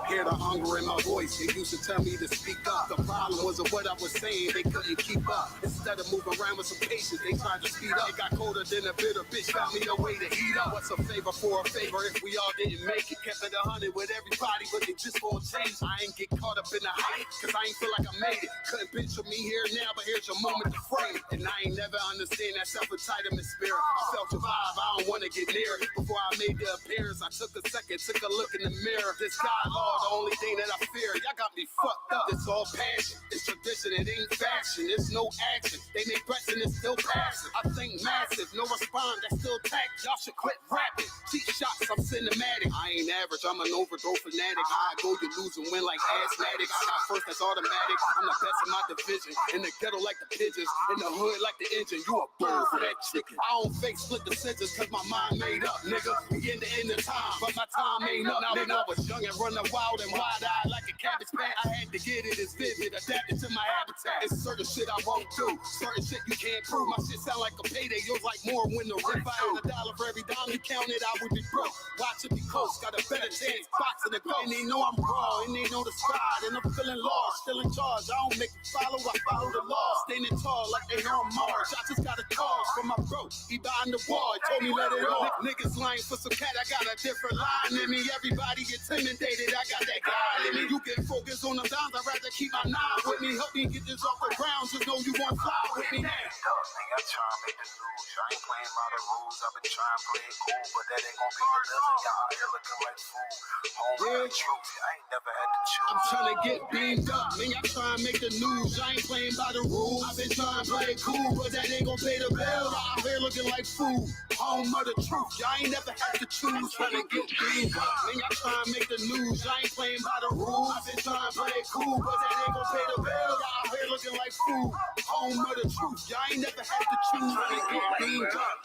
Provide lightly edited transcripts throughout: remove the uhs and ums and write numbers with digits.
Hear the hunger in my voice. They used to tell me to speak up. The problem wasn't what I was saying, they couldn't keep up. Instead of moving around with some patience, they tried to speed up. It got colder than a bitter bitch, found me a way to heat up. What's a favor for a favor if we all didn't make it? Kept it 100 with everybody, but they just won't change. I ain't get caught up in the hype, cause I ain't feel like I made it. Couldn't picture me here now, but here's your moment to frame it. And I ain't never understand that self-entitlement spirit. I felt your vibe, I don't wanna get near it. Before I made the appearance, I took a second, took a look in the mirror. This God, Lord, the only thing that I fear. Y'all got me fucked up. It's all passion, it's tradition, it ain't fashion. There's no action, they make threats and it's still passive. I think massive, no response, that's still tact. Y'all should quit rapping. Cheap shots, I'm cinematic. I ain't average, I'm an overdose fanatic. I go, you lose and win like asthmatics. I got first, that's automatic. I'm the best in my division. In the ghetto like the pigeons, in the hood like the engine. You a bird for that chicken. I don't fake split decisions cause my mind made up, nigga. We in the end of time, but my time ain't up. Now when I was young and running wild and wide-eyed like a cabbage patch, I had to get it as vivid, adapted to my habitat. It's certain shit I won't do, certain shit you can't prove. My shit sound like a payday, yours like more when the rip. If I had $1 for every dime you counted, I would be broke. Watch it be coast, got a better chance, boxing the goal. And they know I'm raw, and they know the squad, and I'm feeling lost, still in charge. I don't make it follow, I follow the law. Standing tall like they hear on Mars. I just got a call from my bro, he behind the wall, he told me let it all. Niggas lying for some cat, I got a different line in me. Everybody intimidated, I got that guy in me. You get focused on the dimes, I'd rather keep my nine with me. Help me get this off the ground, just know you won't fly with me now. I try to make the news, I ain't playing by the rules. I've been trying to play it cool, but that ain't gonna be the living. Y'all out here looking like fools. Home with the truth, I ain't never had to choose. I'm trying to get beamed up, man, y'all trying to make the news. I ain't playing by the rules. I've been trying to play it cool, but that ain't gonna pay the bill. Y'all out here looking like fools. Home of the truth, y'all ain't never had to choose. Trying to get beamed up, man, y'all trying to make the news. I ain't playing by the rules. I've been trying to play it cool, but that ain't gonna pay the bill. Y'all out here looking like fools. Home of the truth, y'all ain't never had to choose. Trying to get beamed up.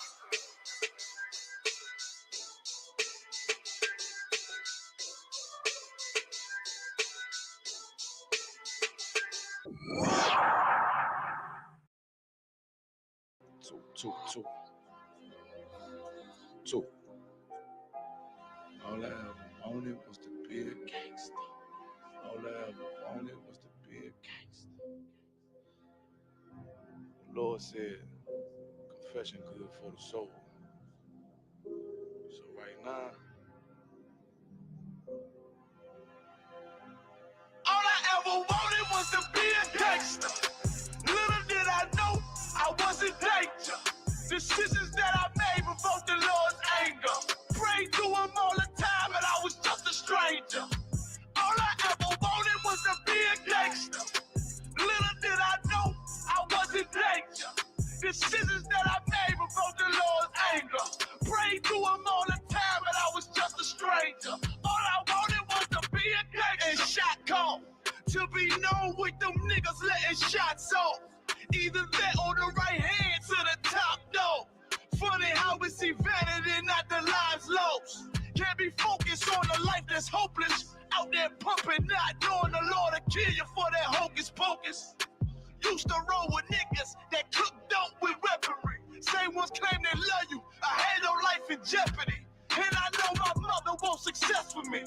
Two. All I ever wanted was to be a gangster. All I ever wanted was to be a gangster. The Lord said, confession good for the soul. So right now, all I ever wanted was to be a gangster. Little did I know I was in danger. Decisions that I made provoked the Lord's anger. Prayed to him all the time and I was just a stranger. All I ever wanted was to be a gangster. Little did I know I was in danger. Decisions that I made provoked the Lord's anger. Prayed to him all the time and I was just a stranger. All I wanted was to be a gangster. And shot call. To be known with them niggas letting shots off. Either that or the right hand to the top dog. Funny how we see vanity, not the lives lost. Can't be focused on the life that's hopeless. Out there pumping, not knowing the Lord will kill you for that hocus pocus. Used to roll with niggas that cook dope with weaponry. Same ones claim they love you. I had no life in jeopardy. And I know my mother wants success for me.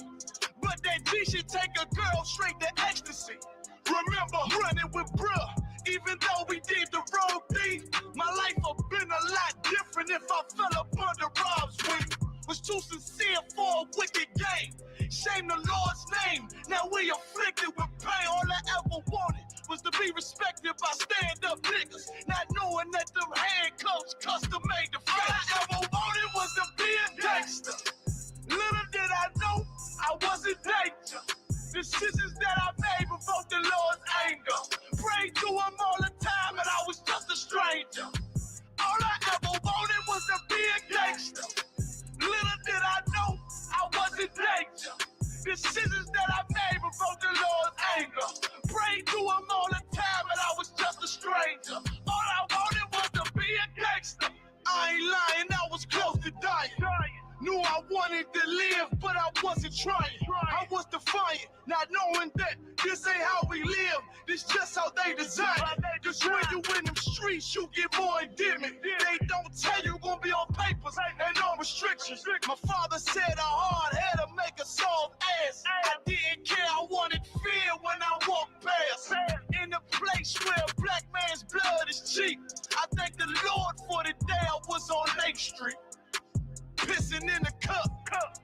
But that G should take a girl straight to ecstasy. Remember running with bruh, even though we did the wrong thing. My life would've been a lot different if I fell up under Rob's wing. Was too sincere for a wicked game. Shame the Lord's name. Now we afflicted with pain. All I ever wanted was to be respected by stand-up niggas. Not knowing that them handcuffs custom made the face. All I ever wanted was to be a gangster. Little did I know I was in danger. Decisions that I made provoked the Lord's anger. Prayed to him all the time and I was just a stranger. All I ever wanted was to be a gangster. Little did I know I was in danger. Decisions that I made provoked the Lord's anger. Prayed to him all the time and I was just a stranger. All I wanted was to be a gangster. I ain't lying, I was close to dying. Knew I wanted to live, but I wasn't trying. I was defiant, not knowing that this ain't how we live. This just how they design it. Cause when you in them streets, streets, you get more endemic. They don't tell you gonna be on papers and on restrictions. My father said a hard head to make a soft ass. I didn't care, I wanted fear when I walked past. In a place where a black man's blood is cheap, I thank the Lord for the day I was on Lake Street. Pissing in the cup,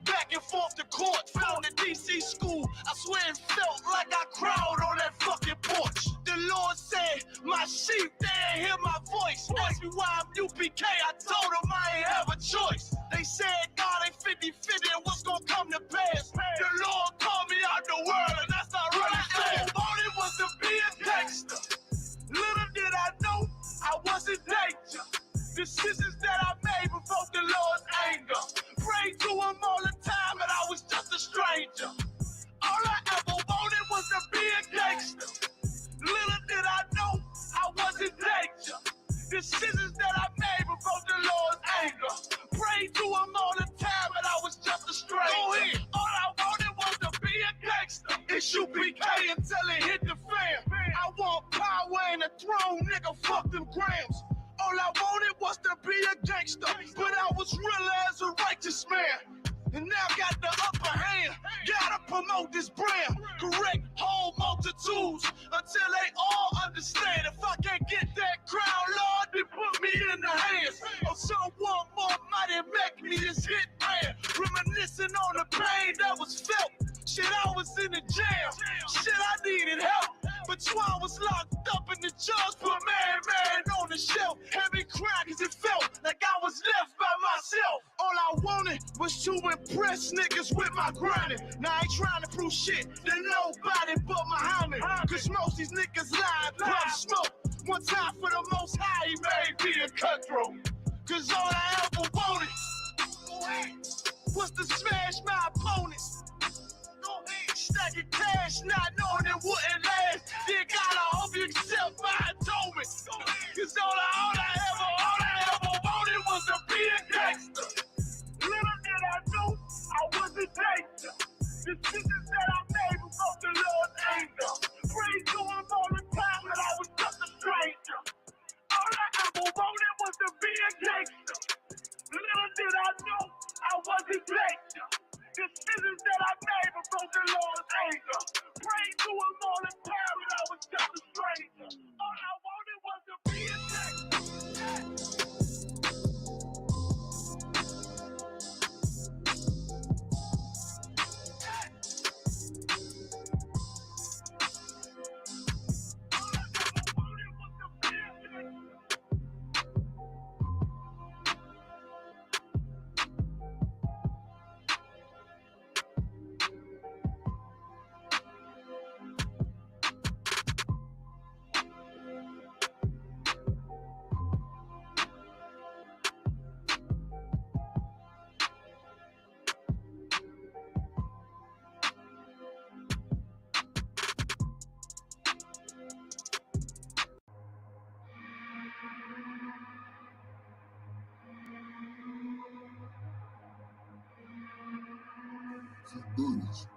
back and forth to court. Found the DC school, I swear it felt like I cried on that fucking porch. The Lord said, my sheep, they ain't hear my voice. Asked me why I'm UPK, I told them I ain't have a choice. They said God ain't 50-50 and what's gonna come to pass. The Lord called me out the world and that's not really fair. All I wanted was to be a gangster. Little did I know I wasn't danger. Decisions that I made provoked the Lord's anger. Prayed to him all the time and I was just a stranger. All I ever wanted was to be a gangster. Little did I know I wasn't danger. Decisions that I made provoked the Lord's anger. Prayed to him all the time and I was just a stranger. Go ahead. All I wanted was to be a gangster. It's UPK until it hit the fan. I want power and a throne, nigga, fuck them grams. All I wanted was to be a gangster, but I was real as a righteous man. And now got the upper hand, gotta promote this brand. Correct whole multitudes until they all understand. If I can't get that crowd, Lord, then put me in the hands of someone more mighty make me this hit man. Reminiscing on the pain that was felt. Shit, I was in the jail. Shit, I needed help. But Twan was locked up and the judge put man on the shelf. Heavy cry cause it felt like I was left by myself. All I wanted was to impress niggas with my grinding. Now I ain't trying to prove shit to nobody but Muhammad. Cause most these niggas lie, pop smoke. One time for the most high, he made me a cutthroat. Cause all I ever wanted was to smash my opponents. Stacking cash, not knowing it wouldn't last. Dear God, I hope you accept my atonement. Cause all I ever wanted was to be a gangster. Little did I know I was a danger. Decisions that I made provoked the Lord's anger. Prayed to him all the time that I was just a stranger. All I ever wanted was to be a gangster. Little did I know I was a danger. Decisions that I made before the Lord's anger. Prayed to him all the time and I was just a stranger. All I wanted was to be a gangster.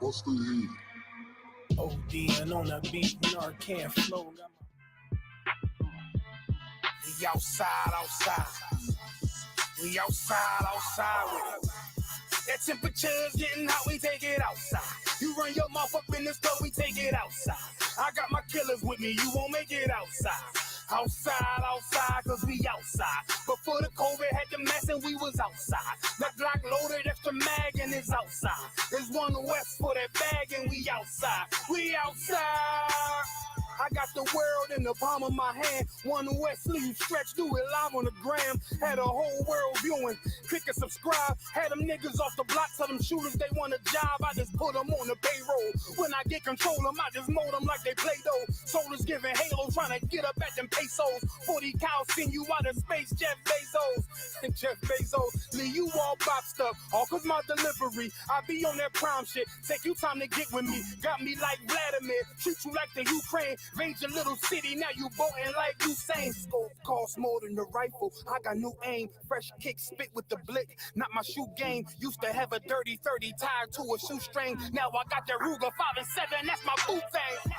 Bust the heat. ODing on a beat, Narcan flow. We outside. We outside with it. That temperature's getting hot, we take it outside. You run your mouth up in the store, we take it outside. I got my killers with me, you won't make it outside. Outside, cause we outside. Before the COVID had the mess and we was outside. The Glock loaded, extra mag and it's outside. There's one west for that bag and we outside. We outside. I got the world in the palm of my hand. One west sleeve stretch, do it live on the gram. Had a whole world viewing. Click and subscribe. Had them niggas off the block, tell them shooters they want a job. I just put them on the payroll. When I get control them, I just mold them like they Play-Doh. Soldiers giving Halo, trying to get up at them pesos. 40 cows send you out of space, Jeff Bezos. And Jeff Bezos, leave you all boxed up. All cause my delivery, I be on that prime shit. Take you time to get with me. Got me like Vladimir, treat you like the Ukraine. Raise your little city, now you boating like you saying. Scope costs more than the rifle. I got new aim, fresh kick, spit with the blick. Not my shoe game. Used to have a dirty 30 tied to a shoestring. Now I got the Ruger 5 and 7. That's my boot thing.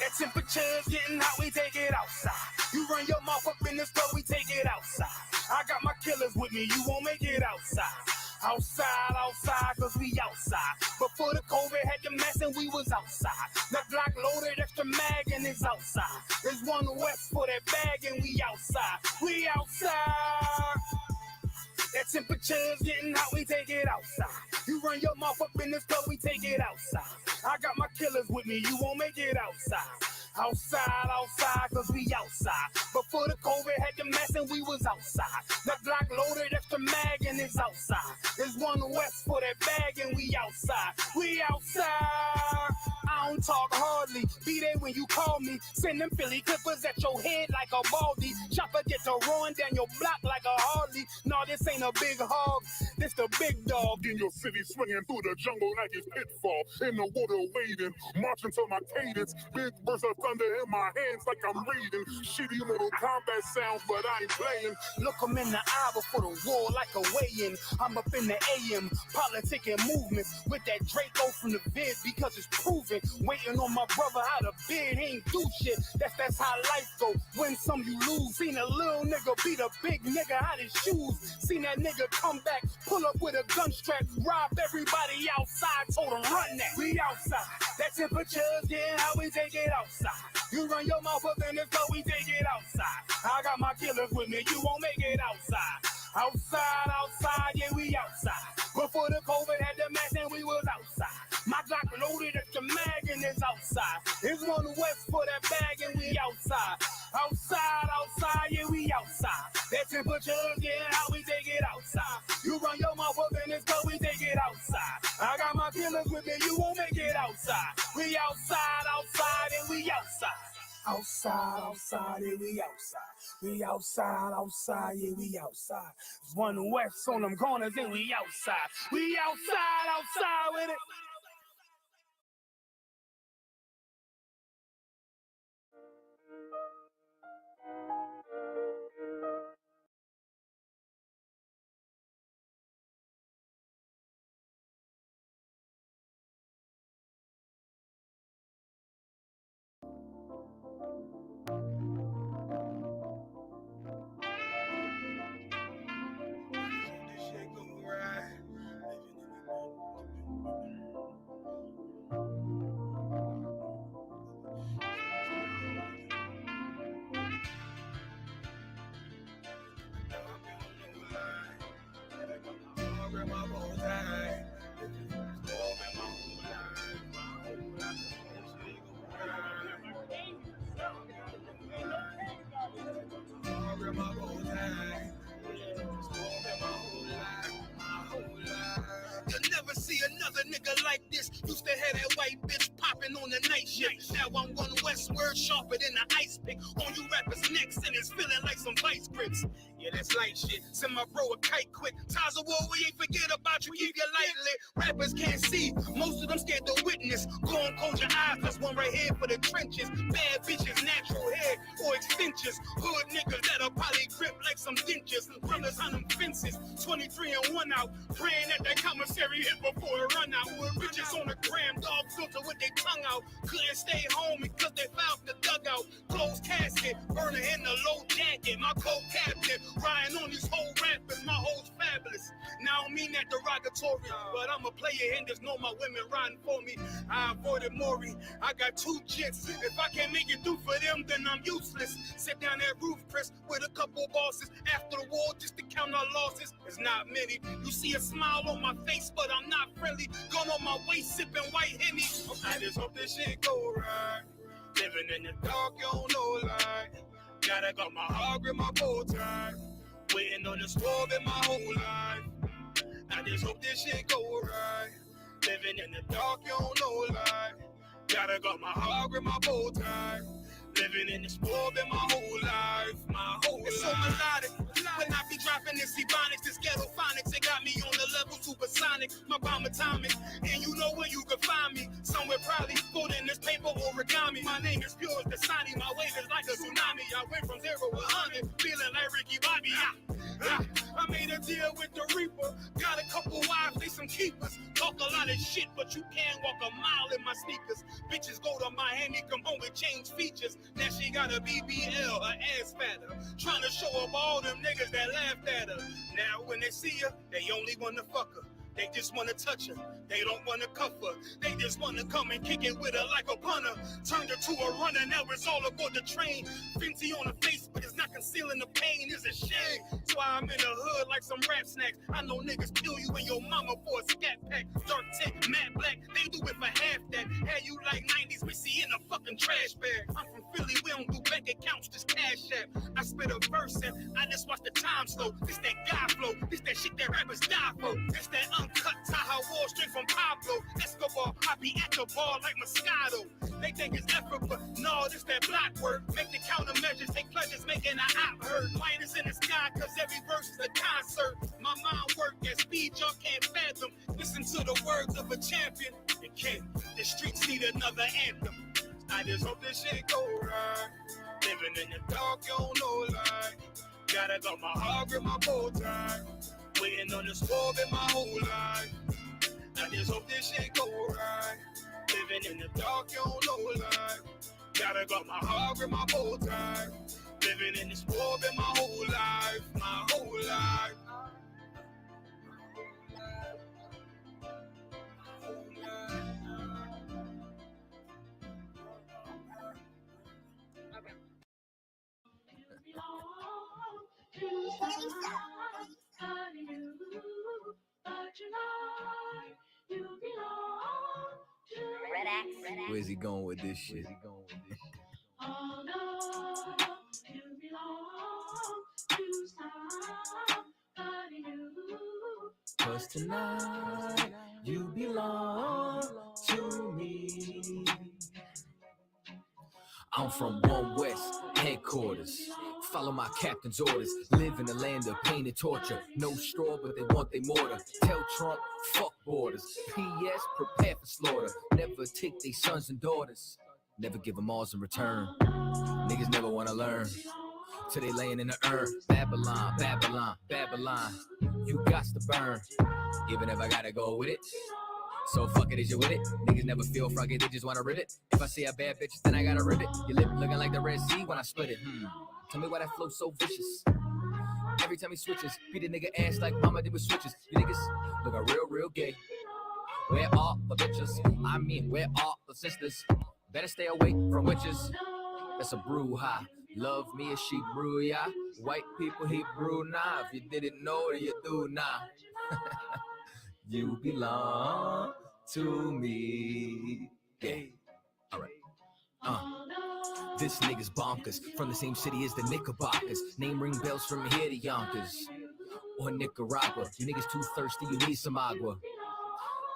That temperature's getting hot, we take it outside. You run your mouth up in the store, we take it outside. I got my killers with me, you won't make it outside. Outside, cause we outside. Before the COVID had the mess and we was outside. The Glock loaded, extra mag and it's outside. There's one west for that bag and we outside. We outside. That temperature's getting hot, we take it outside. You run your mouth up in the store, we take it outside. I got my killers with me, you won't make it outside. Outside, cause we outside. Before the COVID had the mess and we was outside. The Glock loaded, extra mag and it's outside. There's one west for that bag and we outside. We outside. I don't talk hardly, be there when you call me. Send them Philly clippers at your head like a baldy. Chopper get to roaring down your block like a Harley. No, this ain't a big hog, this the big dog. In your city, swinging through the jungle like it's pitfall. In the water wading, marching to my cadence. Big bursts of thunder in my hands like I'm reading. Shitty little combat sounds, but I ain't playing. Look 'em in the eye before the war like a weigh-in. I'm up in the AM, politicking movements with that Draco from the vid because it's proven. Waiting on my brother out of bed, he ain't do shit. That's how life go. Win some, you lose. Seen a little nigga beat a big nigga out his shoes. Seen that nigga come back, pull up with a gun strap, rob everybody outside, told him run that. We outside. That temperature's getting hot, we take it outside. You run your mouth up in the store, we take it outside. I got my killers with me, you won't make it outside. Outside, yeah, we outside. Before the COVID had the mess and we was outside. My Glock loaded extra mag and it's outside. It's one west for that bag and we outside. Outside, yeah, we outside. That temperature's getting hot, we take it outside. You run your mouth up in the store, we take it outside. I got my killers with me, you won't make it outside. We outside, and we outside. Outside, yeah, we outside. We outside, yeah, we outside. There's one west on them corners and we outside. We outside with it. You'll never see another nigga like this. Used to have that white bitch popping on the night shift. Now I'm one westward, sharper than the ice pick. On you rappers' necks and it's feeling like some vice grips. Yeah, that's light shit. Send my bro a kite quick. Taza, we ain't forget about you. Keep your light lit. Rappers can't see. Most of them scared to witness. Go and close your eyes. There's one right here for the trenches. Bad bitches, natural hair or extensions. Hood niggas that'll probably grip like some dentures. Brothers on them fences. 23 and 1 out. Praying at that commissary hit before it run out. Bitches on the gram, dog filter with their tongue out. Couldn't stay home because they found the dugout. Closed casket, burner in the low jacket. My co-captain, riding on these whole rappers. My hoes fabulous. Now I don't mean that derogatory, but I'm a player and there's no my women riding for me. I avoided Maury. I got 2 jits. If I can't make it through for them, then I'm useless. Sit down that roof, Chris, with a couple bosses. After the war, just to count our losses. It's not many. You see a smile on my face, but I'm not friendly. Gun on my waist, sipping white Henny. I just hope this shit go right. Living in the dark, you don't know light. Gotta got my heart with my bow tie. Waiting on the storm in my whole life. I just hope this shit go right. Living in the dark, you don't know light. Gotta got my heart with my bow tie. Living in the storm in my whole life. My whole life. It's so melodic. When I be rapping this ebonics, this ghetto phonics. It got me on the level supersonic. My bomb atomic, and you know where you can find me. Somewhere probably folding this paper origami. My name is pure as the Dasani. My wave is like a tsunami. I went from 0 to 100, feeling like Ricky Bobby. I made a deal with the Reaper. Got a couple wives, they some keepers. Talk a lot of shit, but you can't walk a mile in my sneakers. Bitches go to Miami, come home with change features. Now she got a BBL, her ass fatter. Trying to show up all them niggas that laughed at her. Now when they see her, they only wanna fuck her. They just wanna touch her. They don't wanna cuff her. They just wanna come and kick it with her like a punter. Turned her to a runner, now it's all aboard the train. Fenty on her face, but it's not concealing the pain. It's a shame. That's why I'm in the hood like some rap snacks. I know niggas kill you and your mama for a scat pack. Dark tech, matte black, they do it for half that. Had you like 90s, we see in a fucking trash bag. I'm from Philly, we don't do bank accounts, just cash app. I spit a verse and I just watch the time slow. This that guy flow, this that shit that rappers die for. This that uncut Taha Wall straight from Pablo Escobar. I be at the bar like Moscato. They think it's effort, but no, this that block work. Make the countermeasures, take pleasures, making an op hurt. Light is in the sky, cause every verse is a concert. My mind work at speed y'all can't fathom. Listen to the words of a champion. It can't. The streets need another anthem. I just hope this shit go right. Living in the dark, you don't know light. Gotta got my heart with my bow tie. Waiting on the storm in my whole life. I just hope this shit go right. Living in the dark, you don't know life. Gotta got my heart with my bow tie. Living in the storm in my whole life. My whole life. Where's he going with this shit? Oh no, you belong to somebody new. 'Cause tonight you belong to me. I'm from One West headquarters. Follow my captain's orders. Live in the land of pain and torture. No straw, but they want their mortar. Tell Trump, fuck borders. P.S. prepare for slaughter. Never take their sons and daughters. Never give them alls in return. Niggas never wanna learn. Till they laying in the urn. Babylon, Babylon, Babylon. You got to burn. Even if I gotta go with it. So fuck it, is you with it? Niggas never feel froggy, they just wanna rip it. If I see a bad bitch, then I gotta rip it. Your lip looking like the Red Sea when I split it. Tell me why that flow so vicious. Every time he switches, beat a nigga ass like mama did with switches. You niggas looking real, real gay. Where are the bitches? I mean, where are the sisters? Better stay away from witches. That's a brouhaha. Love me as she brew, yeah. White people, he brew now. If you didn't know, then you do now. You belong to me. Yeah. Alright. This nigga's bonkers. From the same city as the Knickerbockers. Name ring bells from here to Yonkers. Or Nicaragua. You niggas too thirsty, you need some agua.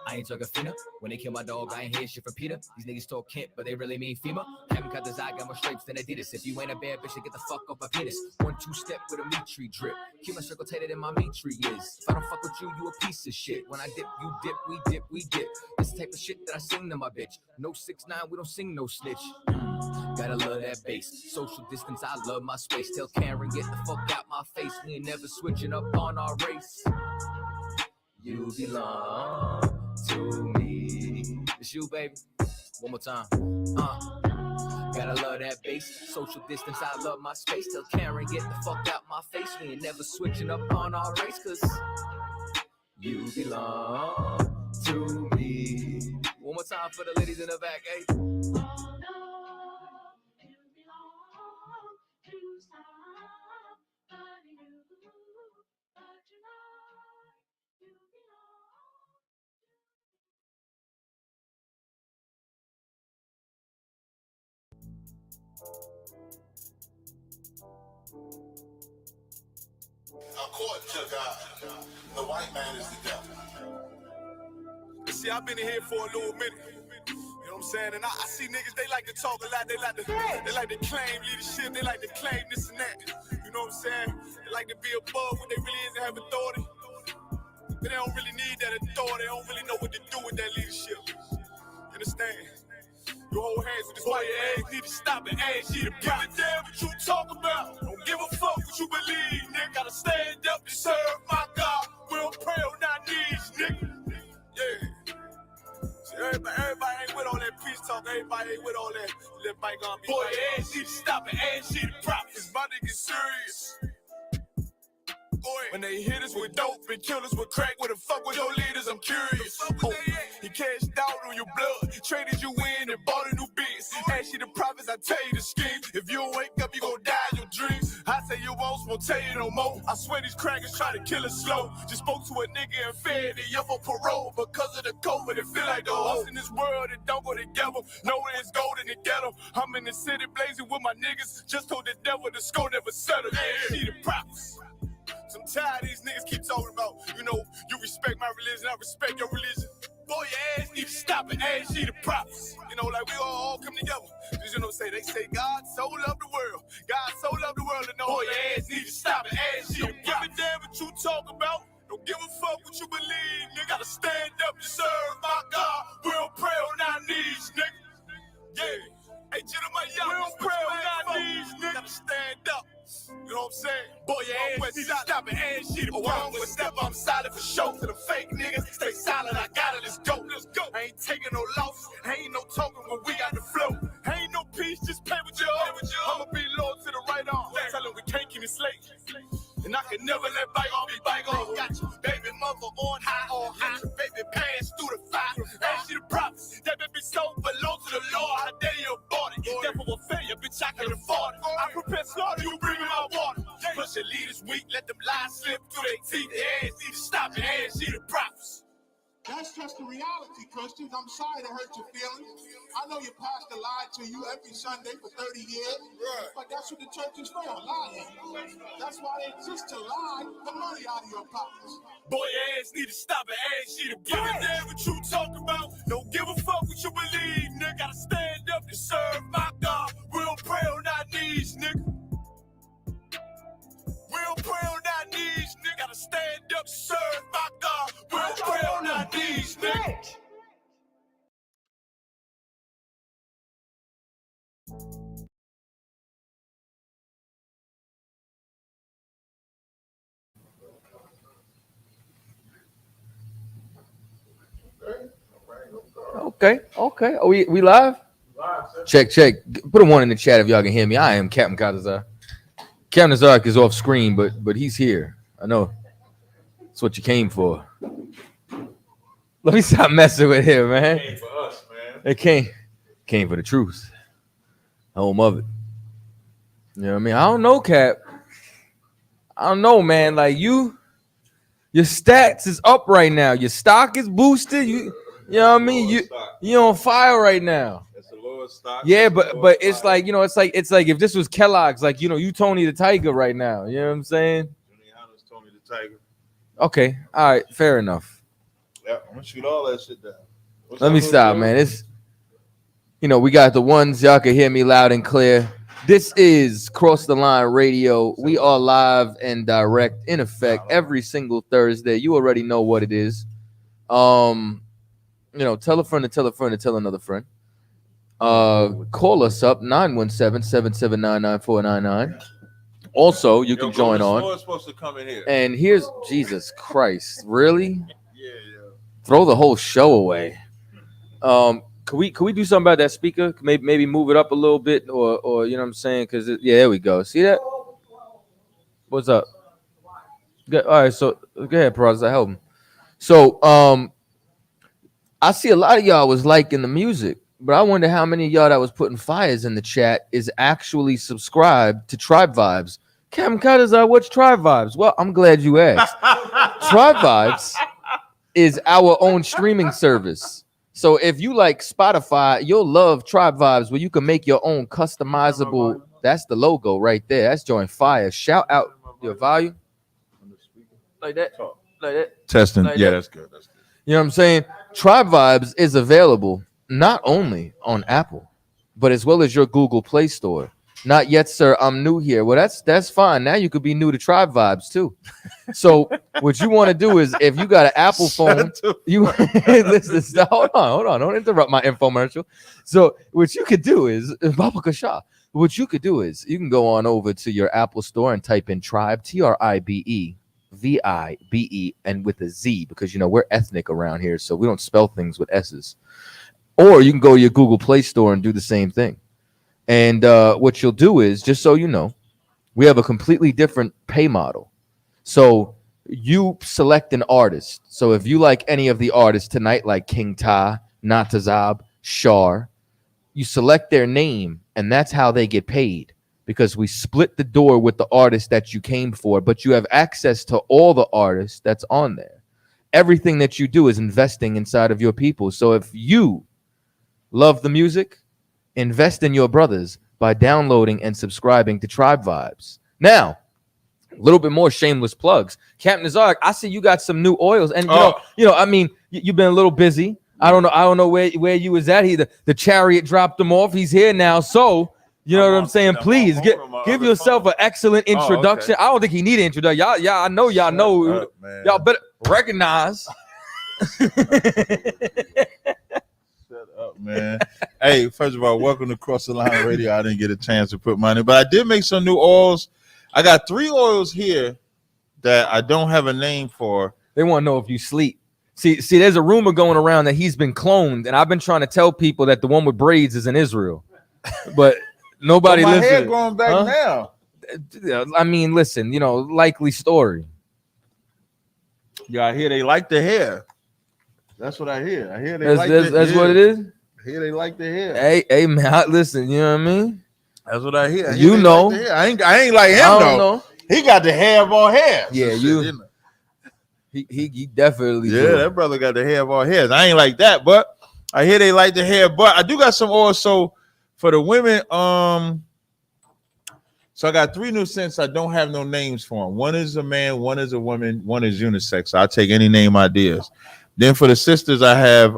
I ain't talking Fina. When they kill my dog, I ain't hear shit from Peter. These niggas talk Kent, but they really mean FEMA. Haven't cut this, I got more stripes than Adidas. If you ain't a bad bitch, then get the fuck off my penis. 1-2 step with a meat tree drip. Keep my circle tighter than my meat tree is. If I don't fuck with you, you a piece of shit. When I dip, you dip, we dip, we dip. This the type of shit that I sing to my bitch. No 6ix9ine, we don't sing no snitch. Gotta love that bass. Social distance, I love my space. Tell Karen, get the fuck out my face. We ain't never switching up on our race. You belong to me. It's you, baby. One more time. Gotta love that bass. Social distance, I love my space. Tell Karen, get the fuck out my face. We ain't never switching up on our race. 'Cause you belong to me. One more time for the ladies in the back, eh? Oh no, you belong to somebody new. But tonight you belong. According to God, the white man is the devil. See, I've been in here for a little minute. You know what I'm saying? And I see niggas, they like to talk a lot. They like to claim leadership. They like to claim this and that. You know what I'm saying? They like to be above what they really is and have authority. But they don't really need that authority. They don't really know what to do with that leadership. You understand? You hold hands with this white ass, need to stop and ask you to give a damn what you talk about. Don't give a fuck what you believe, nigga. Gotta stand up and serve my God. We don't pray on our knees, nigga. Yeah. See, everybody ain't with all that peace talk. Everybody ain't with all that. Let bygone be. Boy, ass need to stop and ask you to prop. It's about to get serious. When they hit us with dope and kill us with crack, where the fuck with your leaders? I'm curious. He cashed out on your blood, traded you in and bought a new biz. Ask you the prophets, I tell you the scheme. If you don't wake up, you gon' die in your dreams. I say you won't tell you no more. I swear these crackers try to kill us slow. Just spoke to a nigga and fed he up on parole because of the COVID. It feel like the host in this world that don't go together. Nowhere is gold in the ghetto. I'm in the city blazing with my niggas. Just told the devil the score never settled. Yeah, see the prophets. I'm tired of these niggas keep talking about, you know, you respect my religion, I respect your religion. Boy, your ass need to stop and ask you the prophets. You know, like we all come together. You know, they say God so loved the world. God so loved the world, and no, boy, your ass need to stop and ask you the prophets. Give a damn what you talk about. Don't give a fuck what you believe, nigga. Gotta stand up and serve my God. We don't pray on our knees, nigga. Yeah. Hey, gentlemen, y'all, we don't pray on our knees, nigga. Gotta stand up. You know what I'm saying? Boy, your ass need to stop and ask you to wrong with step. I'm solid for show. To the fake niggas, stay silent. I got it. Let's go. Let's go. I ain't taking no loss. Ain't no talking when we got the flow. Ain't no peace. Just pay with your own. I'ma be loyal to the right arm. Tell them we can't keep me slave. And I can never let bygone be bygone. Got your baby mother on high. Got your baby pants through the fire. Ask you the prophets. That baby soul belong to the Lord. How dare you abort it? Devil will failure, bitch, I can afford it. I prepare slaughter, you bring me my water. Plus your leaders weak, let them lies slip through their teeth. Their ass need to stop and ask you the prophets. That's just the reality, Christians. I'm sorry to hurt your feelings. I know your pastor lied to you every Sunday for 30 years, but that's what the church is for, lying. That's why they exist, to lie the money out of your pockets. Boy, your ass need to stop and ask you to give a damn what you talk about. Don't give a fuck what you believe, nigga. Gotta stand up and serve my God. We don't pray on our knees, nigga. We don't pray on our knees, nigga. Gotta stand up and serve my God. We don't pray on our knees, nigga. Okay. Are we live? Check. Put a 1 in the chat if y'all can hear me. I am Captain Chaataza. Captain Tazaryach is off screen, but he's here. I know. That's what you came for. Let me stop messing with him, man. It came for us, man. It came for the truth. Home of it. You know what I mean? I don't know, Cap. I don't know, man. Like your stats is up right now. Your stock is boosted. You know what I mean? You on fire right now. It's a lower stock. Yeah, but it's like, you know, it's like if this was Kellogg's, like, you know, you Tony the Tiger right now. You know what I'm saying? Tony the Tiger. Okay, all right, fair enough. Yeah, I'm gonna shoot all that shit down. Let me stop, man. It's, you know, we got the ones, y'all can hear me loud and clear. This is Cross the Line Radio. We are live and direct, in effect, every single Thursday. You already know what it is. You know, tell a friend to tell a friend to tell another friend. Call us up 917-779-9499. Also, you can join on. Supposed to come in here. And here's Jesus Christ, really? Yeah. Throw the whole show away. Could we do something about that speaker? Maybe move it up a little bit, or you know what I'm saying? Because yeah, there we go. See that? What's up? Good. All right, so go ahead, Praz. I help him. So I see a lot of y'all was liking the music, but I wonder how many of y'all that was putting fires in the chat is actually subscribed to Tribe Vibes. Captain Chaataza, what's Tribe Vibes? Well, I'm glad you asked. Tribe Vibes is our own streaming service. So if you like Spotify, you'll love Tribe Vibes, where you can make your own customizable. That's the logo right there. That's joint fire. Shout out your volume. Like that. Like that. Testing. Like Yeah, that. that's good. That's good. You know what I'm saying? Tribe Vibes is available not only on Apple, but as well as your Google Play Store. Not yet, sir. I'm new here. Well, that's fine. Now you could be new to Tribe Vibes too. So what you want to do is, if you got an Apple phone, you listen. Hold on. Don't interrupt my infomercial. So what you could do is, Baba Kasha, what you could do is, you can go on over to your Apple store and type in Tribe, TRIBE, VIBE, and with a Z, because we're ethnic around here, so we don't spell things with S's. Or you can go to your Google Play Store and do the same thing. And what you'll do is, just so you know, we have a completely different pay model. So you select an artist. So if you like any of the artists tonight, like King Ta, Natazab, Shar, you select their name, and that's how they get paid, because we split the door with the artist that you came for, but you have access to all the artists that's on there. Everything that you do is investing inside of your people. So if you love the music, invest in your brothers by downloading and subscribing to Tribe Vibes. Now, a little bit more shameless plugs. Captain Tazaryach, I see you got some new oils, and I mean, you've been a little busy. I don't know where you was at. The chariot dropped him off. He's here now, so you know what I'm saying. Please give yourself an excellent introduction. I don't think he need an introduction. I know y'all know. Y'all better recognize. Up, man. Hey, first of all, welcome to Cross the Line Radio. I didn't get a chance to put mine in, but I did make some new oils. I got 3 oils here that I don't have a name for. They want to know if you sleep. See, there's a rumor going around that he's been cloned, and I've been trying to tell people that the one with braids is in Israel, but nobody listens. My hair growing back now. I mean, listen, likely story. Yeah, I hear they like the hair. That's what I hear. I hear they that's what it is. I hear they like the hair. Hey, man, listen. You know what I mean? That's what I hear. Like I ain't like him though. He got the hair of all hairs. Yeah, he definitely. Yeah, do. That brother got the hair of all hairs. I ain't like that, but I hear they like the hair. But I do got some oil. So for the women, so I got 3 new scents. I don't have no names for them. One is a man, one is a woman, one is unisex. So I'll take any name ideas. Then for the sisters, I have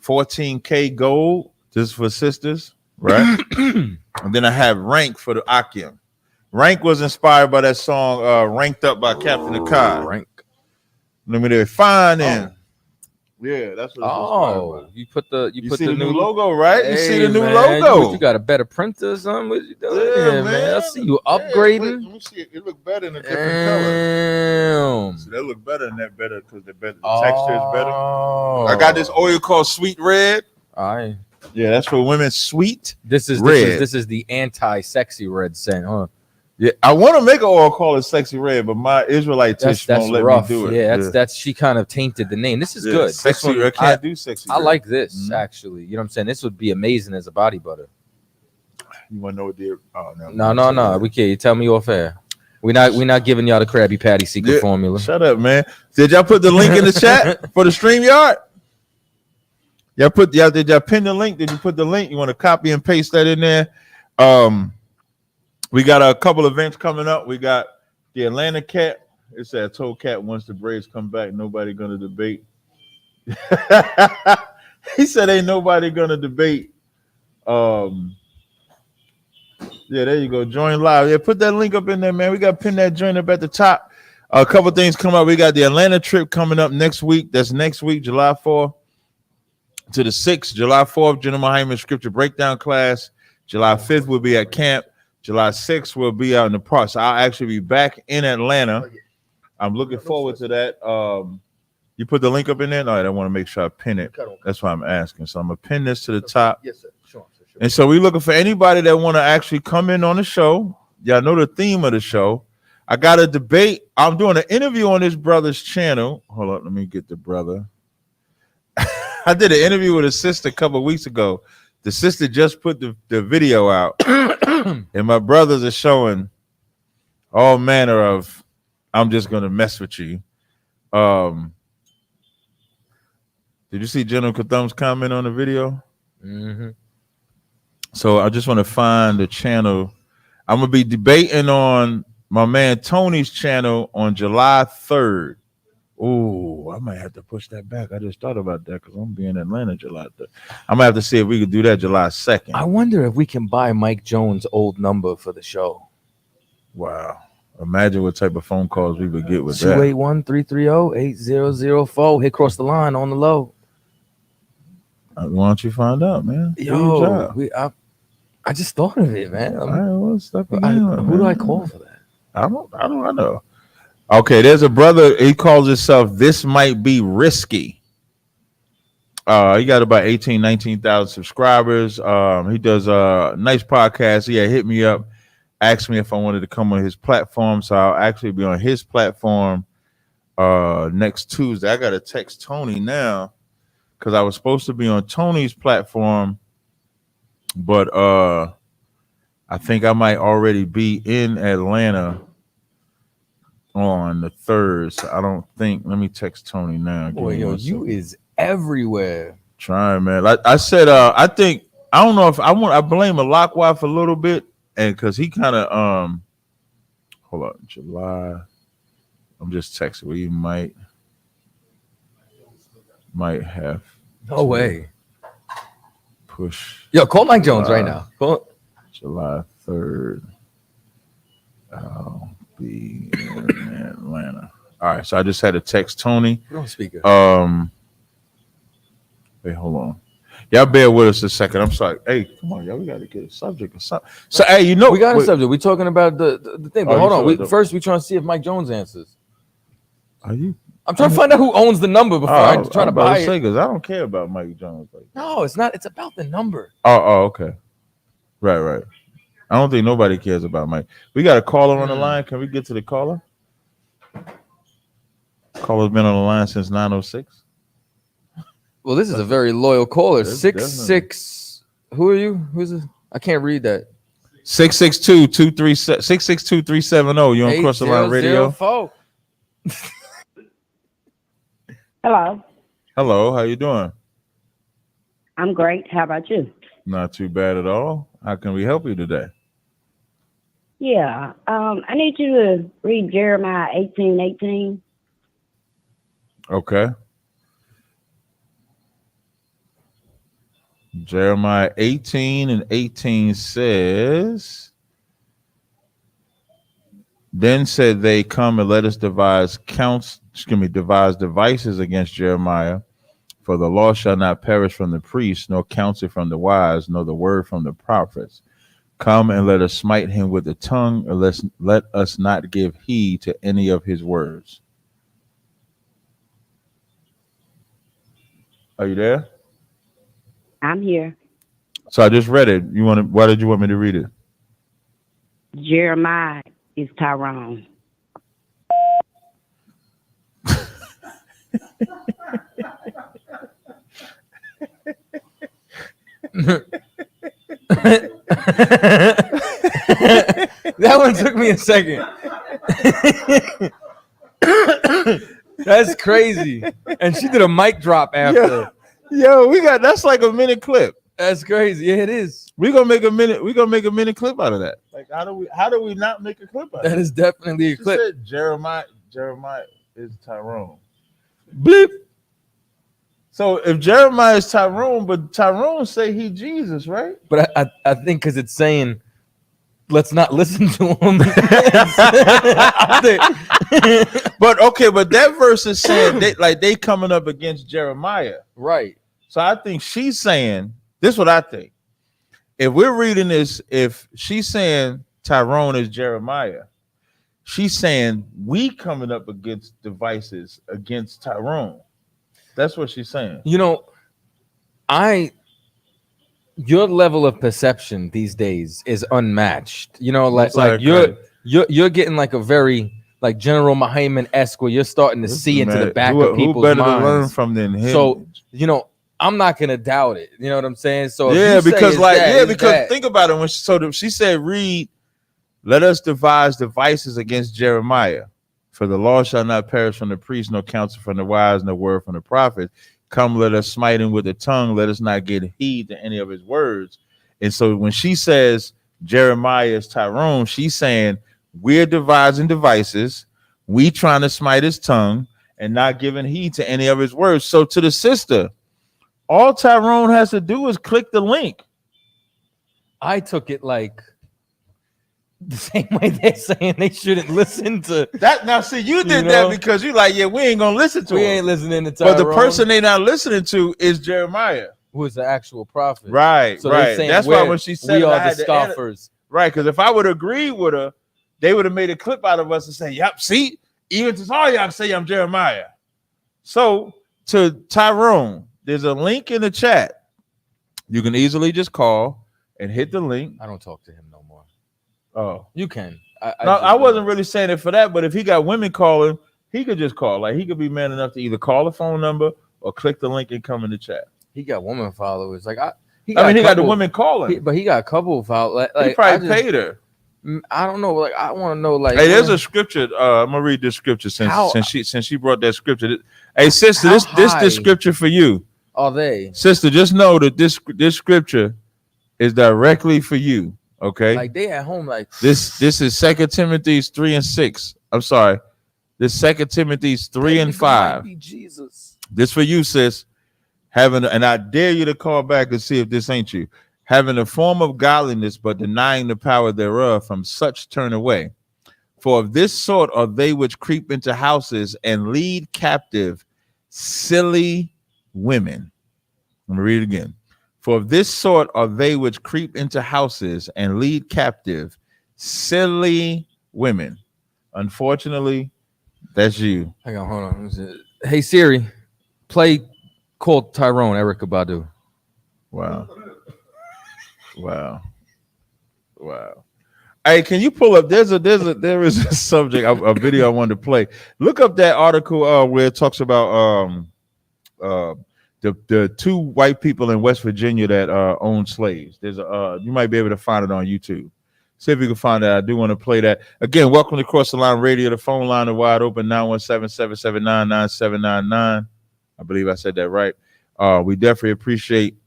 14K gold. This is for sisters, right? And then I have rank for the Akim. Rank was inspired by that song Ranked Up by Captain Akai. Rank. Let me fine in. Yeah, that's what it's you put the new logo, right? Hey, you see the new man, logo. You got a better printer or something? What you doing? Yeah, man. I see you upgrading. Let me see it. It look better in a different color. So that look better in that better because the texture is better. I got this oil called Sweet Red. All right. Yeah, that's for women. Sweet. This is the anti-sexy red scent, huh? Yeah, I want to make an oil called Sexy Red, but my Israelite tish won't let me do it. Yeah, that's she kind of tainted the name. This is good. Sexy, I can't do sexy. I like this actually. You know what I'm saying? This would be amazing as a body butter. You want to know what they're? Oh no. We can't. You tell me off air. We're not giving y'all the Krabby Patty secret formula. Shut up, man. Did y'all put the link in the chat for the StreamYard? Did y'all pin the link? Did you put the link? You want to copy and paste that in there? We got a couple events coming up. We got the Atlanta Cat. It said, I told Cat once the braids come back, nobody gonna debate. He said ain't nobody gonna debate. Yeah, there you go. Join live. Yeah, put that link up in there, man. We got to pin that joint up at the top. A couple things come up. We got the Atlanta trip coming up next week. That's next week, July 4th to the 6th. July 4th, General Hyman Scripture Breakdown class. July 5th, we'll be at camp. July 6th, we'll be out in the park. So I'll actually be back in Atlanta. I'm looking forward to that. You put the link up in there? No, I don't want to make sure I pin it. That's why I'm asking. So I'm going to pin this to the top. Yes, sir. Sure. And so we're looking for anybody that want to actually come in on the show. Y'all know the theme of the show. I got a debate. I'm doing an interview on this brother's channel. Hold on, let me get the brother. I did an interview with a sister a couple of weeks ago. The sister just put the video out. And my brothers are showing all manner of, I'm just going to mess with you. Did you see General Katham's comment on the video? Mm-hmm. So I just want to find the channel. I'm going to be debating on my man Tony's channel on July 3rd. Oh, I might have to push that back. I just thought about that because I'm being in Atlanta July 3rd. I might have to see if we could do that July 2nd. I wonder if we can buy Mike Jones' old number for the show. Wow. Imagine what type of phone calls we would get with that. 281-330-8004. Hit across the line on the low. Why don't you find out, man? Yo, I just thought of it, man. Who do I call for that? I don't know. Okay, there's a brother. He calls himself This Might Be Risky. He got about 19,000 subscribers. He does a nice podcast. He had hit me up, asked me if I wanted to come on his platform. So I'll actually be on his platform next Tuesday. I got to text Tony now because I was supposed to be on Tony's platform, but I think I might already be in Atlanta on the 3rd. So I don't think. Let me text Tony now. Boy, yo, you is everywhere. Trying, man. Like I said, I think I don't know if I blame a Lockwise for a little bit, and because he kind of hold on, July. I'm just texting. We might have. No way. Push. Yo, call Mike Jones right now. Call July 3rd. I'll be in Atlanta. All right, so I just had to text Tony. Put on speaker. Wait, hold on. Y'all bear with us a second. I'm sorry. Hey, come on, y'all. We got to get a subject or something. So, hey, you know, we got a subject. We're talking about the thing. But hold on. First, we're trying to see if Mike Jones answers. Are you? I'm trying to find out who owns the number before I try to buy it. Because I don't care about Mike Jones. No, it's not. It's about the number. Oh, okay. Right. I don't think nobody cares about Mike. We got a caller on the line. Can we get to the caller? Caller's been on the line since 9:06. Well, this is a very loyal caller. 66. Who are you? Who's it? I can't read that. 662-370. You on Cross the Line Radio? Hello. Hello. How you doing? I'm great. How about you? Not too bad at all. How can we help you today? Yeah. I need you to read Jeremiah 18:18. Okay. Jeremiah 18:18 says, then said they, come and let us devise devices against Jeremiah, for the law shall not perish from the priests, nor counsel from the wise, nor the word from the prophets. Come and let us smite him with the tongue, and let us not give heed to any of his words. Are you there? I'm here. So I just read it. Why did you want me to read it? Jeremiah is Tyrone. That one took me a second. That's crazy. And she did a mic drop after. Yo, that's like a minute clip. That's crazy. Yeah, it is. We're gonna make a minute clip out of that. Like, how do we not make a clip out of that? That is definitely a clip. Said Jeremiah is Tyrone. Bleep. So if Jeremiah is Tyrone, but Tyrone say he Jesus, right? But I think because it's saying, let's not listen to him. but that verse is saying they coming up against Jeremiah, right? So I think she's saying this. Is what I think. If we're reading this, if she's saying Tyrone is Jeremiah, she's saying we coming up against devices against Tyrone. That's what she's saying. You know, your level of perception these days is unmatched. You know, like you're getting like a very like General Muhammad-esque where you're starting to see into the back of people's minds. Who better to learn from than him? So, you know, I'm not gonna doubt it. You know what I'm saying? So because think about it. She said, read, let us devise devices against Jeremiah. For the law shall not perish from the priest, no counsel from the wise, no word from the prophet. Come, let us smite him with the tongue. Let us not give heed to any of his words. And so when she says Jeremiah is Tyrone, she's saying we're devising devices. We trying to smite his tongue. and not giving heed to any of his words. So to the sister, all Tyrone has to do is click the link. I took it like the same way they're saying they shouldn't listen to that. Now, see, you did that because you like, yeah, we ain't gonna listen to. We him. ain't listening to Tyrone. But the person they not listening to is Jeremiah, who is the actual prophet. Right, so right. That's why when she said we are the scoffers, right? Because if I would agree with her, they would have made a clip out of us and say, "Yep, see, even Tazaryach say I'm Jeremiah." So to Tyrone, there's a link in the chat. You can easily just call and hit the link. I don't talk to him no more. Oh, you can. I wasn't really saying it for that, but if he got women calling, he could just call. Like he could be man enough to either call a phone number or click the link and come in the chat. He got woman followers. Like he got the women calling, but he got a couple of followers. Like he probably paid her. I don't know. Like I want to know. Like, hey, there's a scripture. I'm gonna read this scripture since she brought that scripture. Hey, sister, this scripture for you. Are they, sister? Just know that this scripture is directly for you. Okay, like they at home. Like this is 2 Timothy 3:6. I'm sorry, this 2 Timothy 3:5. Jesus, this for you, sis. And I dare you to call back and see if this ain't you. Having a form of godliness, but denying the power thereof, from such turn away. For of this sort are they which creep into houses and lead captive silly women. I'm gonna read it again. For of this sort are they which creep into houses and lead captive silly women. Unfortunately, that's you. Hang on, hold on. Hey Siri, play Call Tyrone, Erykah Badu. Wow. Hey, can you pull up? There is a subject, a video I wanted to play. Look up that article where it talks about the two white people in West Virginia that own slaves. There's you might be able to find it on YouTube. See if you can find that. I do want to play that. Again, welcome to Cross the Line Radio. The phone line is wide open, 917-779-9799. I believe I said that right. We definitely appreciate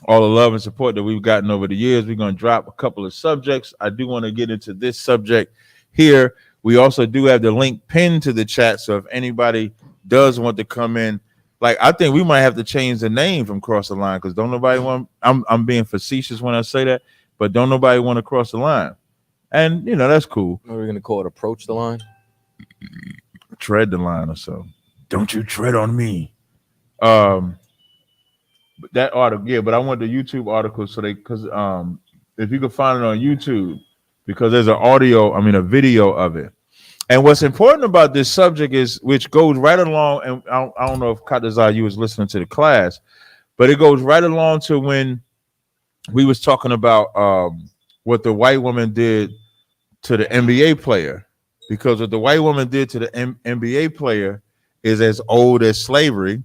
all the love and support that we've gotten over the years. We're going to drop a couple of subjects. I do want to get into this subject here. We also do have the link pinned to the chat. So if anybody does want to come in, like I think we might have to change the name from Cross the Line because don't nobody want. I'm being facetious when I say that, but don't nobody want to cross the line, and you know that's cool. What are we gonna call it? Approach the line, tread the line, or so. Don't you tread on me. That article, yeah, but I want the YouTube article so because if you can find it on YouTube, because there's a video of it. And what's important about this subject is, which goes right along, and I don't know if Chaataza, you was listening to the class, but it goes right along to when we was talking about what the white woman did to the NBA player, because what the white woman did to the NBA player is as old as slavery.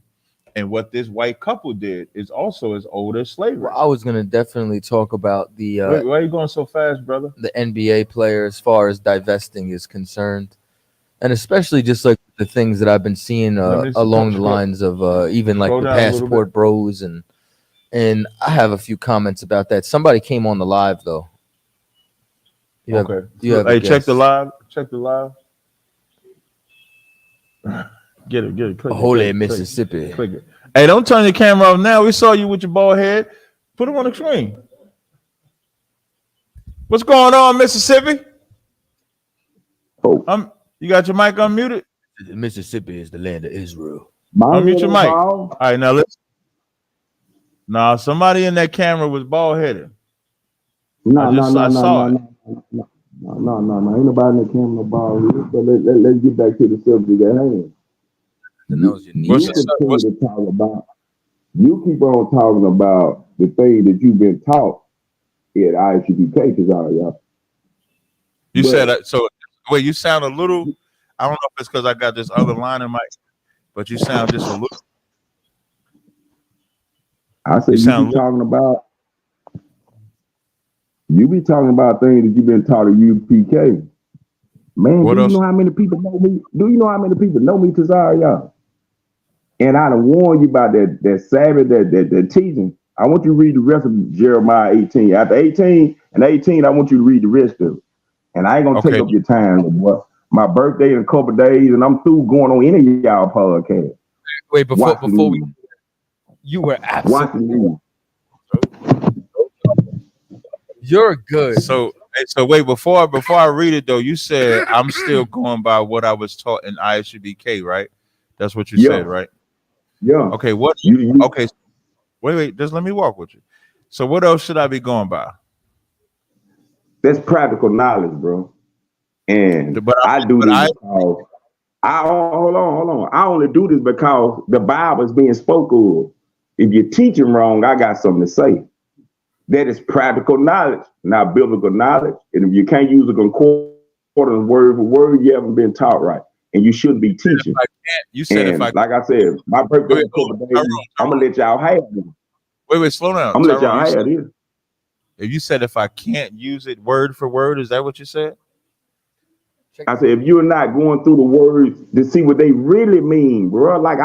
And what this white couple did is also as old as slavery. Well, I was gonna definitely talk about the. Wait, why are you going so fast, brother? The NBA player, as far as divesting is concerned, and especially just like the things that I've been seeing along the lines of even like the passport bros, and I have a few comments about that. Somebody came on the live though. Okay. Hey, check the live. Check the live. Get it. Click Holy it, Mississippi. Click it. Hey, don't turn your camera off now. We saw you with your bald head. Put him on the screen. What's going on, Mississippi? Oh, you got your mic unmuted? Mississippi is the land of Israel. Unmute your mic. All right, now listen. Nah, somebody in that camera was bald headed. No. Ain't nobody in the camera bald headed. But let's get back to the subject at hand. You keep on talking about the thing that you've been taught at ISUPK, Tazaryach. You said so. Wait, you sound a little. I don't know if it's because I got this other line in my, but you sound just a little. I said you be talking about things that you've been taught at UPK. Man, do you know how many people know me? Do you know how many people know me, Tazaryach? And I done warned you about that Sabbath, that teaching. I want you to read the rest of Jeremiah 18. After 18, I want you to read the rest of it. And I ain't gonna take up your time, my birthday in a couple of days, and I'm through going on any of y'all podcasts. Wait, before you were absolutely. You're good. So wait, before I read it though, you said I'm still going by what I was taught in ISUBK, right? That's what you said, right? Yeah. Okay, what? Okay, wait, just let me walk with you. So what else should I be going by? That's practical knowledge, bro. And I do this because hold on. I only do this because the Bible is being spoken of. If you teach them wrong, I got something to say. That is practical knowledge, not biblical knowledge. And if you can't use a concordance word for word, you haven't been taught right. And you shouldn't be teaching. You said and like I said, my birthday is I'm gonna let y'all have it. Wait, slow down. I'm gonna let y'all have it. If you said if I can't use it word for word, is that what you said? I said if you're not going through the words to see what they really mean, bro. Like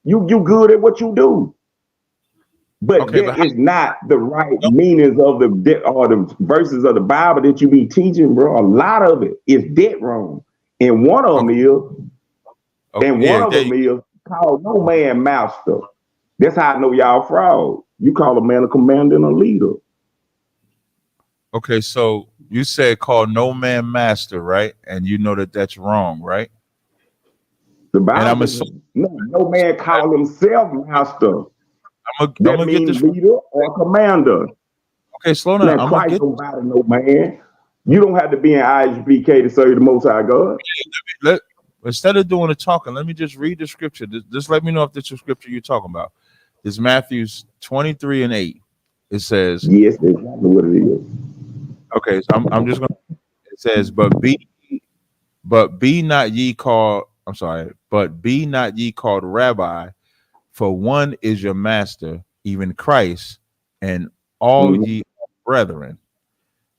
you good at what you do. But that is not the right meanings of the verses of the Bible that you be teaching, bro. A lot of it is dead wrong. And one of them is called no man master. That's how I know y'all fraud. You call a man a commander and a leader. Okay, so you said call no man master, right? And you know that that's wrong, right? The Bible, no man call himself master. I'm gonna get this leader or commander. Okay, slow down. Now, Christ don't bother no man. You don't have to be in ISBK to serve the Most High God. Instead of doing the talking, let me just read the scripture. Just let me know if this is the scripture you're talking about. It's Matthew 23:8. It says, yes, that's exactly what it is. Okay, so I'm just gonna. It says, but be not ye called rabbi, for one is your master, even Christ, and all ye brethren.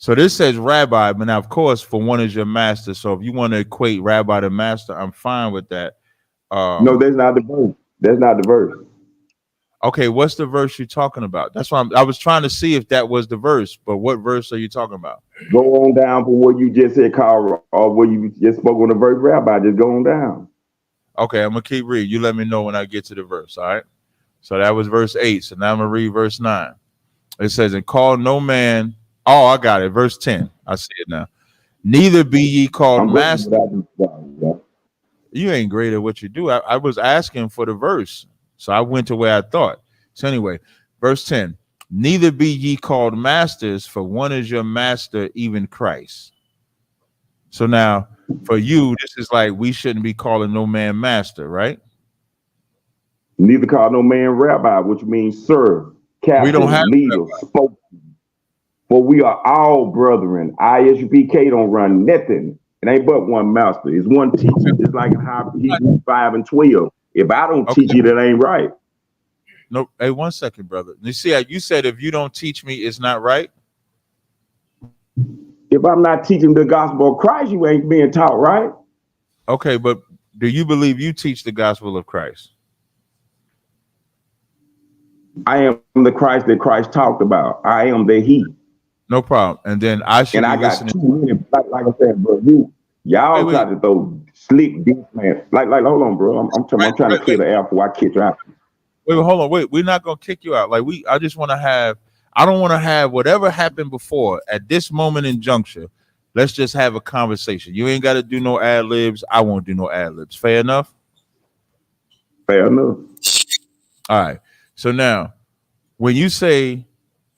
So this says rabbi, but now of course, for one is your master. So if you want to equate rabbi to master, I'm fine with that. No, that's not the verse. That's not the verse. Okay, what's the verse you're talking about? That's why I was trying to see if that was the verse, but what verse are you talking about? Go on down for what you just said, Carl, or what you just spoke on the verse rabbi. Just go on down. Okay, I'm gonna keep reading. You let me know when I get to the verse. All right. So that was verse 8. So now I'm gonna read verse 9. It says, and call no man. Oh, I got it. Verse 10. I see it now. Neither be ye called master. You ain't great at what you do. I was asking for the verse. So I went to where I thought. So anyway, verse 10. Neither be ye called masters, for one is your master, even Christ. So now for you, this is like we shouldn't be calling no man master, right? Neither call no man rabbi, which means sir, captain, leader, spokesman. For we are all brethren. ISBK don't run nothing. It ain't but one master. It's one teacher. It's like how Hebrews 5 and 12. If I don't teach you, that ain't right. No, hey, 1 second, brother. You see how you said if you don't teach me, it's not right. If I'm not teaching the gospel of Christ, you ain't being taught right. Okay, but do you believe you teach the gospel of Christ? I am the Christ that Christ talked about. I am the He. No problem. And then I should. And I got 2 minutes. Like I said, bro, y'all try to throw slick deep man. Like, hold on, bro. I'm trying to clear the air before I kick you out. Wait, hold on. Wait, we're not gonna kick you out. I just want to have. I don't want to have whatever happened before at this moment in juncture. Let's just have a conversation. You ain't got to do no ad libs. I won't do no ad libs. Fair enough. Fair enough. All right. So now, when you say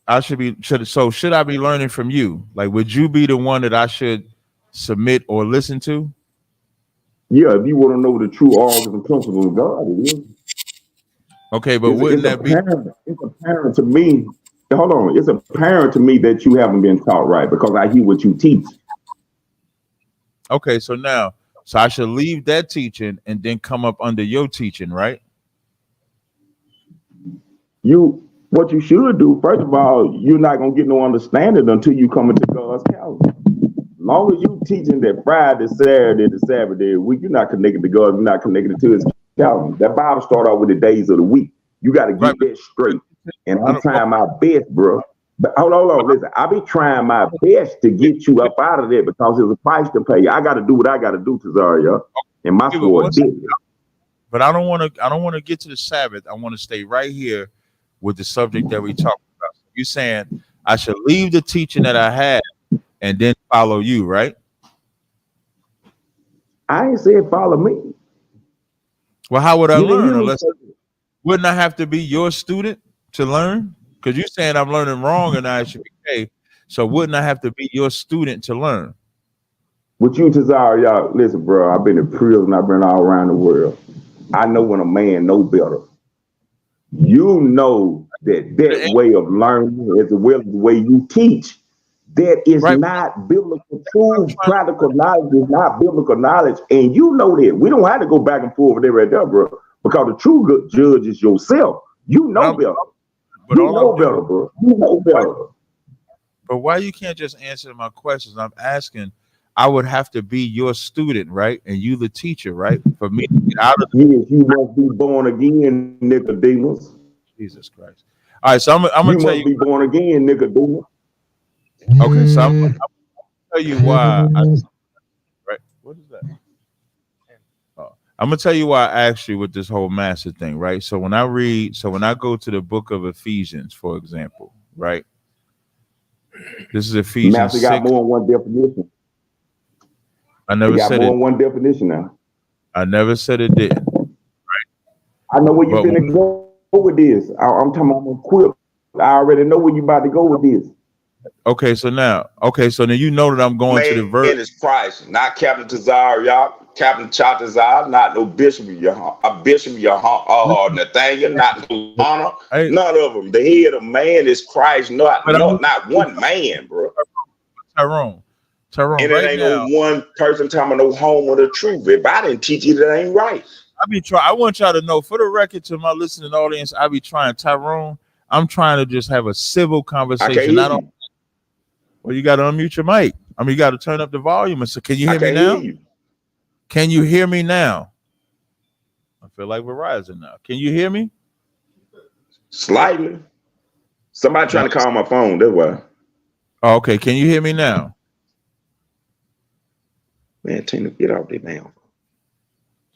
I should I be learning from you? Like, would you be the one that I should submit or listen to? Yeah, if you want to know the true origins and principles of God, it is. Okay, but wouldn't that be? It's apparent to me. Hold on, it's apparent to me that you haven't been taught right because I hear what you teach. Okay, so I should leave that teaching and then come up under your teaching, right? What you should do, first of all, you're not gonna get no understanding until you come into God's calendar. Long as you teaching that Friday, Saturday, the Sabbath day of the week, you're not connected to God, you're not connected to his calendar. That Bible start off with the days of the week. You got to get that straight. And I'm trying my best, bro. But hold on, listen. I be trying my best to get you up out of there because there's a price to pay. I got to do what I got to do, Tazaryach, and my sword did it. But I don't want to get to the Sabbath. I want to stay right here with the subject that we talked about. You're saying I should leave the teaching that I had and then follow you, right? I ain't said follow me. Well, how would I learn? Wouldn't I have to be your student to learn? Because you're saying I'm learning wrong and I should be paid. So wouldn't I have to be your student to learn? With you, Tazaryach, listen, bro, I've been in prison. I've been all around the world. I know when a man know better. You know that way of learning as well as the way you teach. That is not biblical truth. Practical knowledge is not biblical knowledge. And you know that. We don't have to go back and forth with it right there, bro. Because the true judge is yourself. You know better. You know better, bro. You know better. But why you can't just answer my questions? I'm asking, I would have to be your student, right? And you the teacher, right? For me to get out of yes, you must be born again, Nicodemus. Jesus Christ. All right, so I'm gonna tell you. You must be born again, Nicodemus. Okay, so I'm gonna tell you why. Right? What is that? I'm gonna tell you why I asked you with this whole master thing, right? So when I go to the book of Ephesians, for example, right? This is Ephesians. Master 6. got more than one definition. I never said more it. than one definition now. I never said it did. Right? I know where you're gonna go with this. I'm talking about equipped. I already know where you about to go with this. Okay, so then you know that I'm going to the verse. Man is Christ, not Captain Tazaryach, Captain Chaataza, not no Bishop Nathaniel, not no honor, none of them. The head of man is Christ, not one man, bro. Tyrone, and it right ain't now, no one person talking no home of the truth. If I didn't teach you, that ain't right. I want y'all to know, for the record, to my listening audience, I be trying, Tyrone. I'm trying to just have a civil conversation. Well, you got to unmute your mic. I mean, you got to turn up the volume. So, can you hear me now? Can you hear me now? I feel like Verizon now. Can you hear me? Slightly. Somebody trying to call my phone. That's why. Oh, okay. Can you hear me now? Man, Tina, get out there now.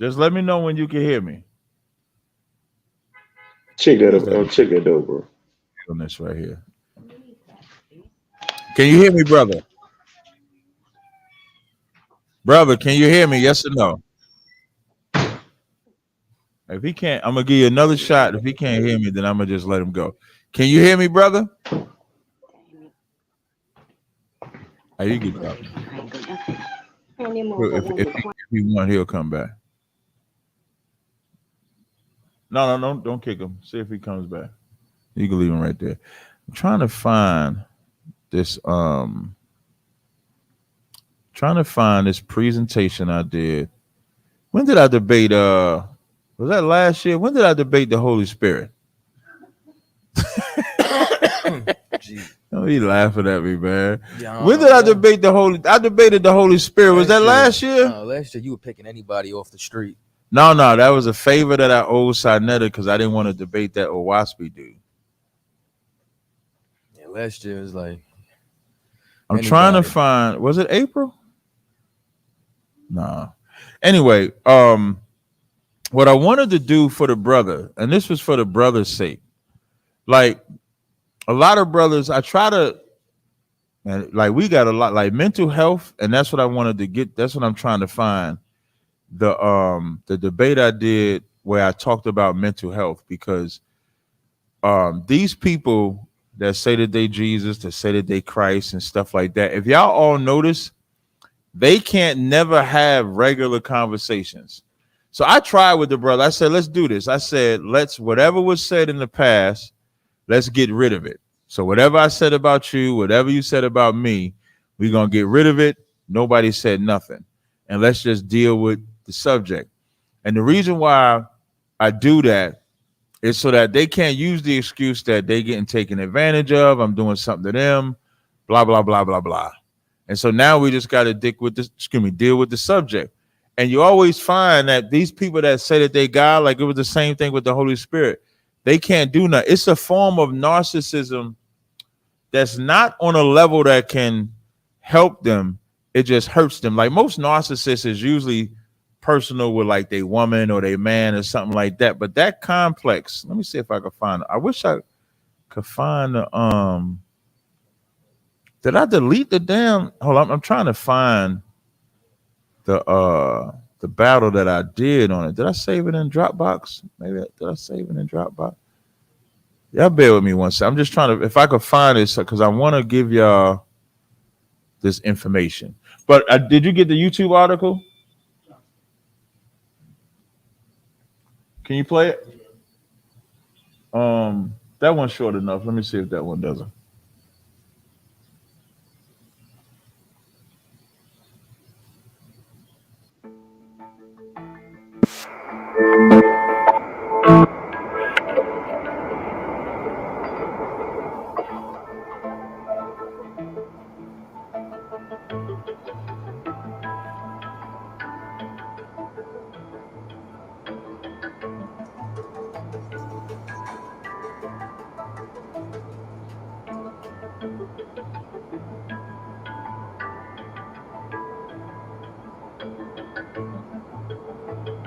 Just let me know when you can hear me. Check that out. Check that out, bro. On this right here. Can you hear me, brother? Brother, can you hear me? Yes or no? If he can't, I'm gonna give you another shot. If he can't hear me, then I'm gonna just let him go. Can you hear me, brother? Hey, you can talk. If he want, he'll come back. No, don't kick him. See if he comes back. You can leave him right there. I'm trying to find this presentation I did. When did I debate was that last year? When did I debate the Holy Spirit? Don't be laughing at me, man. When did I debate I debated the Holy Spirit. Was that last year? No, last year you were picking anybody off the street. No, that was a favor that I owed Sinetta because I didn't want to debate that Owaspi dude. Yeah, last year was like I'm trying to find, was it April? No. Anyway, what I wanted to do for the brother, and this was for the brother's sake, like a lot of brothers, I try to, and like we got a lot, like mental health, and that's what I wanted to get. That's what I'm trying to find. The debate I did where I talked about mental health, because these people that say that they Jesus, that say that they Christ and stuff like that, if y'all all notice, they can't never have regular conversations. So I tried with the brother. I said, let's do this. I said, whatever was said in the past, let's get rid of it. So whatever I said about you, whatever you said about me, we're going to get rid of it. Nobody said nothing. And let's just deal with the subject. And the reason why I do that is so that they can't use the excuse that they getting taken advantage of. I'm doing something to them, blah, blah, blah, blah, blah. And so now we just got to deal with the subject. And you always find that these people that say that they God, like it was the same thing with the Holy Spirit, they can't do nothing. It's a form of narcissism that's not on a level that can help them. It just hurts them. Like most narcissists is usually personal with like their woman or their man or something like that. But that complex, let me see if I can find it. I wish I could find the did I delete the damn hold on, I'm trying to find the battle that I did on it. Did I save it in Dropbox? Maybe did I save it in Dropbox? Y'all bear with me one second. I'm just trying to, if I could find this, because I want to give y'all this information. But did you get the YouTube article? Can you play it? That one's short enough. Let me see if that one doesn't.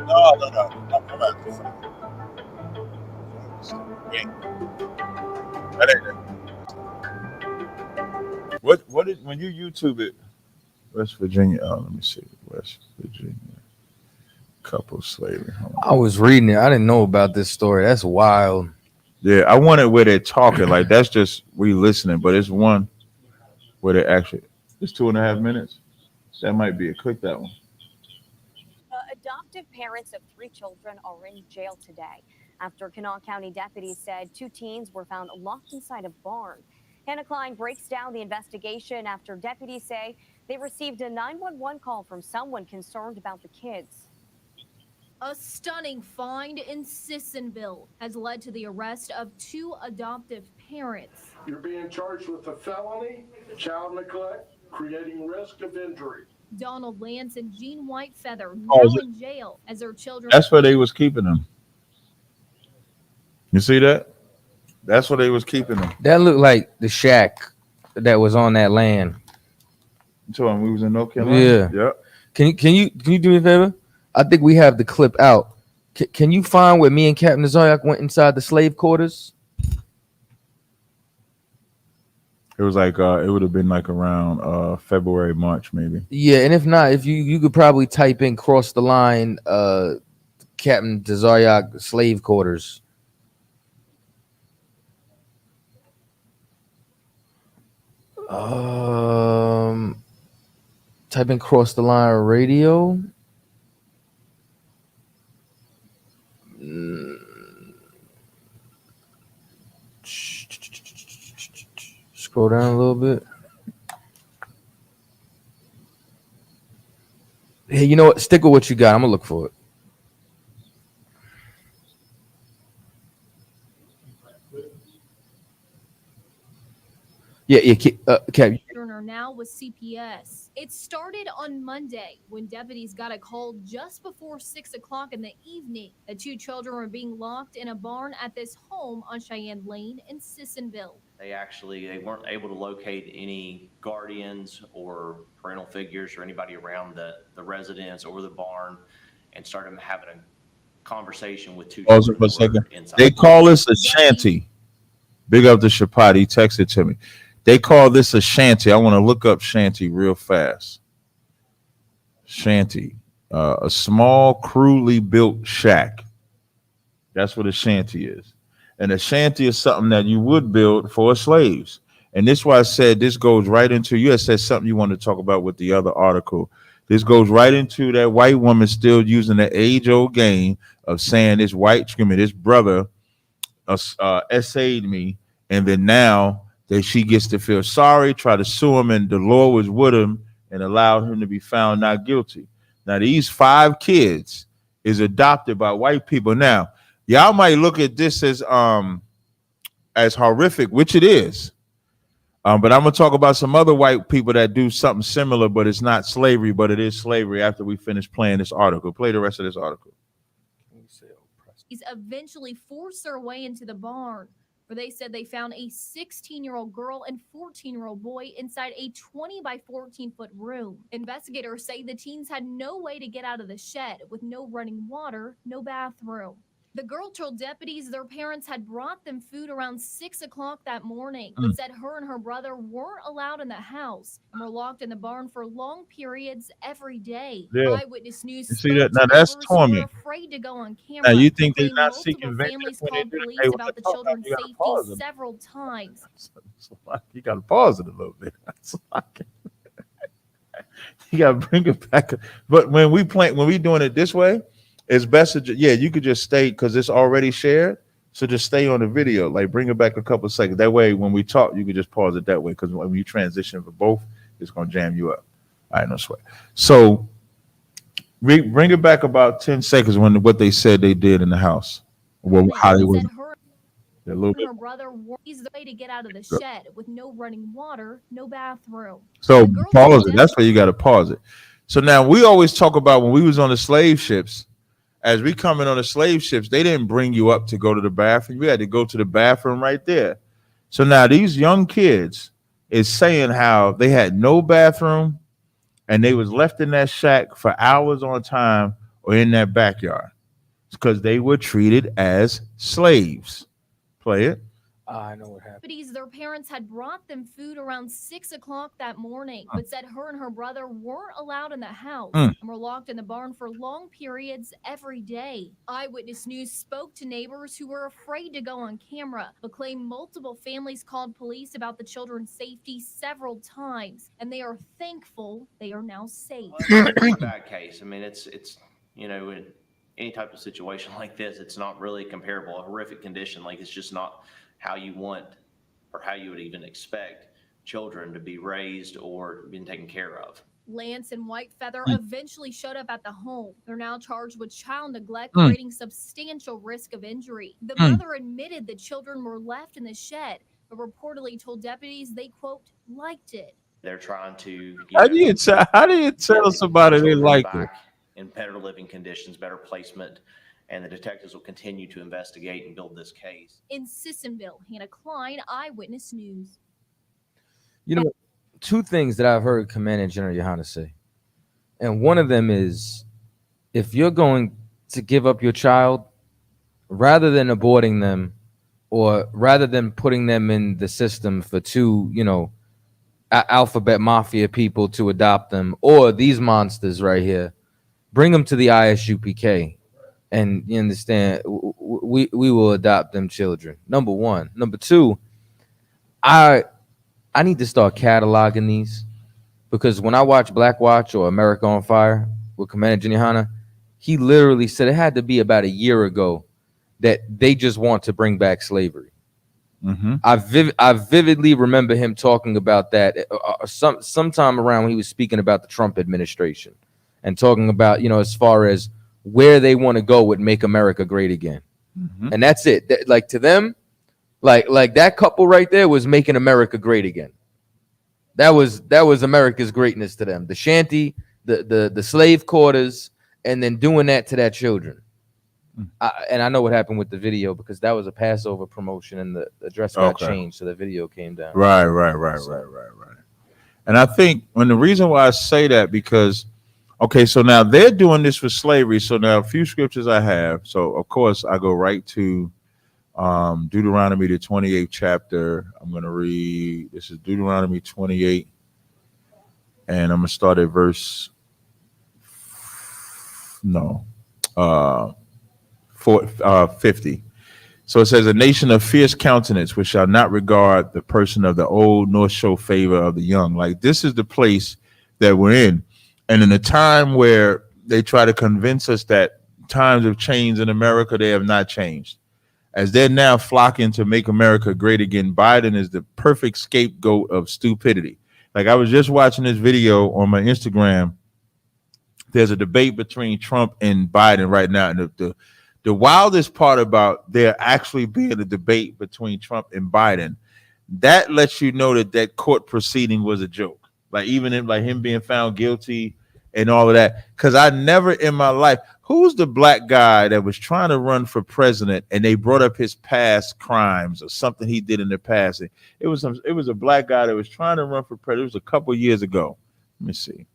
No. I'm at the front. That ain't it. What did when you YouTube it? West Virginia. Oh, let me see. West Virginia. Couple slavery. I was reading it. I didn't know about this story. That's wild. Yeah, I wanted where they're talking. Like that's just we listening, but it's one where they actually. It's 2.5 minutes. That might be it. Click that one. Adoptive parents of 3 children are in jail today after Kanawha County deputies said 2 teens were found locked inside a barn. Hannah Klein breaks down the investigation after deputies say they received a 911 call from someone concerned about the kids. A stunning find in Sissonville has led to the arrest of 2 adoptive parents. You're being charged with a felony, child neglect, creating risk of injury. Donald Lance and Jean Whitefeather now in jail as their children. That's where they was keeping them. You see that? That's where they was keeping them. That looked like the shack that was on that land. You told him we was in North Carolina? Yeah. Yep. Can you do me a favor? I think we have the clip out. Can you find where me and Captain Tazaryach went inside the slave quarters? It was like it would have been like around February, March, maybe. Yeah, and if not, if you could probably type in cross the line Captain Tazaryach slave quarters. Type in cross the line radio. Scroll down a little bit. Hey, you know what? Stick with what you got. I'm gonna look for it. Yeah, Cap. Are now with CPS. It started on Monday when deputies got a call just before 6 o'clock in the evening that 2 children were being locked in a barn at this home on Cheyenne Lane in Sissonville. They weren't able to locate any guardians or parental figures or anybody around the residence or the barn, and started having a conversation with 2 children. For a second. They call this a shanty. Big up to Chapat. He texted to me. They call this a shanty. I want to look up shanty real fast. Shanty, a small, crudely built shack. That's what a shanty is. And a shanty is something that you would build for slaves. And this is why I said this goes right into, you had said something you want to talk about with the other article. This goes right into that white woman still using the age-old game of saying this brother essayed me, and then now that she gets to feel sorry, try to sue him, and the Lord was with him and allowed him to be found not guilty. Now, these 5 kids is adopted by white people. Now, y'all might look at this as horrific, which it is. But I'm going to talk about some other white people that do something similar, but it's not slavery, but it is slavery after we finish playing this article. Play the rest of this article. He's eventually forced their way into the barn. where they said they found a 16-year-old girl and 14-year-old boy inside a 20 by 14-foot room. Investigators say the teens had no way to get out of the shed with no running water, no bathroom. The girl told deputies their parents had brought them food around 6 o'clock that morning, but said her and her brother weren't allowed in the house and were locked in the barn for long periods every day. Yeah. Eyewitness News You see spoke that? to Now that's neighbors who were torment. afraid to go on Now camera. you think they're Claim not multiple seeking vengeance families when they called do that? police Hey, when about they the talk about children's it, you gotta safety pause it. several times. You gotta pause it a little bit. You gotta bring it back. But when we doing it this way, it's best to you could just stay because it's already shared. So just stay on the video, like bring it back a couple of seconds. That way, when we talk, you can just pause it that way. Because when you transition for both, it's gonna jam you up. All right, no sweat. So bring it back about 10 seconds when what they said they did in the house. Well, how they was. A little bit. Her brother eased the way to get out of the shed with no running water, no bathroom. So pause it. That's why you got to pause it. So now we always talk about when we was on the slave ships. As we come in on the slave ships, they didn't bring you up to go to the bathroom. You had to go to the bathroom right there. So now these young kids is saying how they had no bathroom and they was left in that shack for hours on time or in that backyard because they were treated as slaves. Play it. I know what happened. Their parents had brought them food around 6 o'clock that morning, but said her and her brother weren't allowed in the house and were locked in the barn for long periods every day. Eyewitness News spoke to neighbors who were afraid to go on camera, but claim multiple families called police about the children's safety several times, and they are thankful they are now safe. Well, it's a bad case. I mean, it's in any type of situation like this, it's not really comparable. A horrific condition, like it's just not how you want or how you would even expect children to be raised or being taken care of. Lance and Whitefeather eventually showed up at the home. They're now charged with child neglect, creating substantial risk of injury. The mother admitted the children were left in the shed, but reportedly told deputies they, quote, liked it. They're trying to How do you tell somebody they like it? In better living conditions, better placement, and the detectives will continue to investigate and build this case. In Sissonville, Hannah Klein, Eyewitness News. You know, two things that I've heard Commandant General Yohana say, and one of them is, if you're going to give up your child, rather than aborting them, or rather than putting them in the system for two, alphabet mafia people to adopt them, or these monsters right here, bring them to the ISUPK, and you understand, we will adopt them children. Number one. Number two, I need to start cataloging these, because when I watch Black Watch or America on Fire with Commander General Yohana, he literally said it had to be about a year ago that they just want to bring back slavery. I vividly remember him talking about that sometime around when he was speaking about the Trump administration and talking about, as far as where they want to go with Make America Great Again. And that's it. Like to them, like that couple right there was making America great again. That was America's greatness to them. The shanty, the slave quarters, and then doing that to their children. And I know what happened with the video, because that was a Passover promotion and the dress got changed, so the video came down. Right. And I think the reason why I say that, because so now they're doing this for slavery. So now a few scriptures I have. So of course I go right to Deuteronomy, the 28th chapter. I'm going to read, this is Deuteronomy 28, and I'm going to start at verse 50. So it says, a nation of fierce countenance, which shall not regard the person of the old, nor show favor of the young. Like, this is the place that we're in. And in a time where they try to convince us that times have changed in America, they have not changed. As they're now flocking to make America great again, Biden is the perfect scapegoat of stupidity. Like, I was just watching this video on my Instagram. There's a debate between Trump and Biden right now. And the wildest part about there actually being a debate between Trump and Biden, that lets you know that court proceeding was a joke. Like, even him being found guilty and all of that. Because I never in my life, who's the black guy that was trying to run for president and they brought up his past crimes or something he did in the past? It was a black guy that was trying to run for president. It was a couple years ago. Let me see.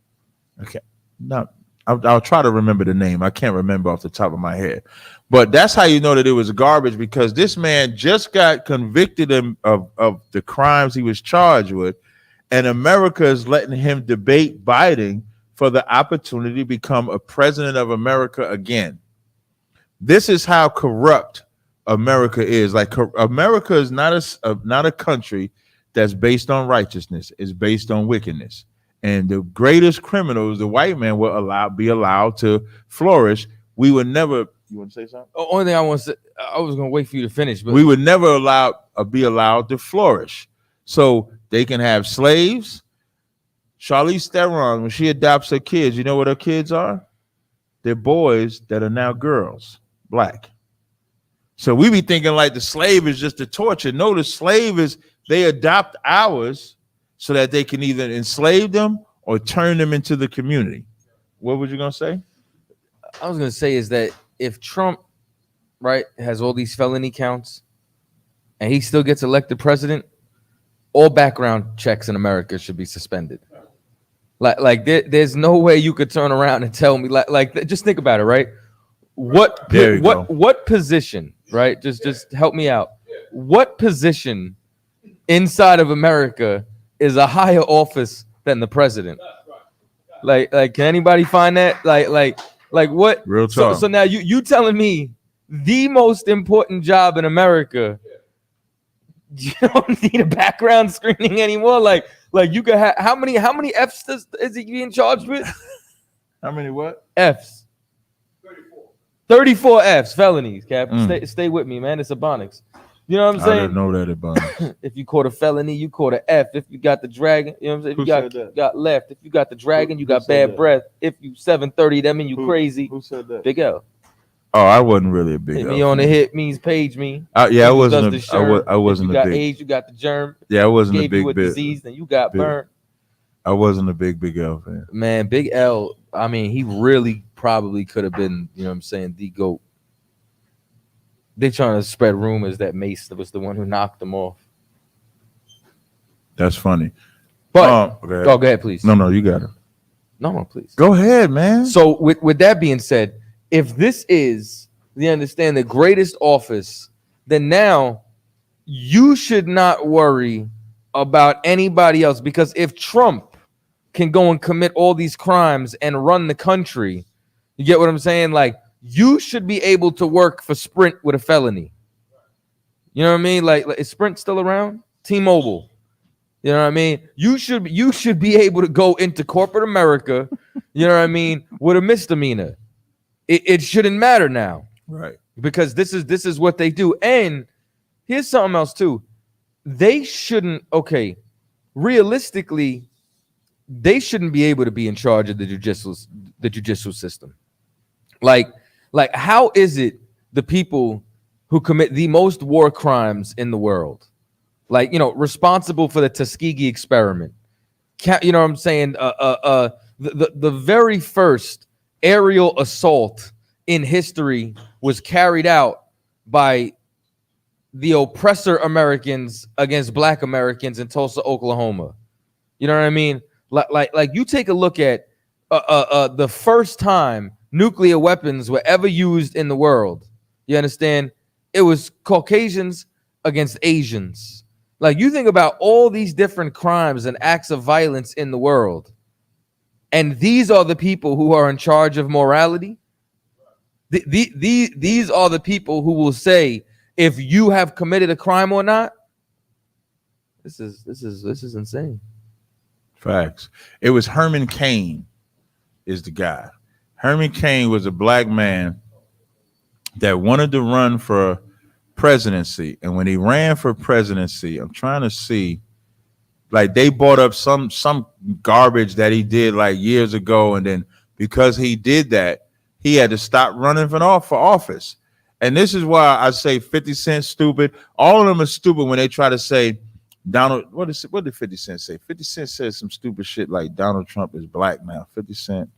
Okay. No, I'll try to remember the name. I can't remember off the top of my head. But that's how you know that it was garbage, because this man just got convicted of the crimes he was charged with, and America is letting him debate Biden for the opportunity to become a president of America again. This is how corrupt America is. Like, America is not a country that's based on righteousness. It's based on wickedness. And the greatest criminals, the white man, will be allowed to flourish. We would never. You want to say something? The only thing I was going to wait for you to finish, but we would never be allowed to flourish. So they can have slaves. Charlize Theron, when she adopts her kids, you know what her kids are? They're boys that are now girls, black. So we be thinking like the slave is just a torture. No, the slave is, they adopt ours so that they can either enslave them or turn them into the community. What was you going to say? I was going to say is that if Trump, right, has all these felony counts and he still gets elected president, all background checks in America should be suspended. There's no way you could turn around and tell me just think about it, right? What position, right? Just help me out. What position inside of America is a higher office than the president? Like can anybody find that? Like what? Real talk. So now you telling me the most important job in America, you don't need a background screening anymore? Like you could have how many Fs is he being charged with? How many what? Fs. 34 Fs, felonies, Cap. Stay with me, man. It's Ebonics. You know what I'm saying? I didn't know that Ebonics. If you caught a felony, you caught an F. If you got the dragon, you know what I'm saying? If you got left. If you got the dragon, you got bad breath. If you 730, that mean you crazy. Who said that? Big L. Oh, I wasn't really a big Hit L. me on the hit means page me. Yeah, I wasn't. I wasn't if you a got big. AIDS, you got the germ. Yeah, I wasn't a gave big you a bit. disease, then you got burned. I wasn't a big L fan. Man, Big L. I mean, he really probably could have been. You know what I'm saying? The GOAT. They trying to spread rumors that Mace was the one who knocked him off. That's funny. But go ahead, please. No, you got it. No, please. Go ahead, man. So with that being said, if this is the greatest office, then now you should not worry about anybody else, because if Trump can go and commit all these crimes and run the country, you get what I'm saying? Like, you should be able to work for Sprint with a felony. You know what I mean? Like is Sprint still around? T-Mobile. You know what I mean? You should be able to go into corporate America, you know what I mean, with a misdemeanor. It shouldn't matter now. Right. Because this is what they do. And here's something else too. They shouldn't, realistically, they shouldn't be able to be in charge of the judicial system. Like, how is it the people who commit the most war crimes in the world, like, responsible for the Tuskegee experiment, you know what I'm saying? The very first aerial assault in history was carried out by the oppressor Americans against Black Americans in Tulsa, Oklahoma. You know what I mean? Like you take a look at the first time nuclear weapons were ever used in the world. You understand? It was Caucasians against Asians. Like, you think about all these different crimes and acts of violence in the world, and these are the people who are in charge of morality. These are the people who will say if you have committed a crime or not. This is insane. Facts. It was Herman Cain is the guy. Herman Cain was a black man that wanted to run for presidency. And when he ran for presidency, I'm trying to see, like, they brought up some garbage that he did like years ago. And then because he did that, he had to stop running for office. And this is why I say 50 Cent stupid. All of them are stupid when they try to say Donald, what did 50 Cent say? 50 Cent said some stupid shit like Donald Trump is black now. 50 Cent.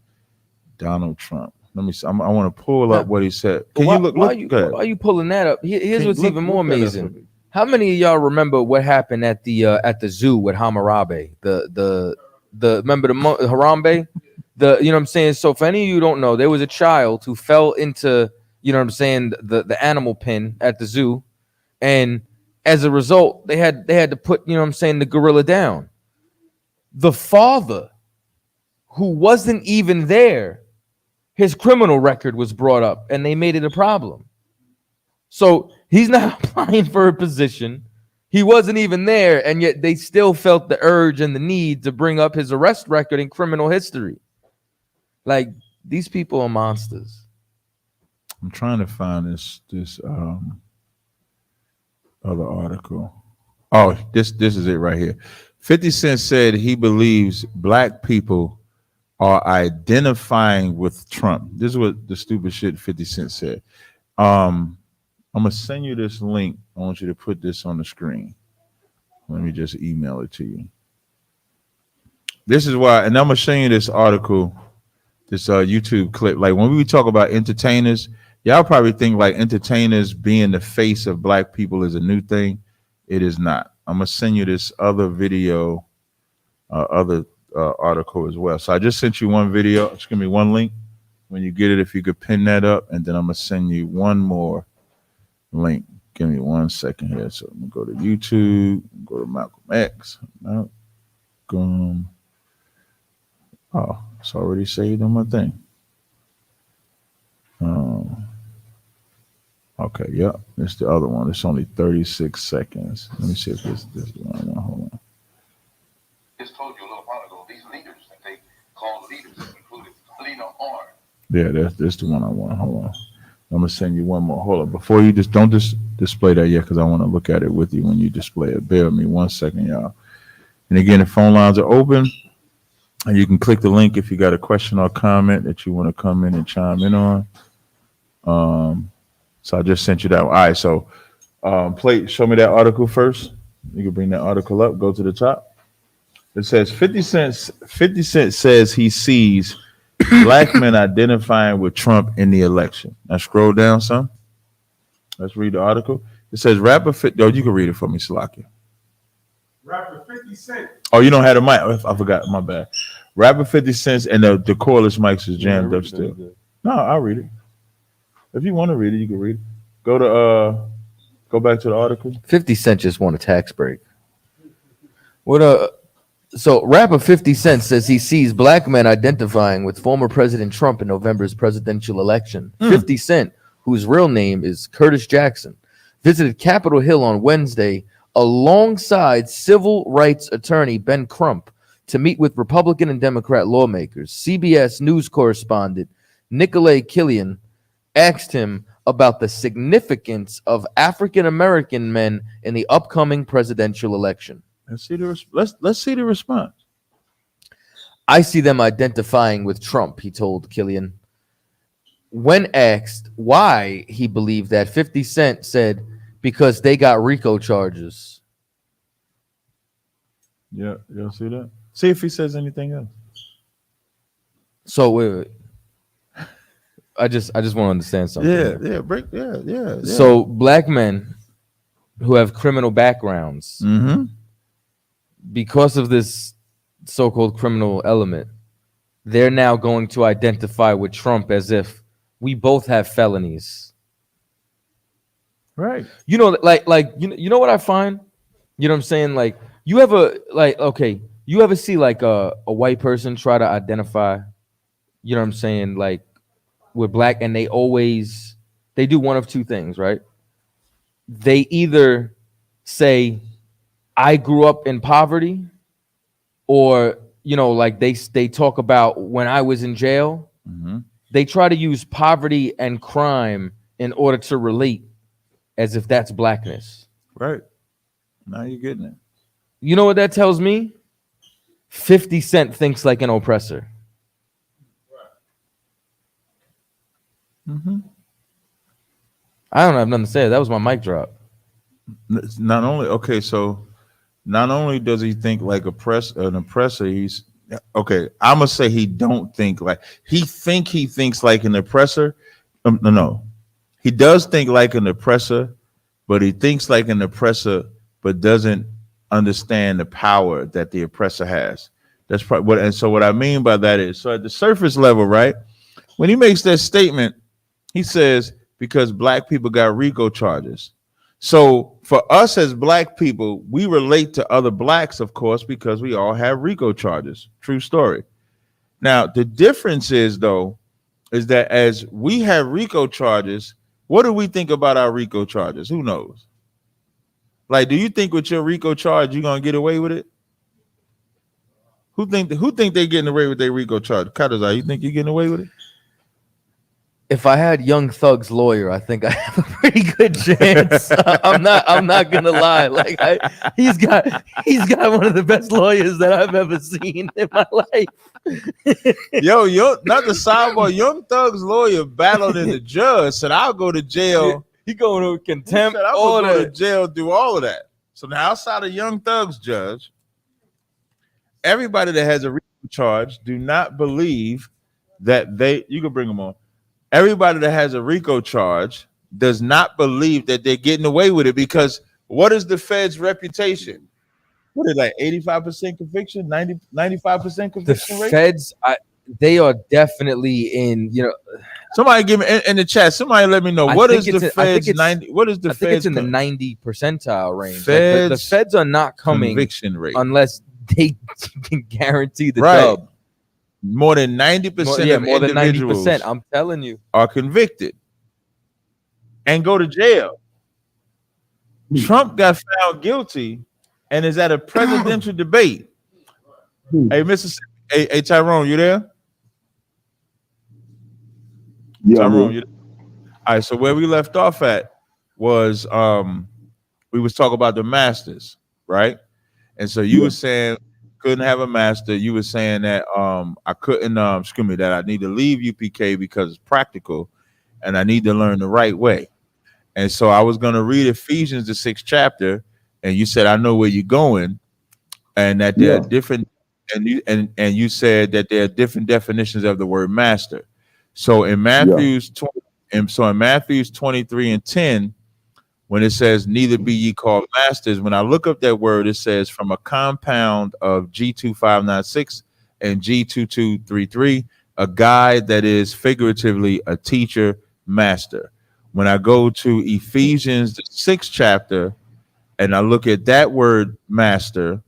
Donald Trump. Let me see. I want to pull up what he said. Can why, you look? Why Look, are you pulling that up? Here's what's even more look that up for amazing. me. How many of y'all remember what happened at the zoo with Hammurabi? The remember the Harambe? You know what I'm saying? So for any of you who don't know, there was a child who fell into, you know what I'm saying, the animal pen at the zoo, and as a result, they had to put, you know what I'm saying, the gorilla down. The father, who wasn't even there, his criminal record was brought up and they made it a problem. So he's not applying for a position. He wasn't even there, and yet they still felt the urge and the need to bring up his arrest record and criminal history. Like, these people are monsters. I'm trying to find this other article. Oh, this is it right here. 50 Cent said he believes black people are identifying with Trump. This is what the stupid shit 50 Cent said. I'm gonna send you this link. I want you to put this on the screen. Let me just email it to you. This is why, and I'm gonna show you this article, this YouTube clip. Like when we talk about entertainers, y'all probably think like entertainers being the face of black people is a new thing. It is not. I'm gonna send you this other video, article as well. So I just sent you one video. Just give me one link. When you get it, if you could pin that up, and then I'm gonna send you one more link. Give me 1 second here. So I'm gonna go to YouTube, go to Malcolm X. Malcolm. Oh, it's already saved on my thing. Okay, yep. It's the other one. It's only 36 seconds. Let me see if this is the one I want. Hold on. Just told you a little while ago, these leaders that they call leaders, including Lena Horne. Yeah, that's the one I want. Hold on. I'm gonna send you one more. Hold on. Before you don't display that yet, because I want to look at it with you when you display it. Bear with me 1 second, y'all. And again, the phone lines are open, and you can click the link if you got a question or comment that you want to come in and chime in on. So I just sent you that one. All right, so show me that article first. You can bring that article up, go to the top. It says 50 Cent says he sees black men identifying with Trump in the election. Now scroll down some. Let's read the article. It says rapper you can read it for me, Salakia. Rapper 50 Cent. Oh, you don't have the mic. I forgot. My bad. Rapper 50 Cent and the cordless mics is jammed up still. No, I'll read it. If you want to read it, you can read it. Go back to the article. 50 Cent just want a tax break. So rapper 50 Cent says he sees black men identifying with former President Trump in November's presidential election. 50 Cent, whose real name is Curtis Jackson, visited Capitol Hill on Wednesday alongside civil rights attorney Ben Crump to meet with Republican and Democrat lawmakers. CBS News correspondent Nicolay Killian asked him about the significance of African-American men in the upcoming presidential election. Let's see the response. I see them identifying with Trump, he told Killian. When asked why he believed that, 50 Cent said, because they got RICO charges. Yeah, you'll see that? See if he says anything else. So wait. I just want to understand something. Yeah. So black men who have criminal backgrounds, because of this so-called criminal element, they're now going to identify with Trump as if we both have felonies. Right. You know, you know what I find? You know what I'm saying? Like, you ever see like a white person try to identify, you know what I'm saying, like with black, and they do one of two things, right? They either say, I grew up in poverty, or, you know, like they talk about when I was in jail. They try to use poverty and crime in order to relate as if that's blackness. Right. Now you're getting it. You know what that tells me? 50 Cent thinks like an oppressor. I don't have nothing to say. That was my mic drop. Not only does he think like an oppressor, Okay, I'm gonna say he don't think like he thinks like an oppressor. No, he does think like an oppressor, but he thinks like an oppressor, but doesn't understand the power that the oppressor has. That's probably what. And so what I mean by that is, so at the surface level, right, when he makes that statement, he says because black people got RICO charges. So for us as black people, we relate to other blacks, of course, because we all have RICO charges. True story. Now, the difference is, though, is that as we have RICO charges, what do we think about our RICO charges? Who knows? Like, do you think with your RICO charge, you're going to get away with it? Who think they're getting away with their RICO charge? Chaataza, you think you're getting away with it? If I had Young Thug's lawyer, I think I have a pretty good chance. I'm not gonna lie. Like he's got one of the best lawyers that I've ever seen in my life. yo, not the sidebar. Young Thug's lawyer battled in the judge, said I'll go to jail. He going to contempt. Said, I will go to jail, do all of that. So now outside of Young Thug's judge, everybody that has a RICO charge do not believe that you can bring them on. Everybody that has a RICO charge does not believe that they're getting away with it because what is the Fed's reputation? What is like 85% conviction, 95% conviction rate? The Feds, they are definitely in, Somebody give me in the chat. Somebody let me know what is the Fed's 90. What is the Fed's? I think it's in the 90 percentile range. Like the Feds are not coming conviction rate unless they can guarantee the dub. More than 90% of more than individuals 90%. I'm telling you, are convicted and go to jail. Trump got found guilty and is at a presidential debate. Hey, Mississippi. Hey, Tyrone, you there? Yeah. Tyrone, you there? All right. So where we left off at was we was talking about the masters, right? And so you were saying couldn't have a master. You were saying that I couldn't that I need to leave UPK because it's practical and I need to learn the right way. And so I was going to read Ephesians, the 6th chapter, and you said I know where you're going, and that there are different, and you said that there are different definitions of the word master. So in Matthew's 23:10, when it says neither be ye called masters, when I look up that word, it says from a compound of G2596 and G2233, a guide that is figuratively a teacher, master. When I go to Ephesians, the 6th chapter, and I look at that word master,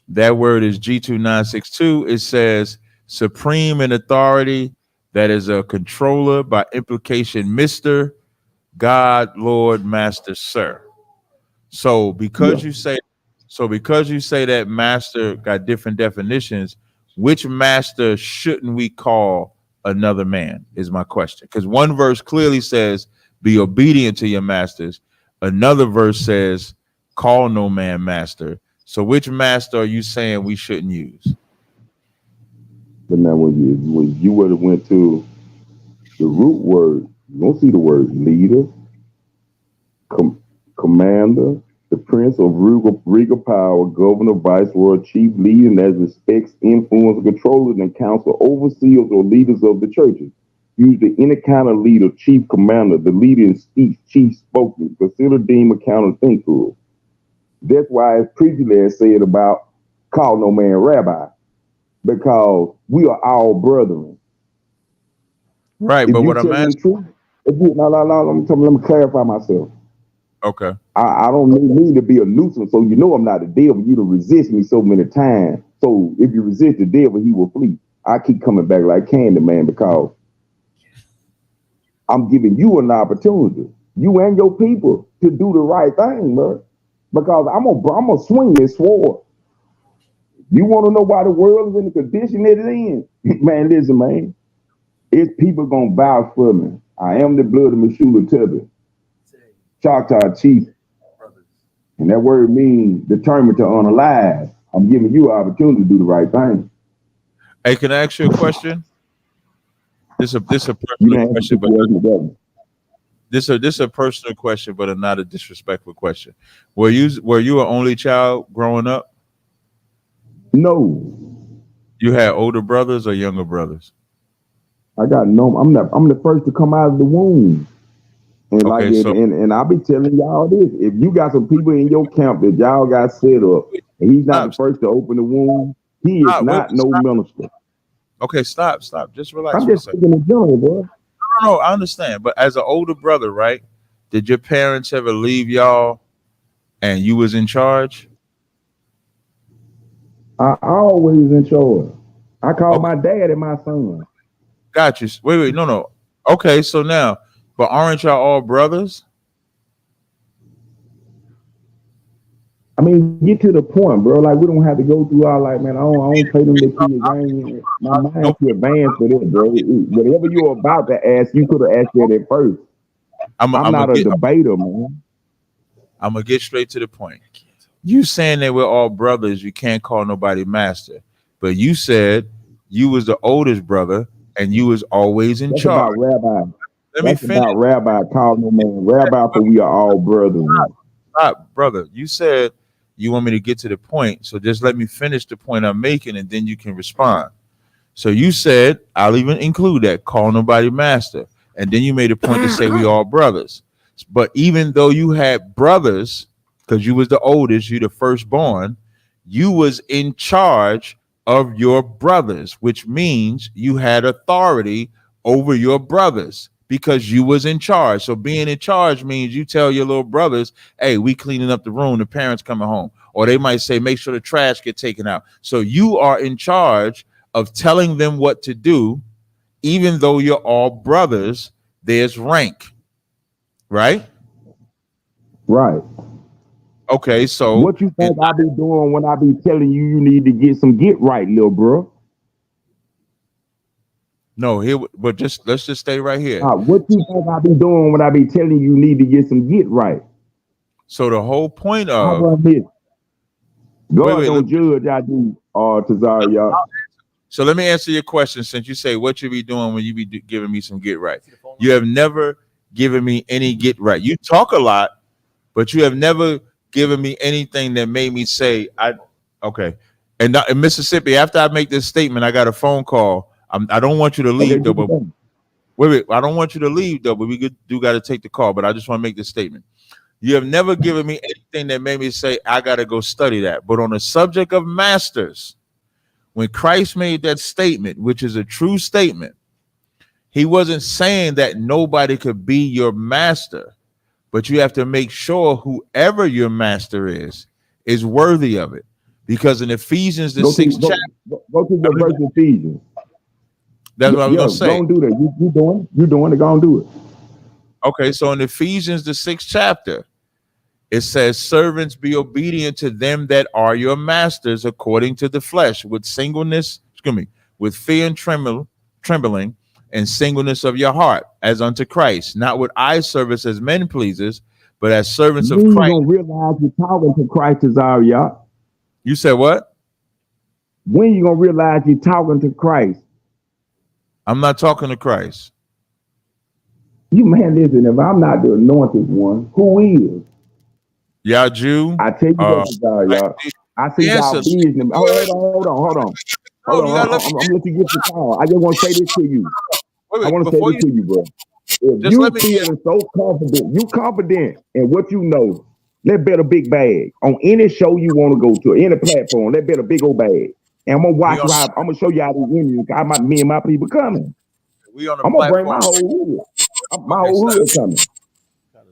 that word is G2962. It says supreme in authority, that is a controller, by implication, Mr. God, Lord, Master, Sir. So because you say that master got different definitions, which master shouldn't we call another man is my question. Because one verse clearly says be obedient to your masters. Another verse says call no man master. So which master are you saying we shouldn't use? But now when you would have went to the root word, you don't see the word leader, commander, the prince of regal power, governor, viceroy, chief, leading as respects, influence, controllers, and council, overseers, or leaders of the churches. Usually any kind of leader, chief, commander, the leader in speech, chief, spoken, consider, deem, account, think through. That's why as previously I said about call no man rabbi, because we are all brethren. Right, but what I'm asking, let me clarify myself. Okay. I don't need to be a nuisance, so you know I'm not the devil. You to resist me so many times. So if you resist the devil, he will flee. I keep coming back like Candyman because I'm giving you an opportunity, you and your people, to do the right thing, bro. Because I'm gonna swing this sword. You want to know why the world is in the condition that it's in? Man, listen, man. It's people gonna vouch for me. I am the blood of Meshula Tubby, Chaataza chief. And that word means determined to unalive. I'm giving you an opportunity to do the right thing. Hey, can I ask you a question? This a personal question, but this a personal question, but not a disrespectful question. Were you an only child growing up? No. You had older brothers or younger brothers? I got no. I'm the first to come out of the womb. And like Okay, it, so and I'll be telling y'all this: if you got some people in your camp that y'all got set up, and he's not the first to open the womb, he is not no minister. Okay, stop. Just relax I'm for a just second. speaking in general, bro. No, I understand. But as an older brother, right? Did your parents ever leave y'all and you was in charge? I always in charge. I call my dad and my son. Got you. Wait, no. Okay, so now, but aren't y'all all brothers? I mean, get to the point, bro. Like, we don't have to go through all like, man, I don't play them little kids. I ain't, my mind's too advanced for that, bro. Whatever you're about to ask, you could have asked that at first. I'm not a debater, man. I'm gonna get straight to the point. You saying that we're all brothers, you can't call nobody master. But you said you was the oldest brother and you was always in charge. About rabbi. Let me finish. About rabbi. Call no man rabbi, for we are all brothers. Stop, brother. You said you want me to get to the point, so just let me finish the point I'm making, and then you can respond. So you said, I'll even include that, call nobody master. And then you made a point to say we all brothers. But even though you had brothers, because you was the oldest, you the firstborn, you was in charge of your brothers, which means you had authority over your brothers because you was in charge. So being in charge means you tell your little brothers, hey, we cleaning up the room, the parents coming home. Or they might say, make sure the trash get taken out. So you are in charge of telling them what to do, even though you're all brothers, there's rank, right? Right. Okay, so what you think I be doing when I be telling you you need to get some get right, little bro? No, here, but let's just stay right here. What you think I be doing when I be telling you need to get some get right? So the whole point of God don't judge, I do, Tazaryach. So let me answer your question. Since you say what you be doing when you be giving me some get right, you have never given me any get right. You talk a lot, but you have never given me anything that made me say okay. And in Mississippi, after I make this statement, I got a phone call. I don't want you to leave though. But wait, I don't want you to leave though. But we do got to take the call. But I just want to make this statement. You have never given me anything that made me say I got to go study that. But on the subject of masters, when Christ made that statement, which is a true statement, he wasn't saying that nobody could be your master, but you have to make sure whoever your master is worthy of it. Because in Ephesians, the 6th chapter, go to the verse of Ephesians. That's what I was gonna say. Don't do that. You doing it. Go and do it. Okay, so in Ephesians, the 6th chapter, it says, servants, be obedient to them that are your masters according to the flesh, with with fear and trembling, and singleness of your heart, as unto Christ, not with eye service as men pleasers, but as servants of Christ. You don't realize you're talking to Christ, Tazaryach. You said what? When you gonna realize you're talking to Christ? I'm not talking to Christ. You man, listen, if I'm not the anointed one, who is? Y'all Jew. I tell you what, y'all. I see y'all business. Hold on. I'm let you get the call. I just want to say this to you. I want to say this to you, bro. If you feeling so confident, you confident in what you know, let bet a big bag on any show you want to go to, any platform. Let bet a big old bag, and I'm gonna watch you. I'm gonna show you how these Indians. Me and my people coming. I'm gonna bring my whole hood. My whole hood coming.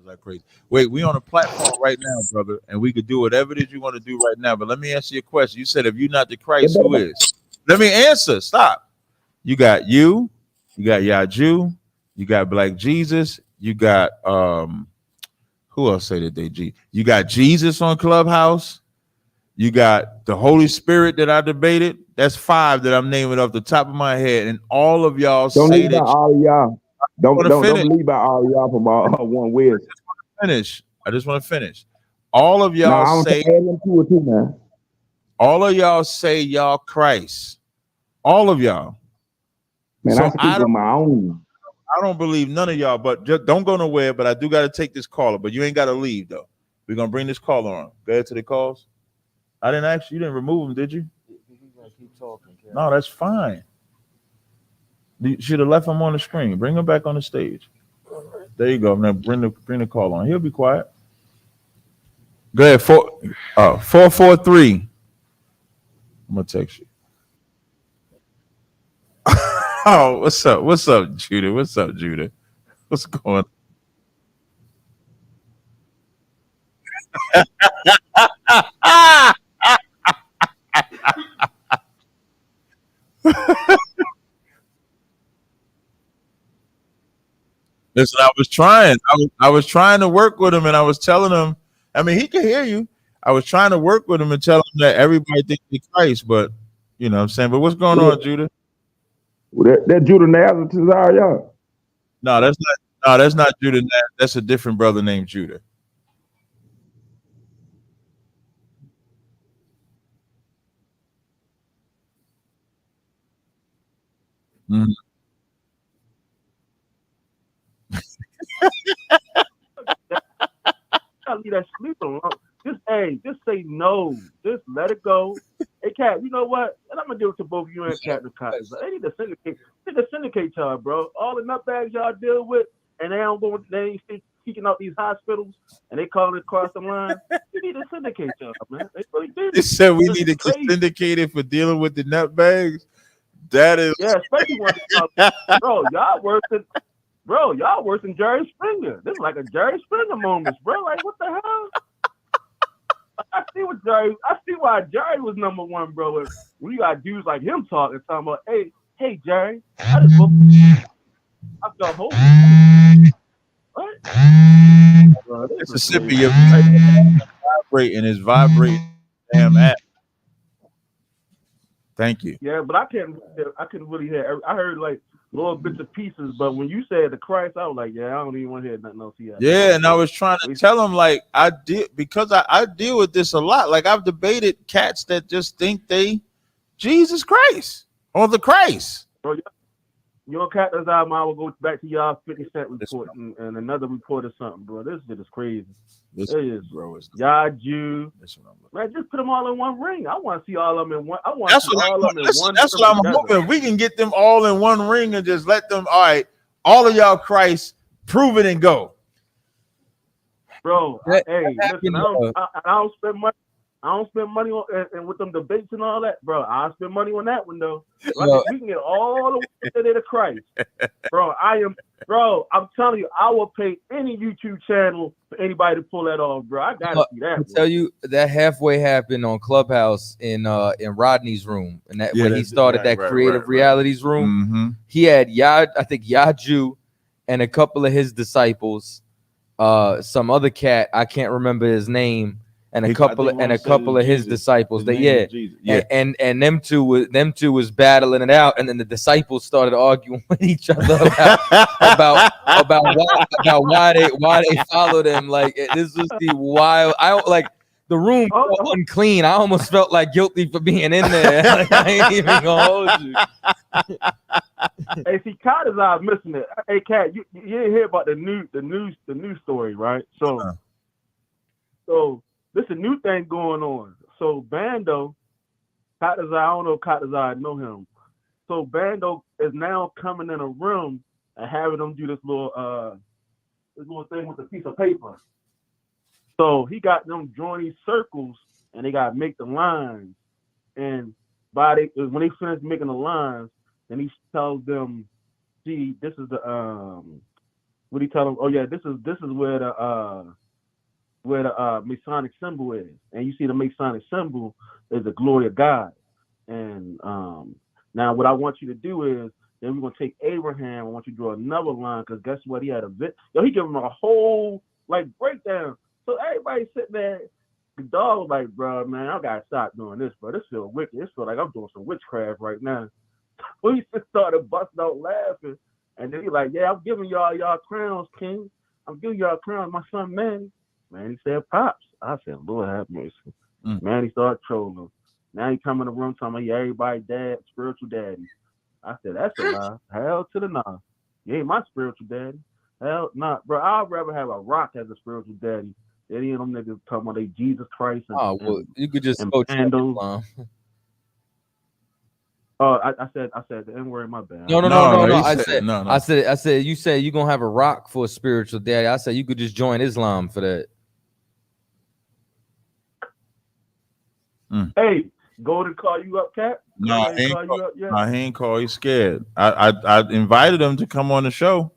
Like crazy. Wait, we on a platform right now, brother, and we could do whatever it is you want to do right now. But let me answer your question. You said if you're not the Christ, who is? Let me answer. Stop. You got Yaju, you got Black Jesus, you got who else say that they G? You got Jesus on Clubhouse, you got the Holy Spirit that I debated. That's 5 that I'm naming off the top of my head, and all of y'all say that all of y'all. Don't leave out all y'all from one West. I just want to finish. All of y'all say all of y'all say y'all Christ. All of y'all. Man, so I speak on my own. I don't believe none of y'all, but just don't go nowhere. But I do got to take this caller, but you ain't got to leave though. We're gonna bring this caller on. Go ahead to the calls. I didn't ask you. You didn't remove him, did you? Keep talking. No, that's fine. You should have left him on the screen. Bring him back on the stage. There you go. Now bring the call on. He'll be quiet. Go ahead. 443. I'm gonna text you. Oh, what's up? What's up, Judah? What's up, Judah? What's going on? Listen, I was trying. I was trying to work with him, and I was telling him. I mean, he can hear you. I was trying to work with him and tell him that everybody thinks he's Christ, but you know what I'm saying. But what's going on, Judah? Well, that Judah Nazareth Tazaryach. No, that's not. No, that's not Judah. That's a different brother named Judah. Mm-hmm. I leave that sleep alone. Just say no. Just let it go. Hey, Cat, you know what? And I'm gonna give it to both you and Cat and Cat. They need to syndicate. They need to syndicate y'all, bro. All the nutbags y'all deal with, and they ain't seeking out these hospitals, and they calling it across the line. You need to syndicate y'all, man. They really do. They said we need to get syndicated for dealing with the nutbags. That is, yeah, especially when y'all worse than Jerry Springer. This is like a Jerry Springer moment, bro. Like, what the hell? I see why Jerry was number one, bro. When you got dudes like him talking about, hey, Jerry, I just woke I felt hope. What? Bro, Mississippi, you're vibrating is vibrating. Damn app. Thank you. Yeah, but I couldn't really hear. I heard like little bits and pieces, but when you said the Christ, I was like, yeah, I don't even want to hear nothing else. Yeah, and I was trying to tell him like I deal with this a lot. Like I've debated cats that just think they Jesus Christ or the Christ. Bro, your cat does I will go back to y'all 50 Cent report and another report or something, bro. This shit is crazy. It is, bro. Y'all Jew. Man, just put them all in one ring. I want to see all of them in one. I want to see all of them in one. That's what I'm hoping. We can get them all in one ring and just let them. All right, all of y'all Christ, prove it and go. Bro, hey, listen, I don't spend money. I don't spend money on and with them debates and all that, bro. I spend money on that one though. We can get all the way to the Christ, bro. I'm telling you, I will pay any YouTube channel for anybody to pull that off, bro. I gotta see that. I tell you that halfway happened on Clubhouse in Rodney's room, and that when he started that creative realities room, he had I think Yaju and a couple of his disciples, some other cat I can't remember his name. And a couple of his disciples. And them two was battling it out, and then the disciples started arguing with each other about why they followed him. Like this was the wild. The room felt unclean. I almost felt like guilty for being in there. Like, I ain't even gonna hold you. Hey, see, Cat is missing it. Hey, Cat, you didn't hear about the news story, right? So. This is a new thing going on. So Bando, Chaataza, I don't know Chaataza, I know him. So Bando is now coming in a room and having them do this little thing with a piece of paper. So he got them drawing these circles and they got to make the lines. And when they finish making the lines, then he tells them, see, this is the what do you tell them? Oh yeah, this is where the Masonic symbol is, and you see the Masonic symbol is the glory of God. And now what I want you to do is, then we're gonna take Abraham. I want you to draw another line, because guess what? He had he gave him a whole breakdown. So everybody sitting there, the dog was like, bro, man, I gotta stop doing this, bro. This feels wicked. This feels like I'm doing some witchcraft right now. We just started busting out laughing, and then he like, yeah, I'm giving y'all crowns, king. I'm giving y'all crowns, my son Manny. Man, he said, pops. I said, Lord have mercy. Man, he started trolling. Now he come in the room talking about, yeah, everybody dad, spiritual daddy. I said, that's a lie. Hell to the nah. You ain't my spiritual daddy. Hell nah. Bro, I'd rather have a rock as a spiritual daddy than any of them niggas talking about they Jesus Christ. You could just go check Islam. Oh, I said the N-word, my bad. No. he I said- said, no. I said, you said you're gonna have a rock for a spiritual daddy. I said you could just join Islam for that. Hey, Golden call you up, Cat? No, Golden call you up yet? he ain't call. He's scared. I invited him to come on the show.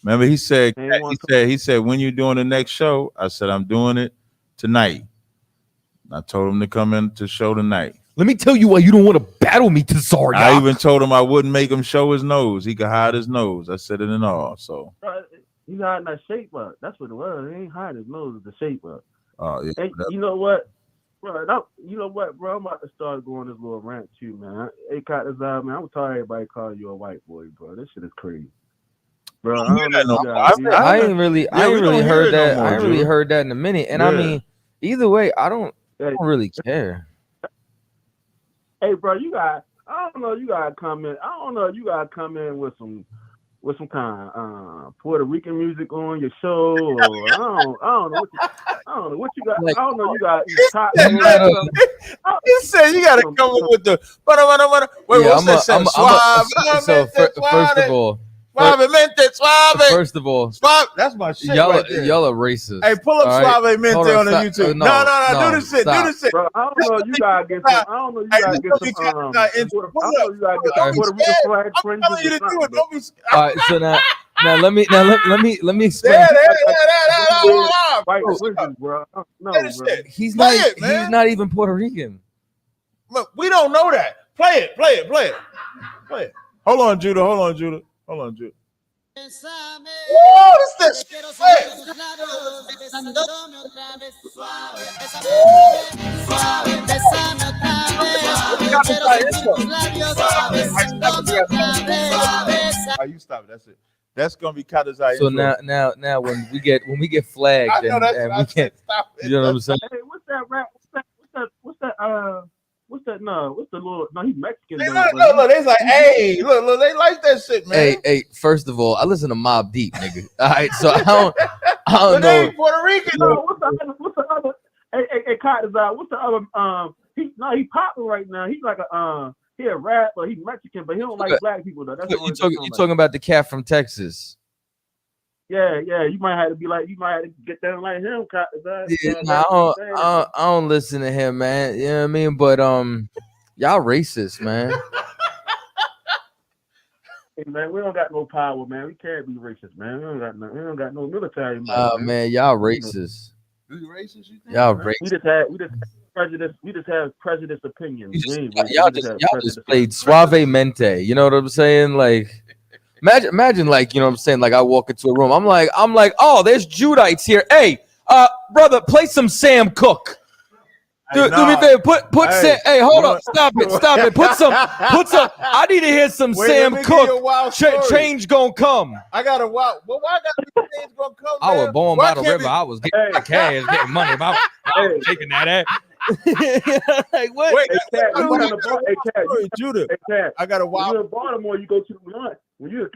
Remember, he said when you doing the next show? I said I'm doing it tonight. I told him to come in to show tonight. Let me tell you why you don't want to battle me, Tazaryach. I even told him I wouldn't make him show his nose. He could hide his nose. I said it and all. So He's hiding that shape up. That's what it was. He ain't hiding his nose, it's the shape up. Oh yeah. Hey, you know what? Bro, you know what, bro? I'm about to start going this little rant too, man. Hey, Chaataza, man, I'm tired of everybody calling you a white boy, bro. This shit is crazy. Bro, I ain't really heard that. I ain't really heard that in a minute. And I mean, either way, I don't really care. Hey, bro, I don't know, you gotta come in. I don't know, you gotta come in with some kind of Puerto Rican music on your show, or I don't know what you got. I don't know, you got. He said you gotta come in with the. Wait, what's that? So first of all. First of all, Suave. That's my shit. Y'all right there. are racist. Hey, pull up Suave Mente on the YouTube. No, do this shit. Stop. Do this shit. Bro, I don't know. You gotta get some. I don't know. You gotta get some. I don't know. You gotta get some Puerto Rican flag fringes. I'm telling you to do it. Don't be scared. All right, so now let me explain. White fringes, bro. No, bro. He's not even Puerto Rican. Look, we don't know that. Play it. Hold on, Judah. Whoa, this you stop it. That's it. That's gonna be Chaataza. So now when we get flagged and we can't, you know what I'm saying? Hey, what's that rap? What's that? No, what's the little? No, he's Mexican. Look. They's like, hey, look, they like that shit, man. Hey. First of all, I listen to Mobb Deep, nigga. All right, so I don't but know. they ain't Puerto Rican. No, what's the other? Hey, Chaataza, what's the other? He popping right now. He's like he a rapper. He's Mexican, but he don't like black people though. That's you talking about the cat from Texas? Yeah. You might have to get down like him. Yeah, I don't listen to him, man. You know what I mean? But y'all racist, man. Hey, man, we don't got no power, man. We can't be racist, man. We don't got no military. Man, y'all racist. You racist? You think? Y'all racist. We just have prejudice. We just have prejudice opinions. Y'all just played Suave Mente. You know what I'm saying? Like, imagine, like, you know what I'm saying? Like, I walk into a room. I'm like, oh, there's Judites here. Hey, brother, play some Sam Cooke. Do me a favor. Put Sam. Hey, hold up. Stop it. Put some. I need to hear some Sam Cooke. Change gonna come. I got a wild. Well, why got change gonna come? I was born by the river. I was getting cash, getting money. I was taking that ass. Like what? Wait, Judah. I got a wild. When you're in Baltimore, you go to the laundry.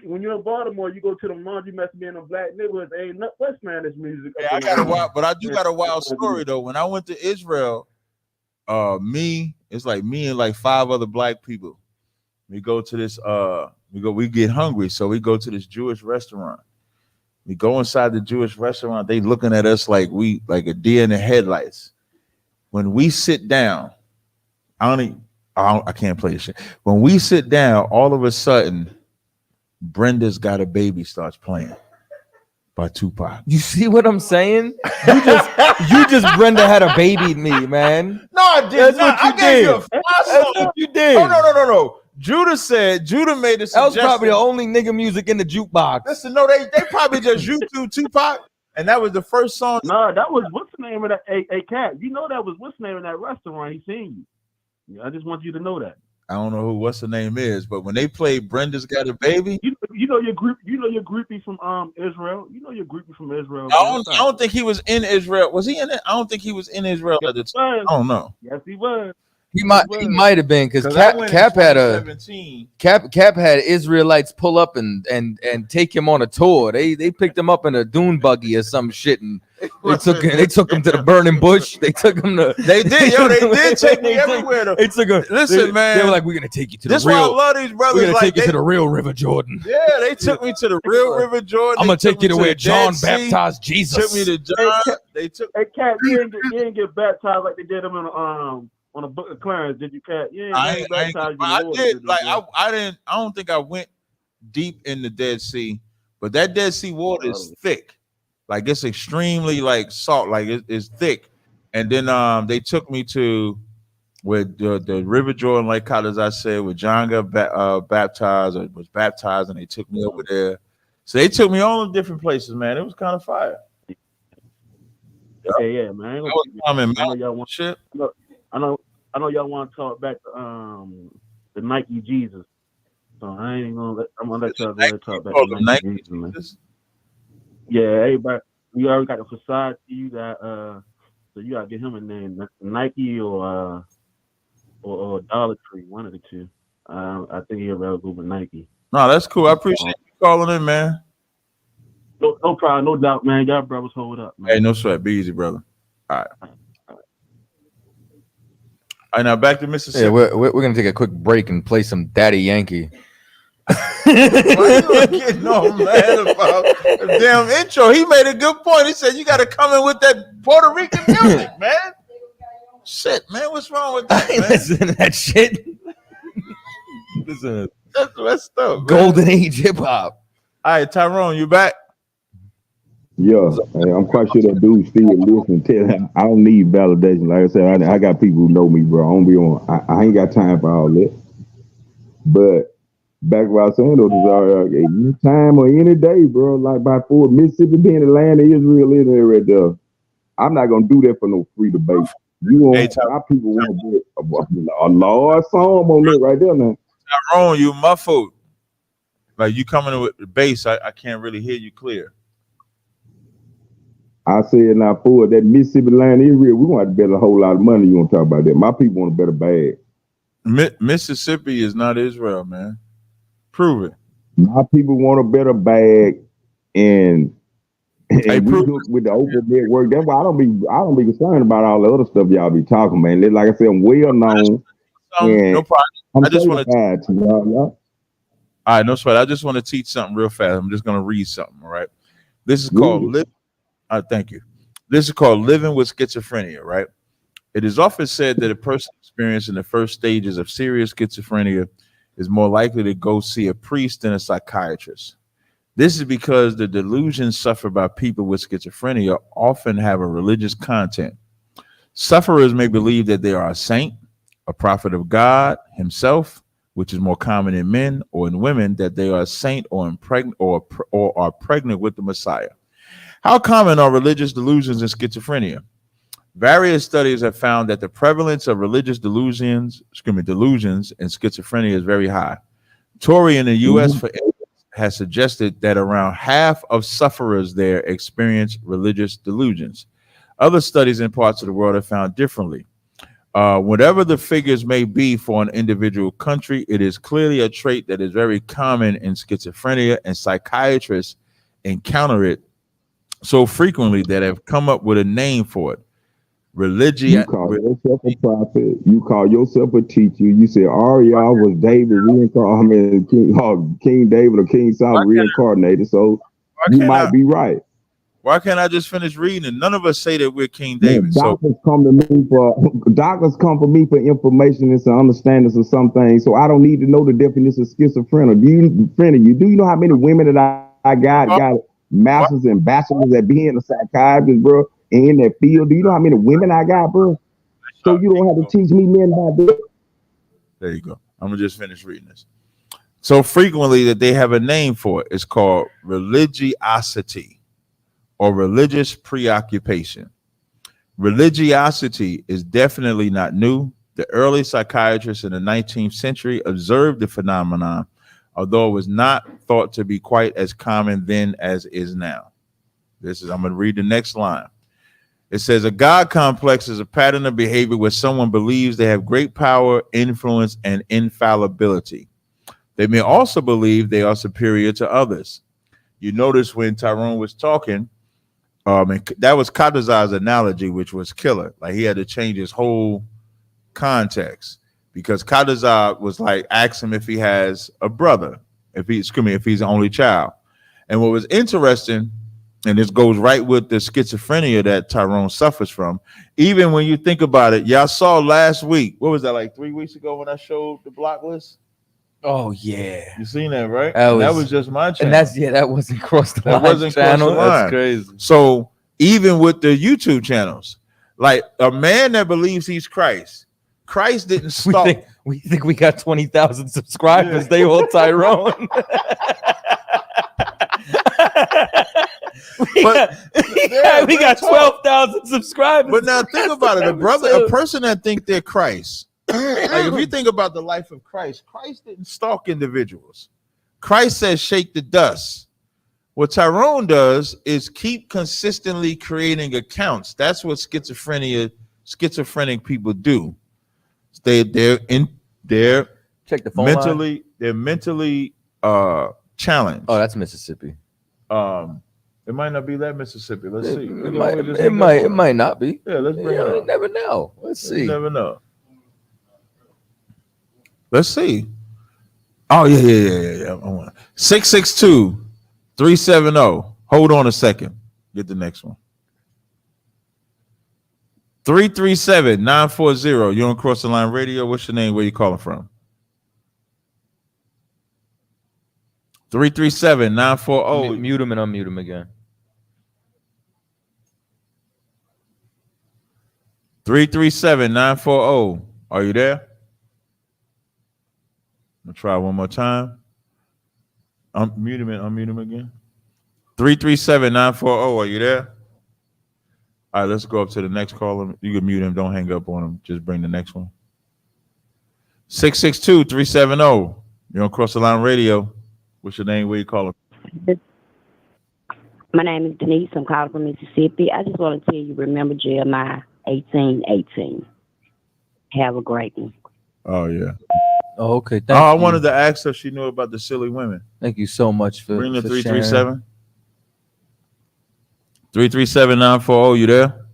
When you're in Baltimore, you go to the laundry mess me in the black neighborhoods. Ain't not West man this music. Yeah, I got a wild, but I do got a wild story though. When I went to Israel, it's like me and like 5 other black people. We go to this we get hungry, so we go to this Jewish restaurant. We go inside the Jewish restaurant, they looking at us like we like a deer in the headlights. When we sit down, I can't play this shit. When we sit down, all of a sudden, Brenda's Got a Baby starts playing by Tupac. You see what I'm saying? You just Brenda had a baby in me, man. No, I did not. What you did. That's what you did. Oh, no. Judah made a suggestion. That was probably the only nigga music in the jukebox. Listen, no, they probably just YouTube Tupac, and that was the first song. No, that was what's the name of that? Hey, Cat, you know that was what's the name of that restaurant? He seen you. Yeah, I just want you to know that. I don't know what's the name is, but when they played Brenda's Got a Baby, you know your groupie from Israel. You know your groupie from Israel. I don't think he was in Israel. Was he in it? I don't think he was in Israel at the time. I don't know. Yes, he was. He might have been because I went in Cap had 2017. Cap had Israelites pull up and take him on a tour. They picked him up in a dune buggy or some shit, and they took him to the burning bush. They took him to. They did take me everywhere. They took him. Listen, man. They were like, "We're gonna take you to the this real. Why I love these brothers. We're gonna take you to the real River Jordan. Yeah, they took me to the real River Jordan. I'm gonna take you to where John Dead baptized Sea. Jesus. Took me to John. They took. Hey, Cat, you didn't get baptized like they did him on a Book of Clarence, did you, Cat? You ain't baptized. I did. Like I didn't. I don't think I went deep in the Dead Sea, but that Dead Sea water is thick. Like it's extremely like salt. Like it's thick. And then they took me to where the River Jordan, like Chaataza said, where John got baptized or was baptized, and they took me over there. So they took me all in different places, man. It was kind of fire. Yeah, man. I know y'all want to talk back to the Nike Jesus. So I ain't gonna I'm gonna let y'all go and talk back to the Nike Jesus, man. Yeah, everybody, we already got a facade to you that so you gotta get him a name, Nike or Dollar Tree, one of the two. I think he'll rather go with Nike. No, that's cool. I appreciate you calling in, man. No problem, no doubt, man. Y'all brothers hold up, man. Hey, no sweat. Be easy, brother. All right. All right, now back to Mississippi. Yeah, we're gonna take a quick break and play some Daddy Yankee. Why you getting all mad about the damn intro? He made a good point. He said you got to come in with that Puerto Rican music, man. Shit, man, what's wrong with that? Man? Listen to that shit. Listen, that's messed up. Man. Golden Age hip hop. All right, Tyrone, you back? Yeah, I'm quite sure that dude still listening. Tell him I don't need validation. Like I said, I got people who know me, bro. I don't be on. I ain't got time for all that. But back what I was saying though, any time or any day, bro. Like by 4 Mississippi being the land of Israel in there right there. I'm not gonna do that for no free debate. You want my people want to get a large song on it right there now. Tyrone, you muffled. Like you coming with the bass, I can't really hear you clear. I said now for that Mississippi land is real. We want to bet a whole lot of money. You want to talk about that? My people want a better bag. Mississippi is not Israel, man. Prove it. My people want a better bag, and we look with the open network. That's why I don't be concerned about all the other stuff y'all be talking, man. Like I said, I'm well known. No problem. I just want to y'all. All right, no sweat. I just want to teach something real fast. I'm just gonna read something. All right. This is called thank you. This is called living with schizophrenia, right? It is often said that a person experiencing the first stages of serious schizophrenia is more likely to go see a priest than a psychiatrist. This is because the delusions suffered by people with schizophrenia often have a religious content. Sufferers may believe that they are a saint, a prophet of God himself, which is more common in men, or in women that they are a saint or are pregnant with the Messiah. How common are religious delusions in schizophrenia? Various studies have found that the prevalence of religious delusions in schizophrenia is very high. Tory in the U.S., for instance, has suggested that around half of sufferers there experience religious delusions. Other studies in parts of the world have found differently. Whatever the figures may be for an individual country, it is clearly a trait that is very common in schizophrenia, and psychiatrists encounter it so frequently that have come up with a name for it. You call yourself a prophet. You call yourself a teacher. You say Ariel was David reincarnated. King David or King Solomon reincarnated. So you might be right. Why can't I just finish reading? And none of us say that we're King David. Doctors come for me for information and some understanding of some things. So I don't need to know the definition of schizophrenia. Do you know how many women that I got masters and bachelors that being a psychiatrist, bro, and in that field? Do you know how many women I got, bro? So you don't have to teach me men about that. There you go. I'm gonna just finish reading this. So frequently that they have a name for it. It's called religiosity or religious preoccupation. Religiosity is definitely not new. The early psychiatrists in the 19th century observed the phenomenon, although it was not thought to be quite as common then as is now. I'm going to read the next line. It says a God complex is a pattern of behavior where someone believes they have great power, influence, and infallibility. They may also believe they are superior to others. You notice when Tyrone was talking, and that was Chaataza's analogy, which was killer. Like he had to change his whole context because Chaataza was like, ask him if he has a brother, if he's the only child. And what was interesting, and this goes right with the schizophrenia that Tyrone suffers from. Even when you think about it, y'all saw last week, what was that, like 3 weeks ago when I showed the block list? Oh yeah, you seen that, right? That was just my channel. And that wasn't cross the line. That wasn't channel. cross the line. That's crazy. So even with the YouTube channels, like a man that believes he's Christ didn't stop. We think we got 20,000 subscribers. Yeah. They all Tyrone. we got 12,000 subscribers. But now think about it. A person that think they're Christ. Like if you think about the life of Christ didn't stalk individuals. Christ says, shake the dust. What Tyrone does is keep consistently creating accounts. That's what schizophrenic people do. They're check the phone mentally line. They're mentally challenged. Oh, that's Mississippi. It might not be that Mississippi. Let's see. It might not be. Yeah, let's bring it up. You never know. Let's see. You never know. Let's see. Oh, yeah. 662-370. Hold on a second. Get the next one. 337-940. You're on Cross the Line Radio. What's your name? Where you calling from? 337-940. Mute him and unmute him again. 337-940. Are you there? I'm gonna try one more time. Mute him and unmute him again. 337-940. Are you there? All right, let's go up to the next caller. You can mute him. Don't hang up on him. Just bring the next one. 662-370. You're on Cross the Line Radio. What's your name? Where you calling? My name is Denise. I'm calling from Mississippi. I just want to tell you, remember Jeremiah 18:18. Have a great one. Oh, yeah. Oh, okay. I wanted to ask her if she knew about the silly women. Thank you so much for bring the for 337. 337-940. You there?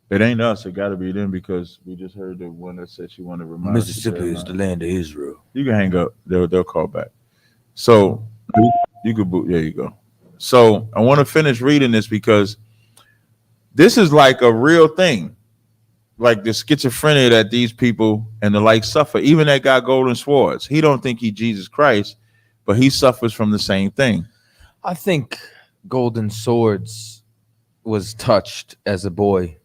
It ain't us. It got to be them because we just heard the one that said she wanted to remind us. Mississippi is the land of Israel. You can hang up. They'll call back. So you could boot. There you go. So I want to finish reading this because this is like a real thing. Like the schizophrenia that these people and the like suffer. Even that guy Golden Swords, he don't think he Jesus Christ, but he suffers from the same thing. I think Golden Swords was touched as a boy,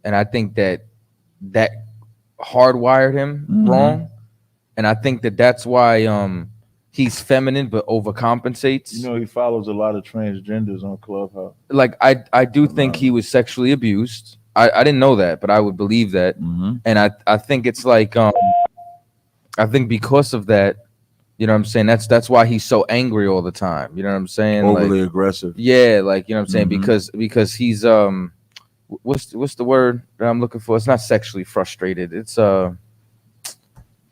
and I think that hardwired him wrong, and I think that's why he's feminine but overcompensates. You know, he follows a lot of transgenders on Clubhouse. Like I do think he was sexually abused. I didn't know that, but I would believe that. And I think it's like I think because of that, you know what I'm saying, that's why he's so angry all the time. You know what I'm saying? Overly aggressive. Yeah, like you know what I'm saying, because he's what's the word that I'm looking for? It's not sexually frustrated. It's oh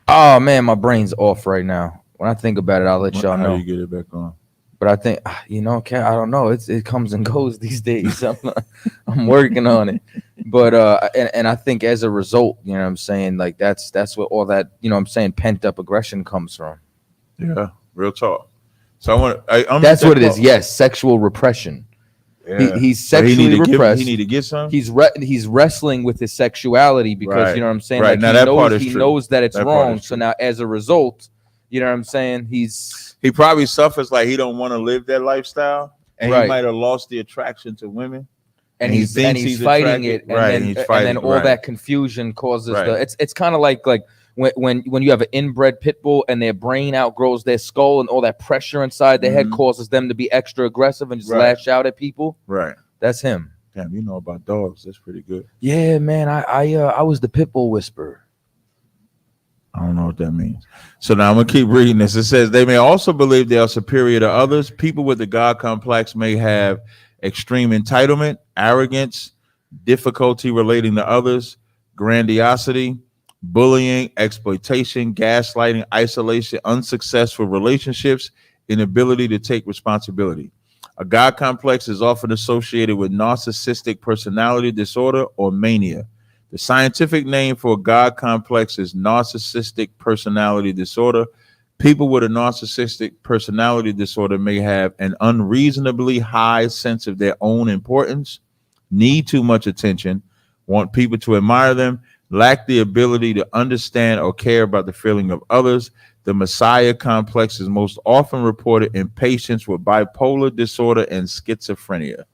man, my brain's off right now. When I think about it, I'll let y'all know. How you get it back on? But I think, I don't know. It comes and goes these days. I'm working on it. But and I think as a result, you know what I'm saying, like that's what all that, you know what I'm saying, pent up aggression comes from. Yeah, real talk. So that's what it is. Yes, sexual repression. Yeah. He's sexually repressed. He need to get some. He's wrestling with his sexuality because you know what I'm saying. Right. Like Now he knows that it's wrong. So now as a result, you know what I'm saying, he probably suffers like he don't want to live that lifestyle, and he might have lost the attraction to women. And he's fighting it, and then all that confusion causes it's kind of like when you have an inbred pit bull and their brain outgrows their skull and all that pressure inside their head causes them to be extra aggressive and just lash out at people. Right. That's him. Damn, you know about dogs. That's pretty good. Yeah, man. I was the pit bull whisperer. I don't know what that means. So now I'm going to keep reading this. It says, they may also believe they are superior to others. People with the God complex may have extreme entitlement, arrogance, difficulty relating to others, grandiosity, bullying, exploitation, gaslighting, isolation, unsuccessful relationships, inability to take responsibility. A God complex is often associated with narcissistic personality disorder or mania. The scientific name for a God complex is narcissistic personality disorder. People with a narcissistic personality disorder may have an unreasonably high sense of their own importance, need too much attention, want people to admire them, lack the ability to understand or care about the feeling of others. The Messiah complex is most often reported in patients with bipolar disorder and schizophrenia.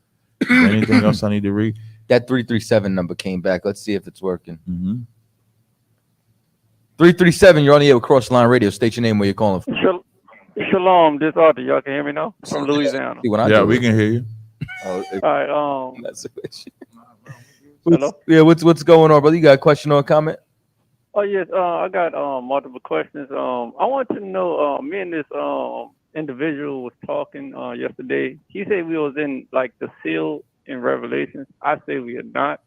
Is there anything else I need to read? That 337 number came back. Let's see if it's working. 337, you're on the air with Cross Line Radio. State your name, where you're calling from. Shalom, this Arthur. Y'all can hear me now? From Louisiana. Yeah, we can hear you. All right. That's what's going on, brother? You got a question or a comment? Oh yes, I got multiple questions. I want to know. Me and this individual was talking yesterday. He said we was in like the seal in Revelations. I say we are not.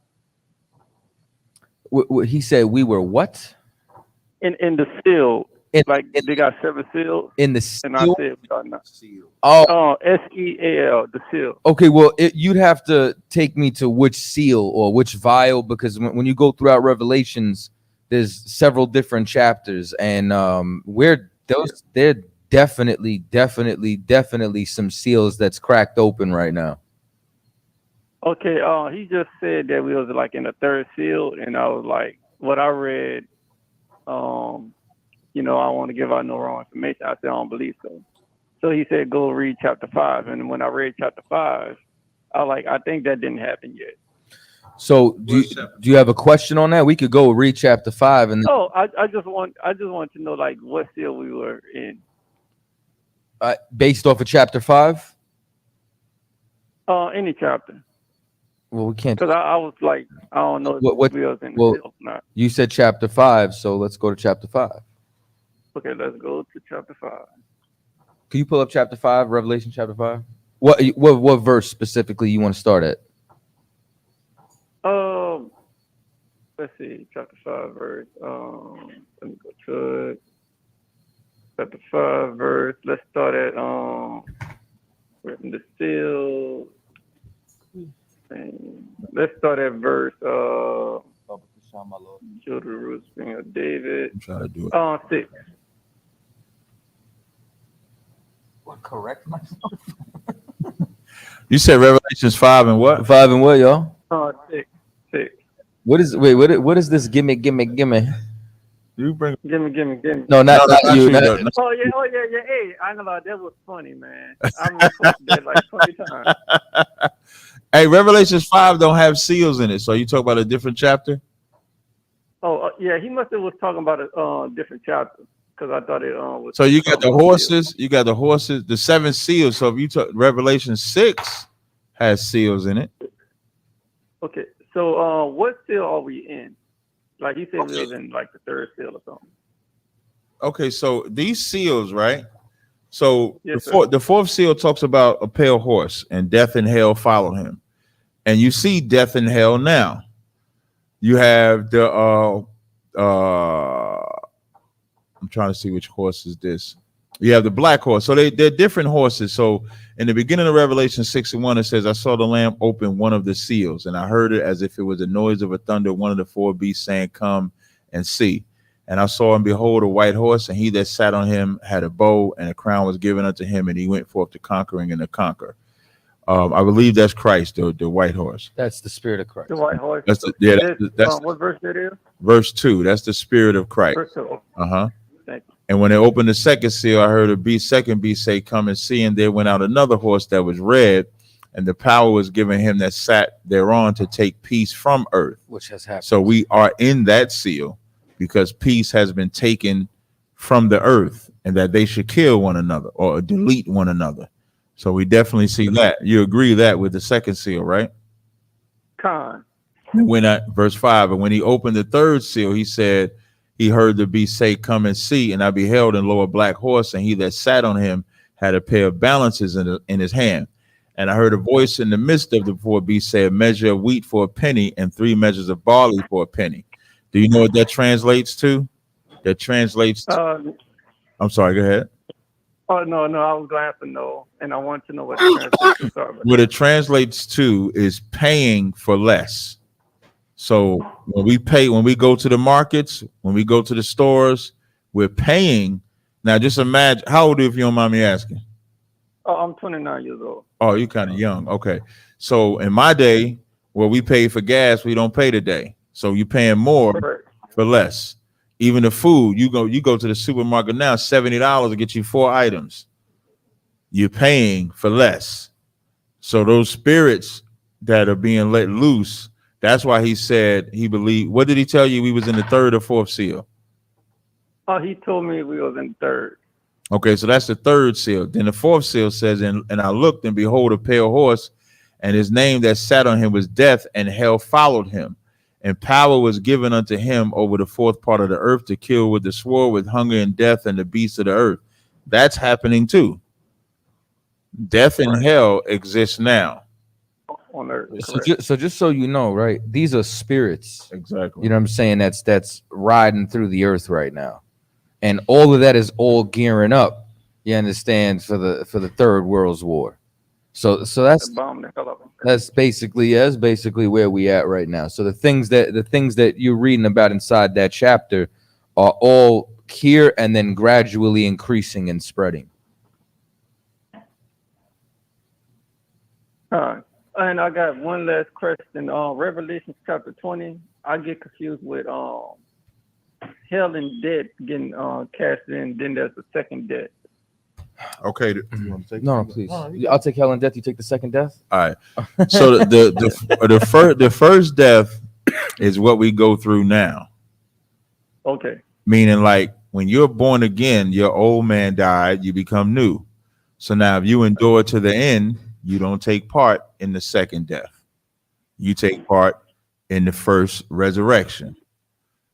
He said we were what? In the seal. They got 7 seals. In the seal? And I said we are not. Oh, SEAL, the seal. Okay, well, you'd have to take me to which seal or which vial, because when you go throughout Revelations, there's several different chapters, and they're definitely some seals that's cracked open right now. Okay, he just said that we was like in the 3rd seal, and I was like, what I read, I don't want to give out no wrong information. I said I don't believe so. So he said go read chapter 5, and when I read chapter 5, I think that didn't happen yet. So do you have a question on that? We could go read chapter 5 and. Oh, I just want to know like what seal we were in. Based off of chapter 5. Any chapter. Well, we can't. Because I was like, I don't know what we was in the seal or not. You said chapter 5, so let's go to chapter 5. Okay, let's go to chapter 5. Can you pull up chapter 5, Revelation chapter 5? What verse specifically you want to start at? Let's see, chapter 5 verse. Let me go to it. Chapter 5 verse. Let's start at written the seal. Let's start at verse David. I'm trying to do it. 6. What, correct myself? You said Revelations 5 and what? 5 and what, y'all? 6. What is this? Gimme. You bring. Gimme. No, not you. Oh yeah. Hey, I know that was funny, man. I'm that like 20 times. Hey, Revelations 5 don't have seals in it, so you talk about a different chapter. Oh yeah, he must have was talking about a different chapter, because I thought it was. So you got the horses. You got the horses. The 7 seals. So if you talk Revelation 6 has seals in it. Okay. So what seal are we in? Like he said, we was in like the 3rd seal or something. Okay, so these seals, right? So Yes, the 4th seal talks about a pale horse, and death and hell follow him. And you see death and hell now. You have the I'm trying to see which horse is this. You have the black horse. So they're different horses. So in the beginning of Revelation 6:1, it says, I saw the Lamb open one of the seals, and I heard it as if it was the noise of a thunder, one of the 4 beasts saying, come and see. And I saw and behold a white horse, and he that sat on him had a bow, and a crown was given unto him, and he went forth to conquering and to conquer. I believe that's Christ, the white horse. That's the Spirit of Christ. The white horse. That's what verse that is? Verse 2. That's the Spirit of Christ. Verse 2. Thank you. And when they opened the 2nd seal, I heard a second beast say, come and see. And there went out another horse that was red, and the power was given him that sat thereon to take peace from earth. Which has happened. So we are in that seal because peace has been taken from the earth, and that they should kill one another or delete one another. So we definitely see that. You agree that with the 2nd seal, right? Con. When verse 5, and when he opened the 3rd seal, he said, he heard the beast say, come and see. And I beheld, and lo, a black horse, and he that sat on him had a pair of balances in his hand. And I heard a voice in the midst of the four beasts say, a measure of wheat for a penny and 3 measures of barley for a penny. Do you know what that translates to? That translates to, I'm sorry, go ahead. Oh, no, I was glad to know, and I want to know what it translates to. Sorry. What it translates to is paying for less. So when we go to the markets, when we go to the stores, we're paying. Now, just imagine, how old are you, if you don't mind me asking? Oh, I'm 29 years old. Oh, you're kind of young. Okay. So in my day, where we pay for gas, we don't pay today. So you're paying more for less. Even the food, you go to the supermarket now, $70 to get you 4 items. You're paying for less. So those spirits that are being let loose, that's why he said he believed. What did he tell you? We was in the 3rd or 4th seal? Oh, he told me we was in 3rd. Okay, so that's the 3rd seal. Then the 4th seal says, and I looked, and behold, a pale horse, and his name that sat on him was Death, and hell followed him. And power was given unto him over the 4th part of the earth to kill with the sword, with hunger and death, and the beasts of the earth. That's happening too. Death and hell exists now. On earth. So just so you know, right? These are spirits. Exactly. You know what I'm saying? That's riding through the earth right now. And all of that is all gearing up, you understand, for the 3rd World War. So that's basically where we at right now. So the things that you're reading about inside that chapter are all here and then gradually increasing and spreading. And I got one last question. Revelation chapter 20, I get confused with hell and death getting cast in. Then there's the second death. Okay. You want to take No, please. I'll take hell and death. You take the second death. All right. So the first death is what we go through now. Okay. Meaning, like, when you're born again, your old man died, you become new. So now if you endure to the end, you don't take part in the second death. You take part in the first resurrection.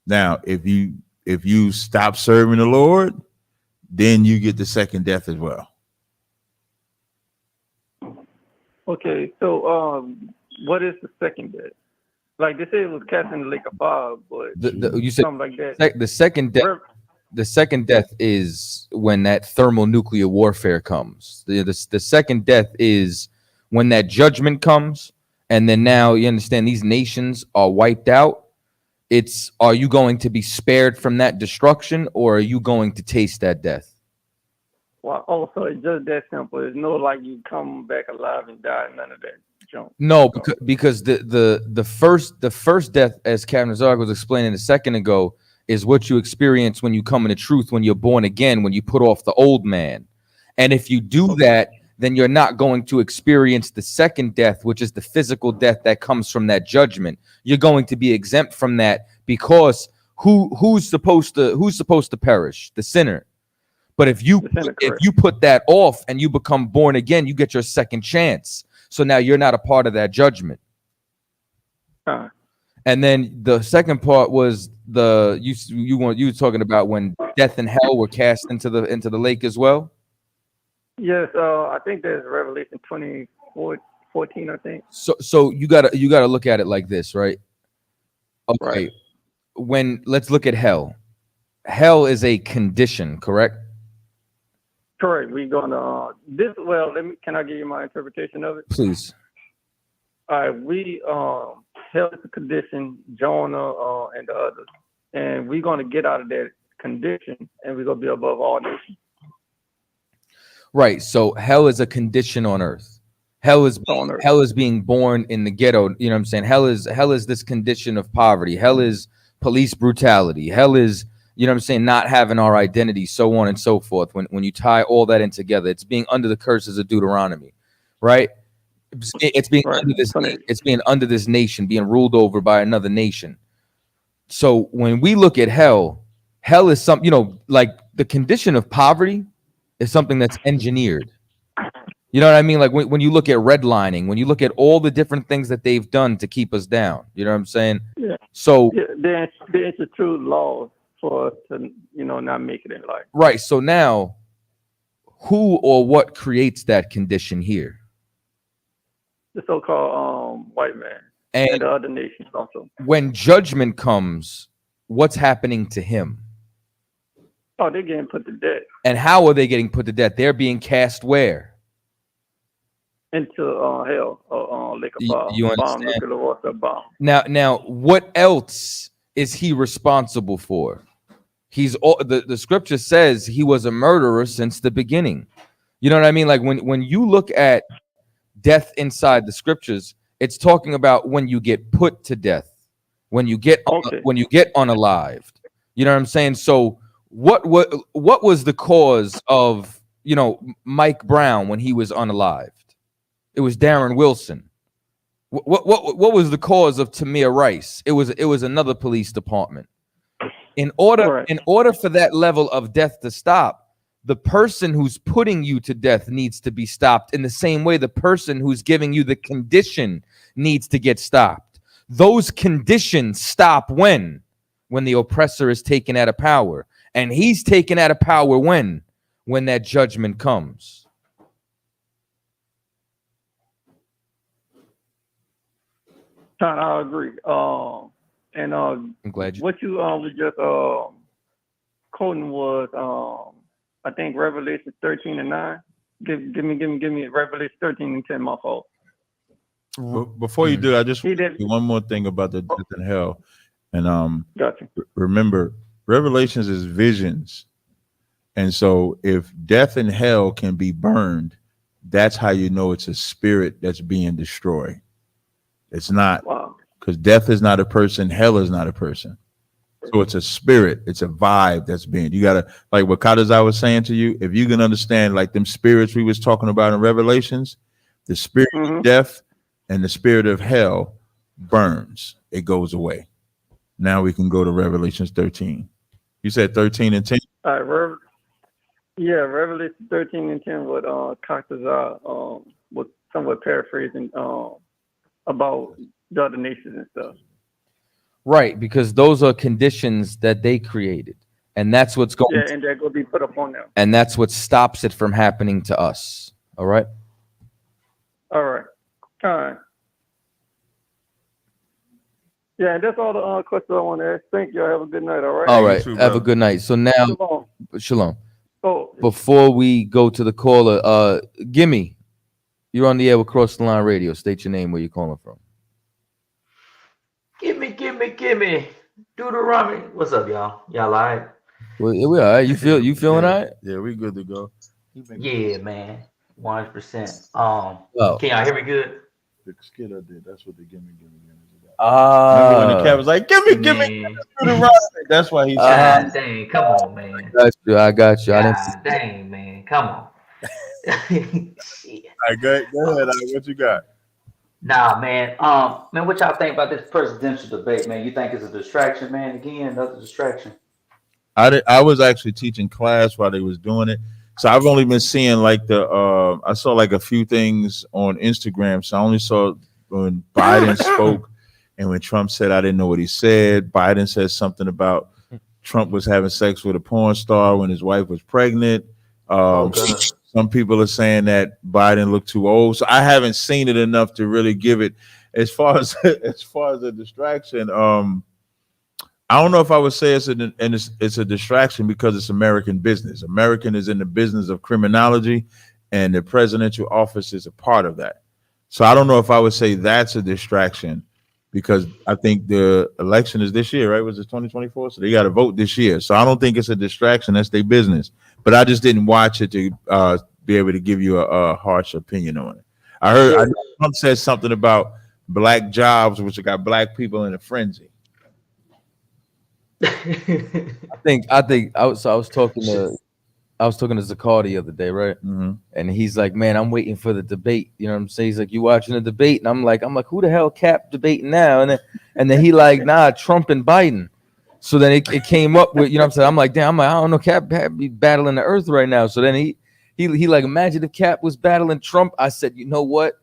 Now, if you stop serving the Lord, then you get the second death as well. Okay, so what is the second death? Like they say it was cast in the lake of fire, but You said something like that. the second death. The second death is when that thermonuclear warfare comes. The second death is when that judgment comes, and then now you understand these nations are wiped out. Are you going to be spared from that destruction, or are you going to taste that death? Well, also it's just that simple. It's no like you come back alive and die, none of that junk. No, because the first death, as Captain Tazaryach was explaining a second ago, is what you experience when you come into truth, when you're born again, when you put off the old man. And if you do that, then you're not going to experience the second death, which is the physical death that comes from that judgment. You're going to be exempt from that, because who's supposed to perish? The sinner. But if you put that off and you become born again, you get your second chance. So now you're not a part of that judgment. And then the second part was you were talking about when death and hell were cast into the lake as well. Yes, I think there's Revelation 20:14, I think. So you gotta look at it like this, right? Okay. Right. Let's look at hell. Hell is a condition, correct? Correct. We're gonna this. Well, can I give you my interpretation of it? Please. All right. Hell is a condition, Jonah and the others, and we're gonna get out of that condition, and we're gonna be above all nations. Right. So hell is a condition on earth. Hell is being born in the ghetto. You know what I'm saying? Hell is this condition of poverty. Hell is police brutality. Hell is, you know what I'm saying, not having our identity, so on and so forth. When you tie all that in together, it's being under the curses of Deuteronomy, right? It's being under this nation, being ruled over by another nation. So when we look at hell is something, like the condition of poverty is something that's engineered. You know what I mean? Like when you look at redlining, when you look at all the different things that they've done to keep us down, you know what I'm saying? Yeah. So there's a true law for us to, not make it in life. Right. So now, who or what creates that condition here? the so-called white man and the other nations also. When judgment comes, what's happening to him? Oh, they're getting put to death. And how are they getting put to death? They're being cast where? Into hell, or like a bomb, You bomb, understand? nuclear warfare bomb. Now, what else is he responsible for? He's the scripture says he was a murderer since the beginning. You know what I mean? Like when you look at death inside the scriptures, it's talking about when you get put to death, when you get unalived. You know what I'm saying? So what was the cause of, you know, Mike Brown when he was unalived? It was Darren Wilson. What was the cause of Tamir Rice? It was another police department. In order for that level of death to stop, the person who's putting you to death needs to be stopped. In the same way, the person who's giving you the condition needs to get stopped. Those conditions stop when the oppressor is taken out of power, and he's taken out of power when that judgment comes. I agree. And I'm glad you. what you was just quoting was I think Revelation 13:9. Give me Revelation 13:10. My fault. Before you do, I just want to do one more thing about the death and hell. And gotcha. Remember, Revelations is visions, and so if death and hell can be burned, that's how you know it's a spirit that's being destroyed. It's not, because death is not a person, hell is not a person. So it's a spirit, it's a vibe that's being, you gotta, like what Chaataza was saying to you, if you can understand like them spirits we was talking about in Revelations, the spirit of death and the spirit of hell burns, it goes away. Now we can go to Revelations 13. You said 13 and 10? All right, Revelation 13:10 with Chaataza was somewhat paraphrasing about the other nations and stuff. Right, because those are conditions that they created, and that's what's going. Yeah, and they're going to be put up on them. And that's what stops it from happening to us. All right. All right. All right. Yeah, that's all the questions I want to ask. Thank you. Have a good night. All right. All right. Have a good night. So now, Shalom. Oh. Before we go to the caller, Gimme, you're on the air with Cross the Line Radio. State your name, where you're calling from. Gimme. Deuteronomy. What's up, y'all? Y'all all right? Well, we all right. You feeling all right? Yeah, we good to go. Yeah, man. 100%. Oh. Can y'all hear me good? The skit I did, that's what the gimme is about. Remember when the cat was like, gimme. Deuteronomy. That's why he said, God dang, come on, man. I got you. God dang, man. Come on. All right, go ahead. What you got? Nah, man. Man, what y'all think about this presidential debate, man? You think it's a distraction, man? Again, another distraction. I was actually teaching class while they was doing it, so I've only been seeing like I saw like a few things on Instagram. So I only saw when Biden spoke, and when Trump said, I didn't know what he said. Biden said something about Trump was having sex with a porn star when his wife was pregnant. Some people are saying that Biden looked too old. So I haven't seen it enough to really give it as far as a distraction. I don't know if I would say it's a distraction because it's American business. American is in the business of criminology, and the presidential office is a part of that. So I don't know if I would say that's a distraction, because I think the election is this year, right? Was it 2024? So they got to vote this year. So I don't think it's a distraction. That's their business. But I just didn't watch it to be able to give you a harsh opinion on it. I know Trump said something about black jobs, which got black people in a frenzy. I was talking to Zakar the other day, right? Mm-hmm. And he's like, man, I'm waiting for the debate. You know what I'm saying? He's like, you watching the debate? And I'm like, who the hell Cap debating now? And then he like, nah, Trump and Biden. So then it came up with, you know what I'm saying? I'm like, damn, I don't know, Cap be battling the earth right now. So then he like, imagine if Cap was battling Trump. I said, you know what?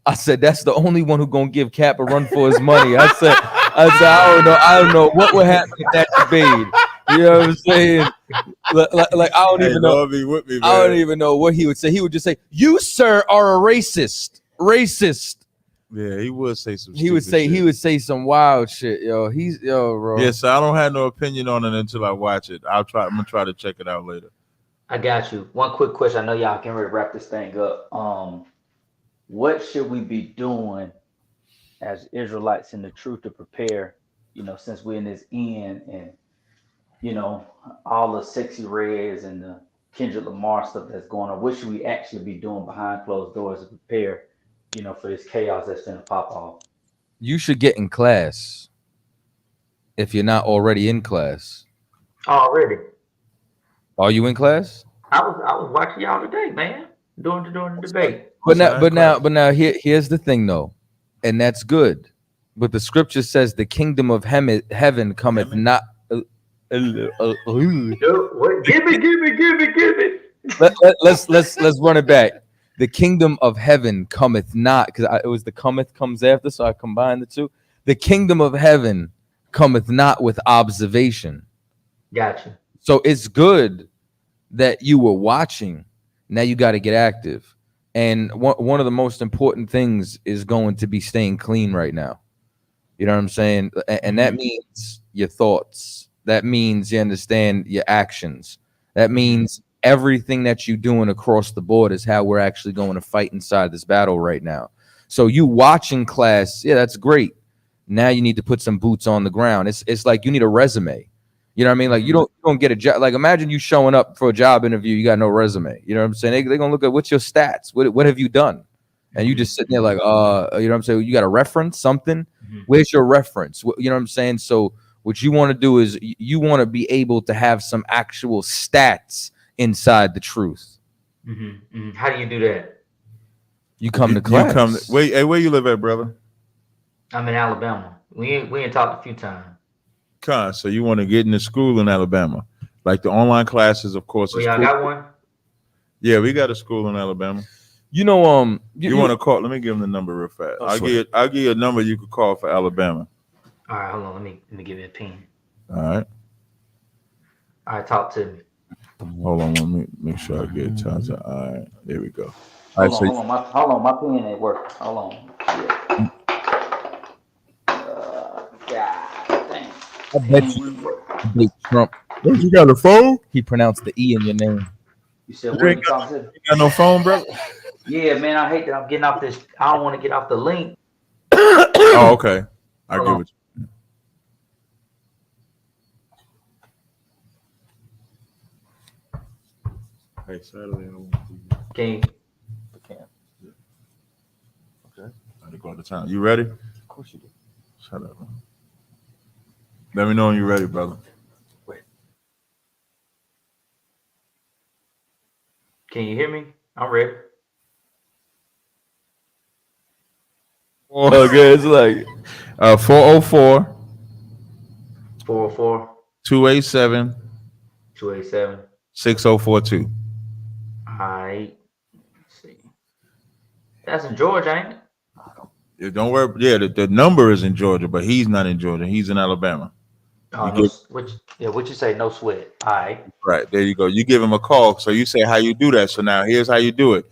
I said, that's the only one who gonna give Cap a run for his money. I said, I don't know what would happen in that debate. You know what I'm saying? Like I don't even know. I don't even know what he would say. He would just say, "You, sir, are a racist." Yeah, he would say some. He would say some wild shit, yo. Bro. Yeah, so I don't have no opinion on it until I watch it. I'm gonna try to check it out later. I got you. One quick question. I know y'all can ready to wrap this thing up. What should we be doing as Israelites in the truth to prepare? Since we're in this end, and all the sexy reds and the Kendrick Lamar stuff that's going on. What should we actually be doing behind closed doors to prepare, for this chaos that's going to pop off? You should get in class if you're not already in class. Already. Are you in class? I was watching y'all today, man, during the debate. But now here's the thing though, and that's good. But the scripture says the kingdom of heaven cometh not. Give it. Let's run it back. The kingdom of heaven cometh not, because it was the cometh comes after, so I combined the two. The kingdom of heaven cometh not with observation. Gotcha. So it's good that you were watching. Now you got to get active. And one of the most important things is going to be staying clean right now. You know what I'm saying? And that means your thoughts. That means you understand your actions. That means everything that you're doing across the board is how we're actually going to fight inside this battle right now. So you watching class, yeah, that's great. Now you need to put some boots on the ground. It's like you need a resume. You know what I mean? Like you don't get a job. Like imagine you showing up for a job interview, you got no resume. You know what I'm saying? They're gonna look at what's your stats. What have you done? And you just sitting there like, you know what I'm saying? You got a reference, something. Where's your reference? You know what I'm saying? So what you want to do is you want to be able to have some actual stats inside the truth. How do you do that? You come to class. Wait, where you live at, brother? I'm in Alabama. We ain't talked a few times. So you want to get into school in Alabama, like the online classes, of course. Y'all cool. Got one? Yeah, we got a school in Alabama. You know, you want to call? Let me give him the number real fast. I'll give you a number you could call for Alabama. All right, hold on. Let me give you a pin. All right. All right, talk to me. Hold on, let me make sure I get Taza. All right, there we go. Hold on, my pen ain't working. Hold on. Yeah. God dang. I bet you Trump. You got a phone? He pronounced the E in your name. You said what you talking to? You got no phone, bro? Yeah, man, I hate that I'm getting off this. I don't want to get off the link. Oh, okay. I get what you. Hey, Saturday. Okay. Okay. I had to go out of town. You ready? Of course you do. Shut up, man. Let me know when you're ready, brother. Wait. Can you hear me? I'm ready. Okay, it's like 404 287 6042. All right. Let's see. That's in Georgia, ain't it? Yeah, don't worry. Yeah, the number is in Georgia, but he's not in Georgia. He's in Alabama. What you say? No sweat. All right. Right, there you go. You give him a call. So you say how you do that. So now here's how you do it.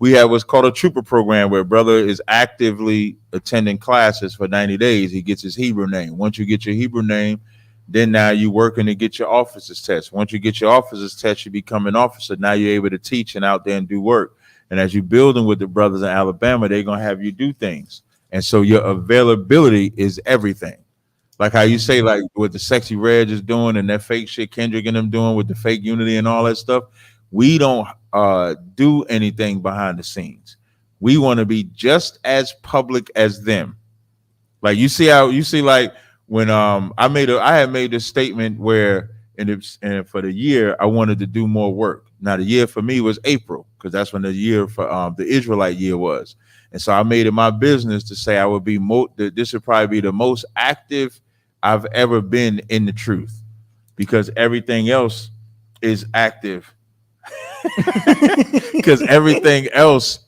We have what's called a trooper program where brother is actively attending classes for 90 days. He gets his Hebrew name. Once you get your Hebrew name, then now you working to get your officer's test. Once you get your officer's test, you become an officer. Now you're able to teach and out there and do work. And as you're building with the brothers in Alabama, they're going to have you do things. And so your availability is everything. Like how you say, like what the Sexy Red is doing and that fake shit Kendrick and them doing with the fake unity and all that stuff. We don't do anything behind the scenes. We want to be just as public as them. Like you see like when I had made this statement where and for the year I wanted to do more work. Now the year for me was April because that's when the year for the Israelite year was. And so I made it my business to say I would be this would probably be the most active I've ever been in the truth because everything else is active. Because everybody else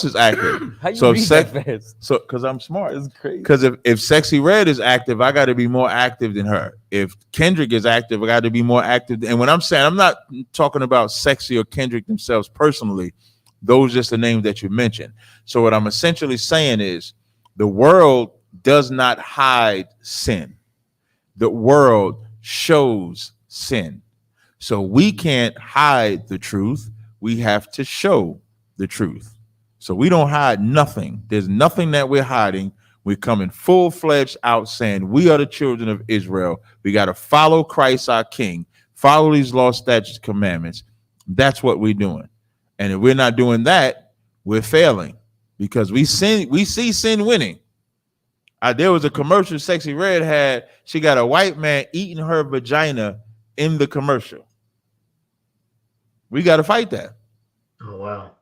is active. How you read that fast? So because I'm smart. It's crazy. Because if Sexy Red is active, I got to be more active than her. If Kendrick is active, I got to be more active. And when I'm saying, I'm not talking about Sexy or Kendrick themselves personally. Those are just the names that you mentioned. So what I'm essentially saying is the world does not hide sin. The world shows sin. So we can't hide the truth. We have to show the truth. So we don't hide nothing. There's nothing that we're hiding. We're coming full-fledged out saying we are the children of Israel. We got to follow Christ our King, follow these laws, statutes, commandments. That's what we're doing. And if we're not doing that, we're failing because we see sin winning. There was a commercial Sexy Red had. She got a white man eating her vagina in the commercial. We got to fight that. Oh, wow.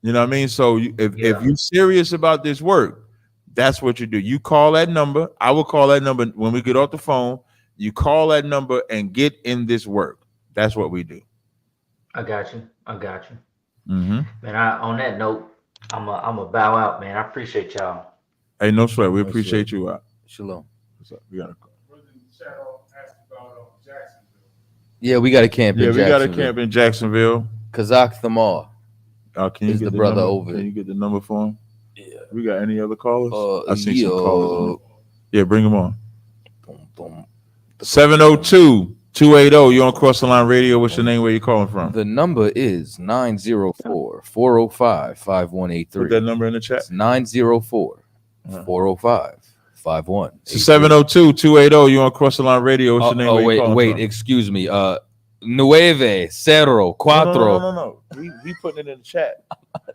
You know what I mean? So if you're serious about this work, that's what you do. You call that number. I will call that number when we get off the phone. You call that number and get in this work. That's what we do. I got you. Mm-hmm. Man, on that note, I'm a bow out, man. I appreciate y'all. Hey, no sweat. We appreciate you. Shalom. What's up? We got a call. Yeah, we got a camp in Jacksonville. We got a camp in Jacksonville. Kazakh Thamar Can you is get the brother number? over. Can you get the number for him? Yeah. We got any other callers? I see yeah. some callers. Yeah, bring them on. 702-280. You're on Cross the Line Radio. What's your name? Where you calling from? The number is 904-405-5183. Put that number in the chat. It's 904-405-5183. 702-280. You're on Cross the Line Radio. What's your name? Where you calling from? Excuse me. 904. No. He putting it in the chat.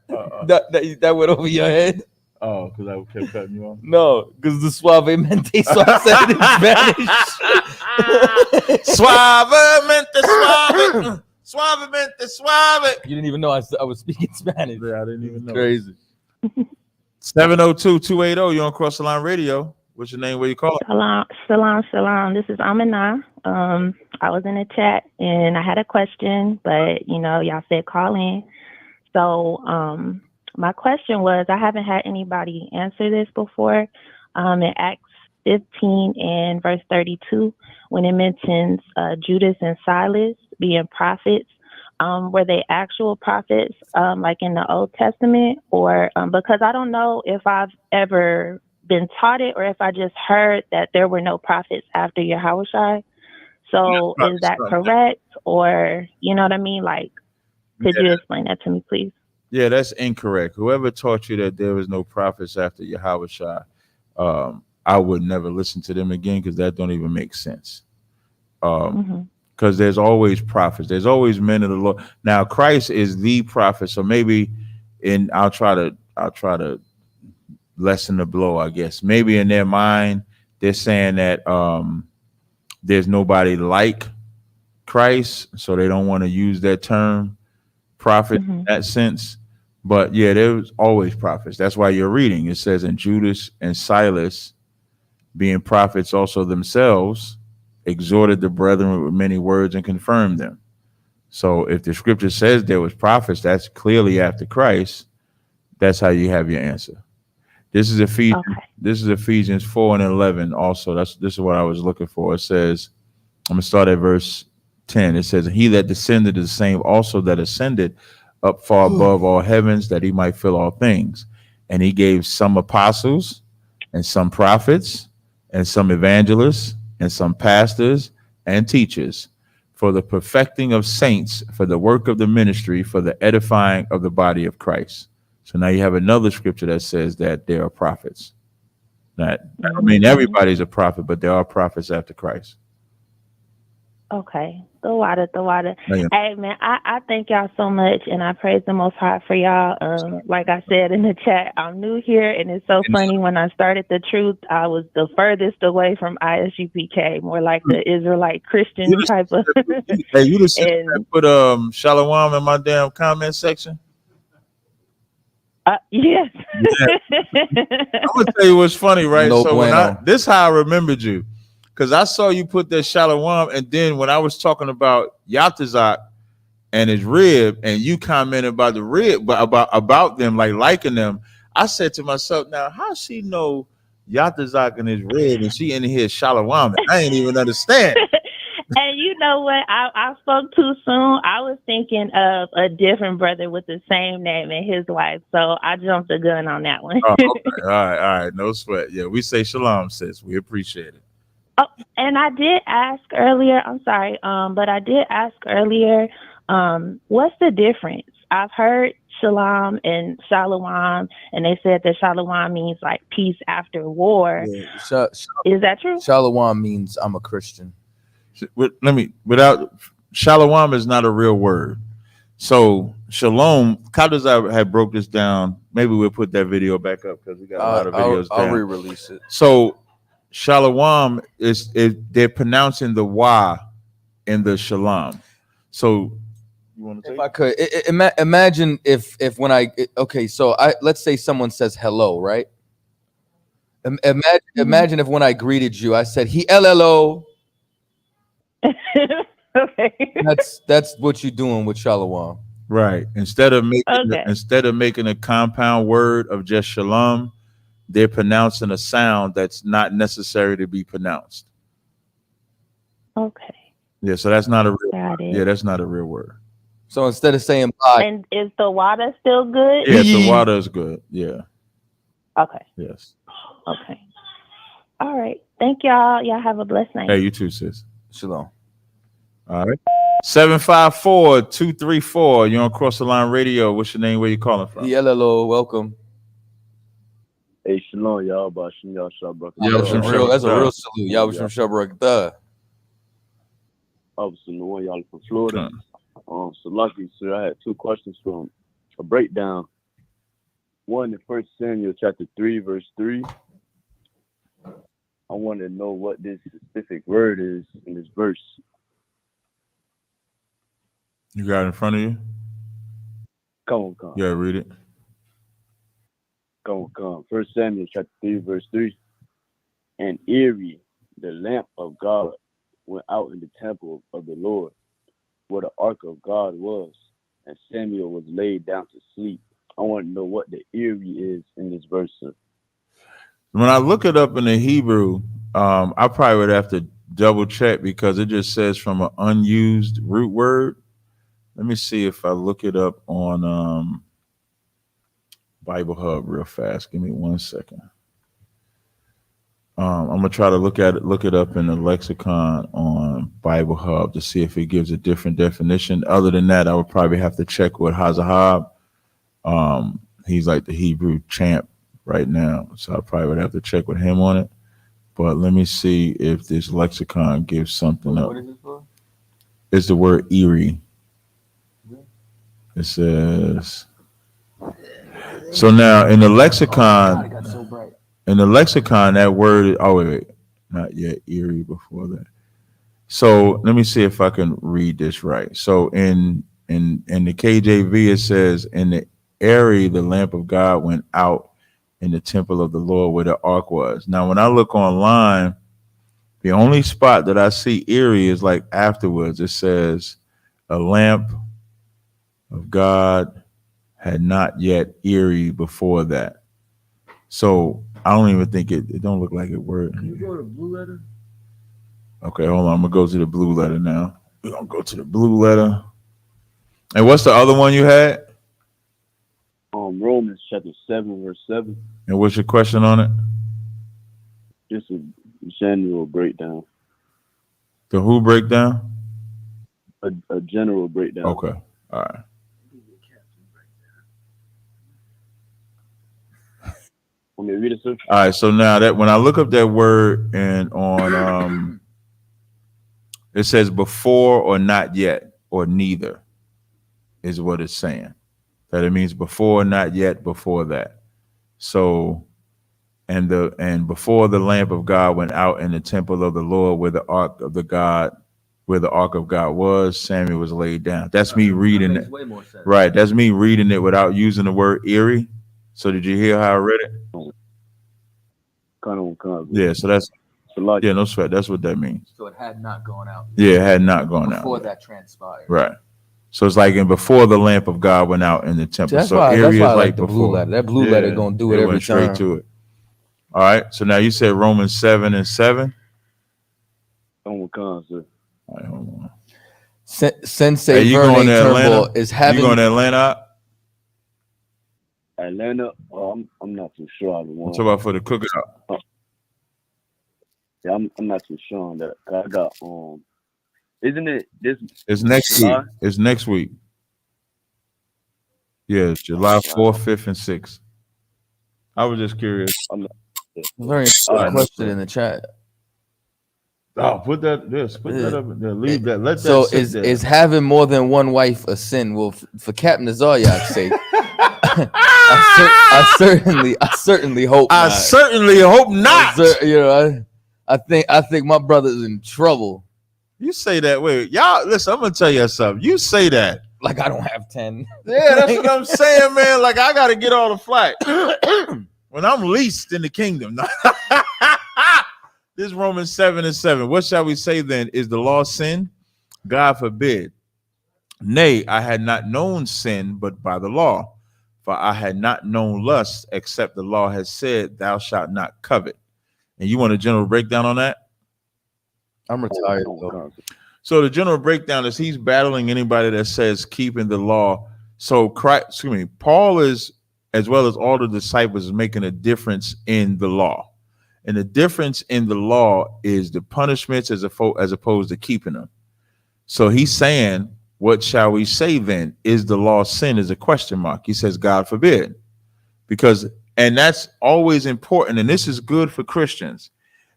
That went over your head? Oh, because I kept cutting you off? No, because the suavemente, so I said it in Spanish. Suavemente, suave. Suavemente, suave. You didn't even know I was speaking Spanish. Yeah, I didn't even know. Crazy. 702-280. You're on Cross the Line Radio. What's your name? Where you calling? Shalom. This is Amina. I was in the chat and I had a question, but y'all said call in. So my question was, I haven't had anybody answer this before. In Acts 15 and verse 32, when it mentions Judas and Silas being prophets, were they actual prophets like in the Old Testament, or because I don't know if I've ever been taught it or if I just heard that there were no prophets after Yahushua. So is that correct, or you know what I mean? Like, could you explain that to me, please? Yeah, that's incorrect. Whoever taught you that there was no prophets after Yahushua, I would never listen to them again because that don't even make sense. Because there's always prophets. There's always men of the Lord. Now Christ is the prophet, so maybe I'll try to lessen the blow, I guess. Maybe in their mind they're saying that there's nobody like Christ, so they don't want to use that term prophet in that sense. But yeah, there was always prophets. That's why you're reading. It says, and Judas and Silas, being prophets also themselves, exhorted the brethren with many words and confirmed them. So if the scripture says there was prophets, that's clearly after Christ. That's how you have your answer. This is Ephesians. Okay. This is Ephesians 4 and 11. Also, this is what I was looking for. It says, I'm gonna start at verse 10. It says, he that descended is the same also that ascended up far above all heavens, that he might fill all things. And he gave some apostles and some prophets and some evangelists and some pastors and teachers for the perfecting of saints, for the work of the ministry, for the edifying of the body of Christ. So now you have another scripture that says that there are prophets. I mean, everybody's a prophet, but there are prophets after Christ. Okay. The water. Hey, man, I thank y'all so much, and I praise the Most High for y'all. Like I said in the chat, I'm new here, and it's so funny. When I started the truth, I was the furthest away from ISUPK, more like the Israelite Christian type of. Hey, you just put Shalawam in my damn comment section? Yes. Yeah. I'm gonna tell you what's funny, right? No so bueno. this is how I remembered you. Because I saw you put that Shalawam, and then when I was talking about Chaataza and his rib, and you commented about the rib, but about them, like liking them, I said to myself, now how she know Chaataza and his rib, and she in here Shalawam? I ain't even understand. And know what? I spoke too soon. I was thinking of a different brother with the same name and his wife, so I jumped the gun on that one. Oh, okay. All right. No sweat. Yeah, we say shalom, sis. We appreciate it. Oh, and I did ask earlier. I'm sorry, but I did ask earlier. What's the difference? I've heard shalom and shalawam, and they said that shalawam means like peace after war. Yeah, Is that true? Shalawam means I'm a Christian. Shalawam is not a real word. So shalom, Chaataza had broke this down. Maybe we'll put that video back up because we got a lot of videos. I'll re-release it. So Shalawam is they're pronouncing the wa in the shalom. So you want to take? If I could imagine if when let's say someone says hello, right? Imagine if when I greeted you, I said hello. Okay. That's what you're doing with Shalawam. Right. Instead of making a compound word of just shalom, they're pronouncing a sound that's not necessary to be pronounced. Okay. Yeah, so that's not a real Got it. Yeah, that's not a real word. So instead of saying bye. And is the water still good? Yeah, the water is good. Yeah. Okay. Yes. Okay. All right. Thank y'all. Y'all have a blessed night. Hey, you too, sis. Shalom. All right. 754-234. You're on Cross the Line Radio. What's your name? Where you calling from? Hello, welcome. Hey, shalom, y'all. Bashim, y'all, Shabrak. That's a real salute. Y'all was from Shabrak. Obviously, the one y'all from Florida. So lucky, sir. I had two questions from a breakdown. One in 1 Samuel chapter 3, verse 3. I wanted to know what this specific word is in this verse. You got it in front of you? Come on. Yeah, read it. Come on. 1 Samuel chapter 3, verse 3. And Eri, the lamp of God, went out in the temple of the Lord, where the ark of God was, and Samuel was laid down to sleep. I want to know what the Eri is in this verse, sir. When I look it up in the Hebrew, I probably would have to double check because it just says from an unused root word. Let me see if I look it up on Bible Hub real fast. Give me 1 second. I'm gonna try to look it up in the lexicon on Bible Hub to see if it gives a different definition. Other than that, I would probably have to check with Hazahab. He's like the Hebrew champ right now, so I probably would have to check with him on it. But let me see if this lexicon gives something up. What is it for? It's the word Eri. It says. So now in the lexicon. That word, wait, not yet, Eri before that. So let me see if I can read this right. So in the KJV, it says, in the Eri, the lamp of God went out in the temple of the Lord where the ark was. Now, when I look online, the only spot that I see Eri is like afterwards. It says, a lamp of God had not yet Eri before that. So I don't even think it don't look like it worked. Can you go to blue letter? Okay, hold on. I'm gonna go to the blue letter now. We're gonna go to the blue letter. And what's the other one you had? Romans chapter 7, verse 7. And what's your question on it? Just a general breakdown. The who breakdown? A general breakdown. Okay. All right. Want me to read it, sir? All right. So now that when I look up that word and on it says before or not yet or neither is what it's saying. That it means before, not yet, before that. So and before the lamp of God went out in the temple of the Lord where the ark of God was, Samuel was laid down. That's me reading it. Right. That's me reading it without using the word Eri. So did you hear how I read it? Yeah, so that's no sweat. That's what that means. So it had not gone out. Yeah, it had not gone out. Before that transpired. Right. So it's like before the lamp of God went out in the temple. That's so why Eri is I like the before. blue letter. That blue letter gonna do it every went straight time. to it. All right. So now you said Romans 7 and 7. Sir. All right, hold on. Sensei Hey, you Vernon going to Atlanta? Turnbull is having. You going to Atlanta? Atlanta? I'm not too sure on the one. What's about for the cookout? Yeah, I'm not too sure on that. I got isn't it this? It's next July? week. It's next week. Yeah, it's July 4th, 5th, and 6th. I was just curious. Very important question in the chat. Oh, put that up there. Leave that. Let that So sit there. is having more than one wife a sin? Well, for Captain Tazaryach's sake, I certainly hope. I certainly hope not. I think my brother's in trouble. You say that. Wait, y'all, listen, I'm gonna tell you something. You say that. Like I don't have 10. Yeah, that's what I'm saying, man. Like I gotta get all the flack. When I'm least in the kingdom. This Romans 7:7. What shall we say then? Is the law sin? God forbid. Nay, I had not known sin but by the law. For I had not known lust, except the law has said, thou shalt not covet. And you want a general breakdown on that? I'm retired. So the general breakdown is he's battling anybody that says keeping the law. So Paul is, as well as all the disciples, is making a difference in the law. And the difference in the law is the punishments as opposed to keeping them. So he's saying, what shall we say then? Is the law sin? Is a question mark. He says, God forbid. And that's always important. And this is good for Christians.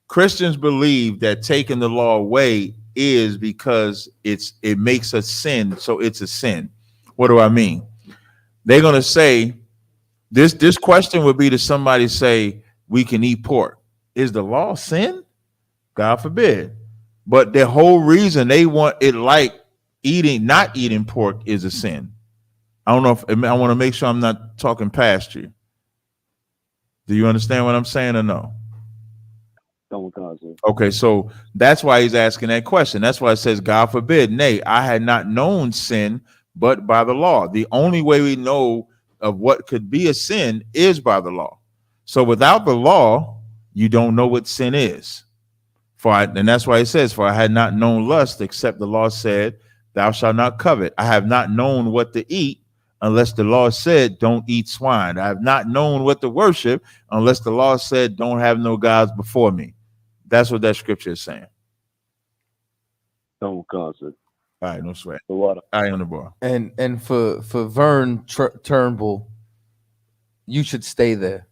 Christians believe that taking the law away is because it makes us sin. So it's a sin. What do I mean? They're going to say this question would be to somebody say, we can eat pork. Is the law sin? God forbid. But the whole reason they want it like not eating pork is a sin. I don't know if I want to make sure I'm not talking past you. Do you understand what I'm saying or no? Okay, so that's why he's asking that question. That's why it says, God forbid. Nay, I had not known sin but by the law. The only way we know of what could be a sin is by the law. So without the law, you don't know what sin is. And that's why it says, for I had not known lust, except the law said, thou shalt not covet. I have not known what to eat unless the law said, don't eat swine. I have not known what to worship unless the law said, don't have no gods before me. That's what that scripture is saying. Don't cause it. All right, no sweat. The water. I on the bar. And for Vern Turnbull, you should stay there.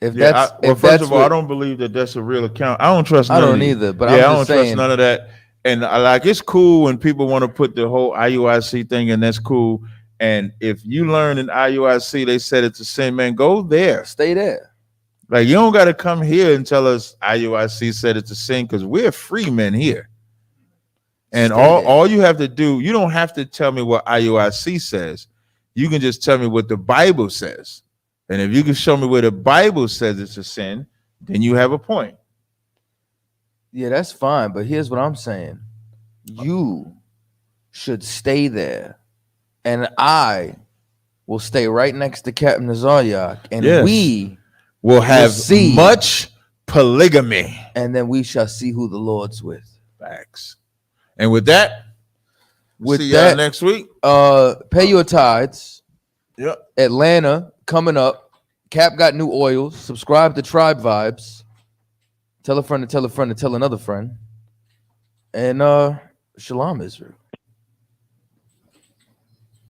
First of all, I don't believe that that's a real account. I don't trust. I don't either. But I don't trust none of that. And it's cool when people want to put the whole IUIC thing, and that's cool. And if you learn in IUIC, they said it's a sin, man, go there. Stay there. Like you don't got to come here and tell us IUIC said it's a sin, because we're free men here. And all you have to do, you don't have to tell me what IUIC says. You can just tell me what the Bible says. And if you can show me where the Bible says it's a sin, then you have a point. Yeah, that's fine. But here's what I'm saying. You should stay there. And I will stay right next to Captain Tazaryach. And we will have much polygamy. And then we shall see who the Lord's with. Facts. And with that, we'll see y'all next week. Pay your tithes. Yep. Atlanta coming up. Cap got new oils. Subscribe to Tribe Vibes. Tell a friend to tell a friend to tell another friend. And Shalom, Israel.